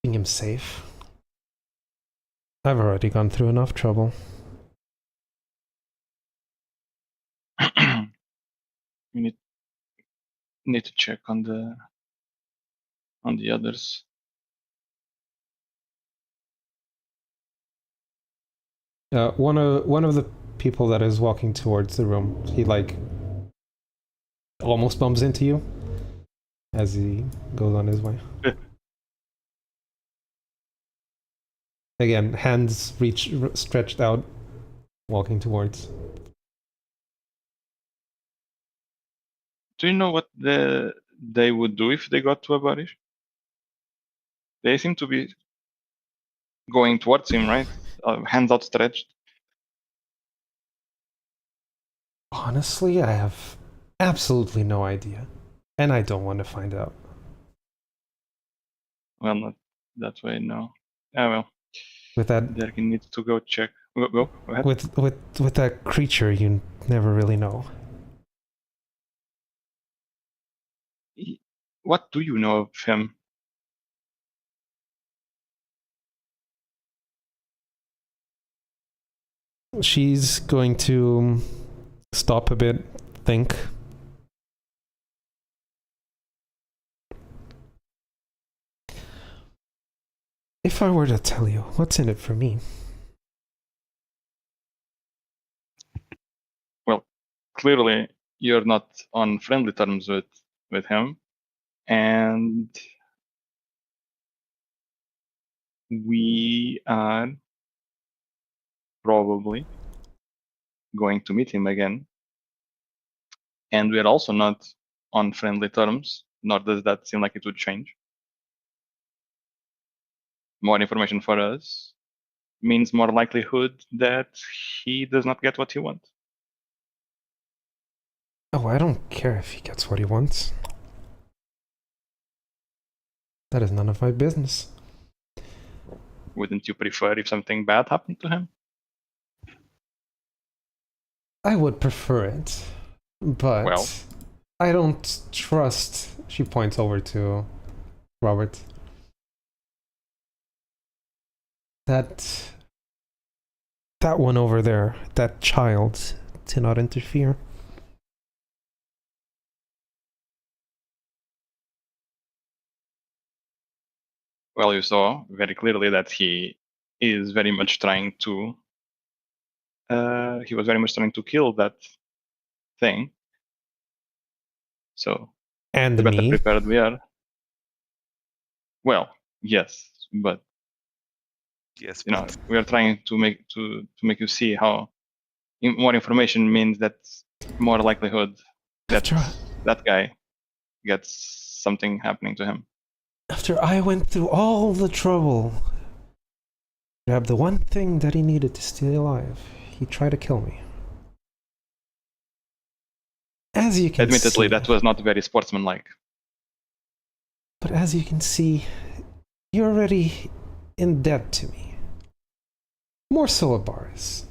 S2: keeping him safe. I've already gone through enough trouble.
S4: We need to check on the others.
S2: One of the people that is walking towards the room, he like almost bumps into you as he goes on his way. Again, hands stretched out, walking towards.
S4: Do you know what they would do if they got to a body? They seem to be going towards him, right? Hands outstretched.
S2: Honestly, I have absolutely no idea, and I don't want to find out.
S4: Well, not that way, no. Ah, well.
S2: With that,
S4: Derek needs to go check. Go ahead.
S2: with that creature, you never really know.
S4: What do you know of him?
S2: She's going to stop a bit, think. If I were to tell you, what's in it for me?
S4: Well, clearly you're not on friendly terms with him, and we are probably going to meet him again. And we are also not on friendly terms, nor does that seem like it would change. More information for us means more likelihood that he does not get what he wants.
S2: Oh, I don't care if he gets what he wants. That is none of my business.
S4: Wouldn't you prefer if something bad happened to him?
S2: I would prefer it, but
S4: Well,
S2: I don't trust. She points over to Robert. That one over there, that child, to not interfere.
S4: well, you saw very clearly that he is very much trying to. He was very much trying to kill that thing. So
S2: And
S4: the better
S2: me.
S4: prepared we are. Well, yes, but
S1: Yes,
S4: you know,
S1: but
S4: we are trying to make you see how more information means that more likelihood that that guy gets something happening to him.
S2: After I went through all the trouble, grabbed the one thing that he needed to stay alive, he tried to kill me. As you can
S4: Admittedly,
S2: see,
S4: that was not very sportsmanlike.
S2: but as you can see, you're already in debt to me. More so at bars.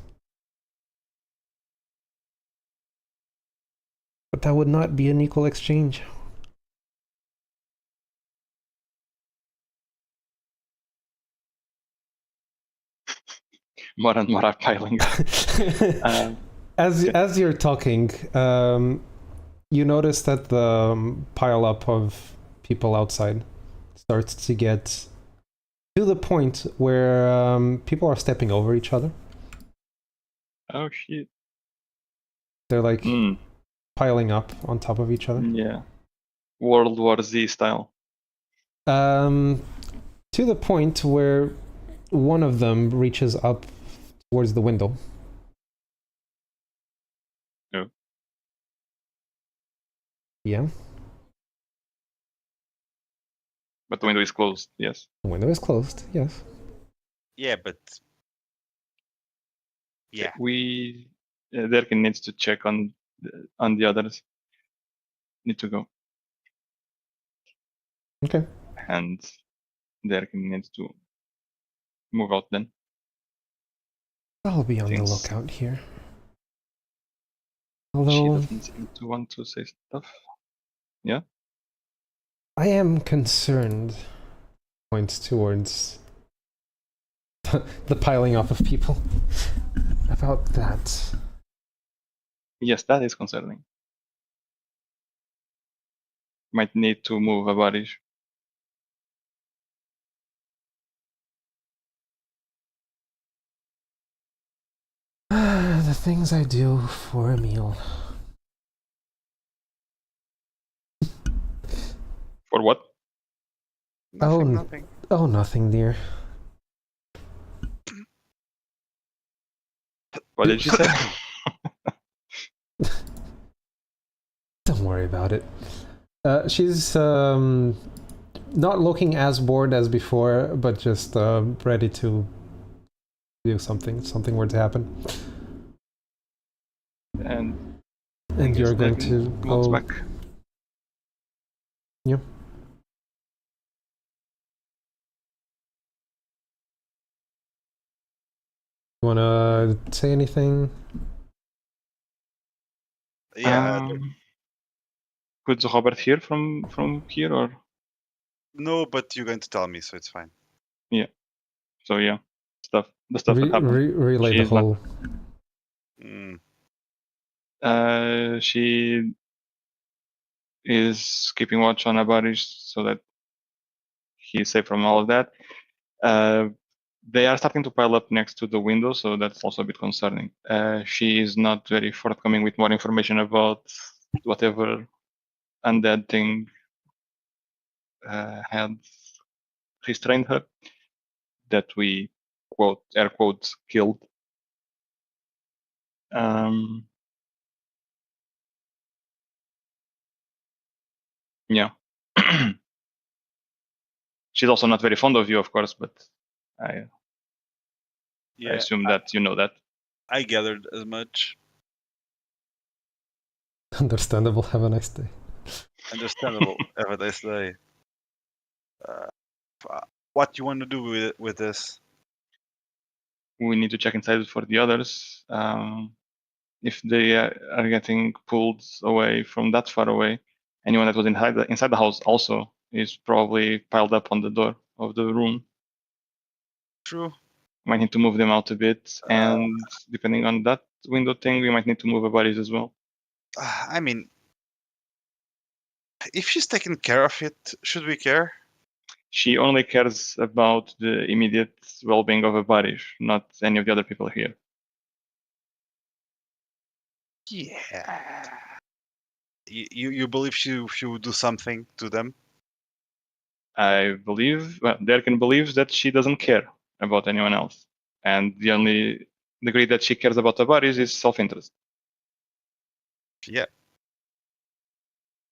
S2: But that would not be an equal exchange.
S4: More and more are piling up.
S2: As you're talking, you notice that the pile up of people outside starts to get to the point where people are stepping over each other.
S4: Oh shit.
S2: They're like piling up on top of each other.
S4: Yeah. World War Z style.
S2: To the point where one of them reaches up towards the window.
S4: Oh.
S2: Yeah.
S4: But the window is closed, yes.
S2: The window is closed, yes.
S1: yeah, but yeah,
S4: We Derkin needs to check on the others. Need to go.
S2: Okay.
S4: And Derkin needs to move out then.
S2: I'll be on the
S4: Thanks.
S2: lookout here.
S4: She
S2: Although
S4: doesn't seem to want to say stuff. Yeah?
S2: I am concerned. Points towards the piling up of people. About that.
S4: Yes, that is concerning. Might need to move a body.
S2: The things I do for a meal.
S4: For what?
S1: Nothing.
S2: Oh, nothing, dear.
S4: What did you say?
S2: Don't worry about it. She's not looking as bored as before, but just ready to do something. Something were to happen.
S4: And
S2: You're going to
S4: walks
S2: go
S4: back.
S2: Yeah. You wanna say anything?
S1: Yeah.
S4: Could Robert hear from here, or
S1: No, but you're going to tell me, so it's fine.
S4: so? Yeah, the stuff that happened.
S2: Relay the
S4: She's not-
S2: whole.
S4: She is keeping watch on Abarish so that he's safe from all of that. They are starting to pile up next to the window, so that's also a bit concerning. She is not very forthcoming with more information about whatever undead thing had restrained her, that we quote air quotes killed. Yeah. She's also not very fond of you, of course, but I assume that you know that.
S1: I gathered as much.
S2: Understandable. Have a nice day.
S1: Understandable. Have a nice day. What you want to do with this?
S4: We need to check inside for the others. If they are getting pulled away from that far away, anyone that was inside the house also is probably piled up on the door of the room.
S1: True.
S4: Might need to move them out a bit, and depending on that window thing, we might need to move our bodies as well.
S1: I mean, if she's taking care of it, should we care?
S4: She only cares about the immediate well-being of her body, not any of the other people here.
S1: Yeah. You believe she would do something to them?
S4: I believe, well, Derkin believes that she doesn't care about anyone else, and the only degree that she cares about her bodies is self-interest.
S1: Yeah.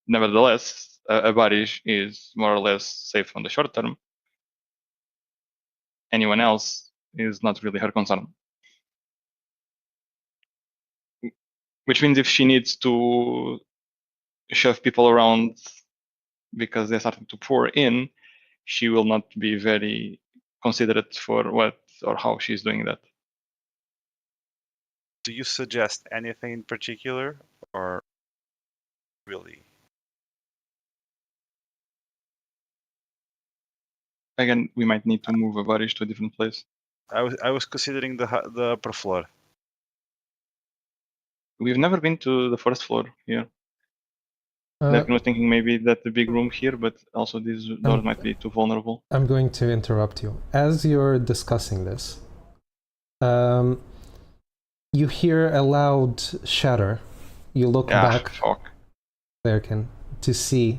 S4: Nevertheless, a body is more or less safe on the short term. Anyone else is not really her concern. Which means if she needs to shove people around because they're starting to pour in, she will not be very considerate for what or how she's doing that.
S1: Do you suggest anything in particular, or really?
S4: Again, we might need to move a body to a different place.
S1: I was considering the upper floor.
S4: We've never been to the first floor here. I was thinking maybe that the big room here, but also these doors might be too vulnerable.
S2: I'm going to interrupt you. As you're discussing this, you hear a loud shatter. You look back, Lerkin, to see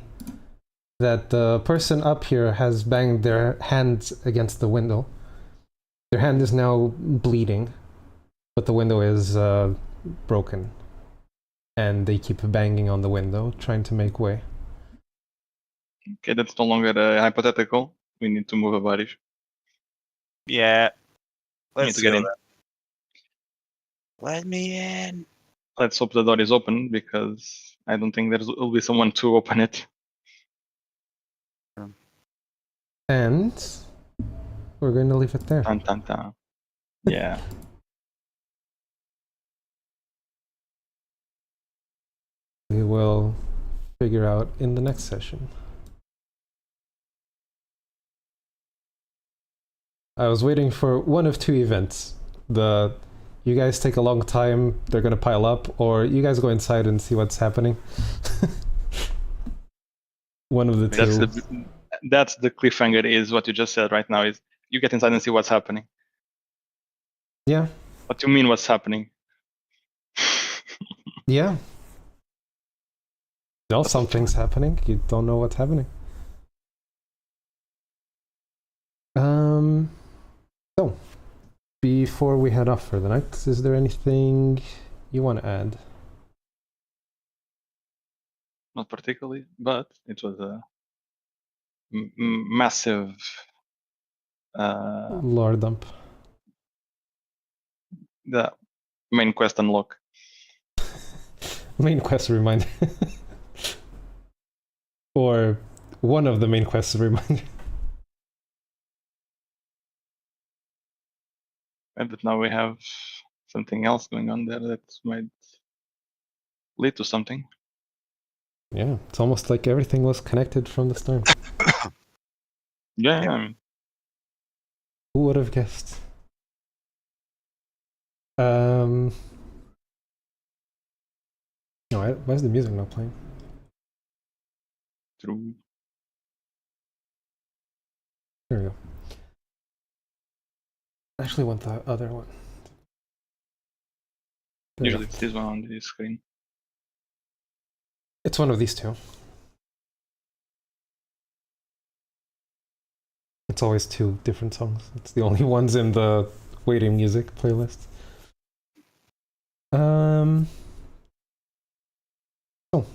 S2: that the person up here has banged their hand against the window. Their hand is now bleeding, but the window is broken. And they keep banging on the window, trying to make way.
S4: Okay, that's no longer hypothetical. We need to move a body.
S1: Yeah.
S4: Let's get in.
S1: Let me in.
S4: Let's hope the door is open, because I don't think there will be someone to open it.
S2: And we're going to leave it there.
S4: Dun, dun, dun. Yeah.
S2: We will figure out in the next session. I was waiting for one of two events. You guys take a long time, they're gonna pile up, or you guys go inside and see what's happening. One of the two.
S4: That's the cliffhanger, is what you just said right now, is you get inside and see what's happening.
S2: Yeah.
S4: What do you mean what's happening?
S2: Yeah. No, something's happening. You don't know what's happening. So, before we head off for the night, is there anything you want to add?
S4: Not particularly, but it was a massive
S2: Lore dump.
S4: The main quest unlock.
S2: Main quest reminder. Or one of the main quests reminder.
S4: But now we have something else going on there that might lead to something.
S2: Yeah, it's almost like everything was connected from the start.
S4: Yeah, I mean,
S2: who would have guessed? No, why is the music not playing?
S4: true.
S2: There we go. I actually want the other one. There we
S4: Usually
S2: go.
S4: it's this one on the screen.
S2: It's one of these two. It's always two different songs. It's the only ones in the waiting music playlist. So,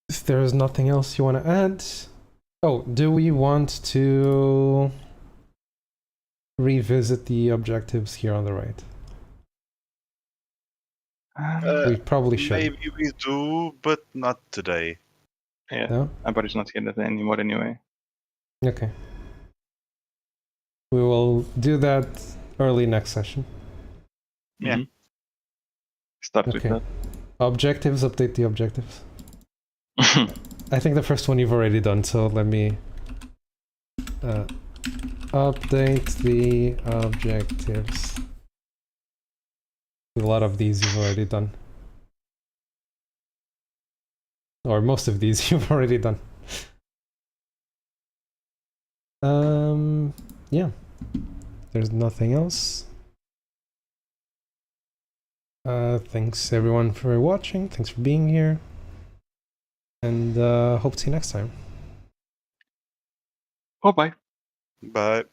S2: if there's nothing else you want to add, oh, do we want to revisit the objectives here on the right? We probably should.
S1: Maybe we do, but not today.
S4: Yeah,
S2: No?
S4: everybody's not here anymore anyway.
S2: Okay. We will do that early next session.
S1: Yeah.
S4: Start with
S2: Okay.
S4: that.
S2: Objectives, update the objectives. I think the first one you've already done, so let me update the objectives. A lot of these you've already done. Or most of these you've already done. Yeah. There's nothing else. Thanks everyone for watching, thanks for being here. And hope to see you next time.
S4: Oh, bye.
S1: But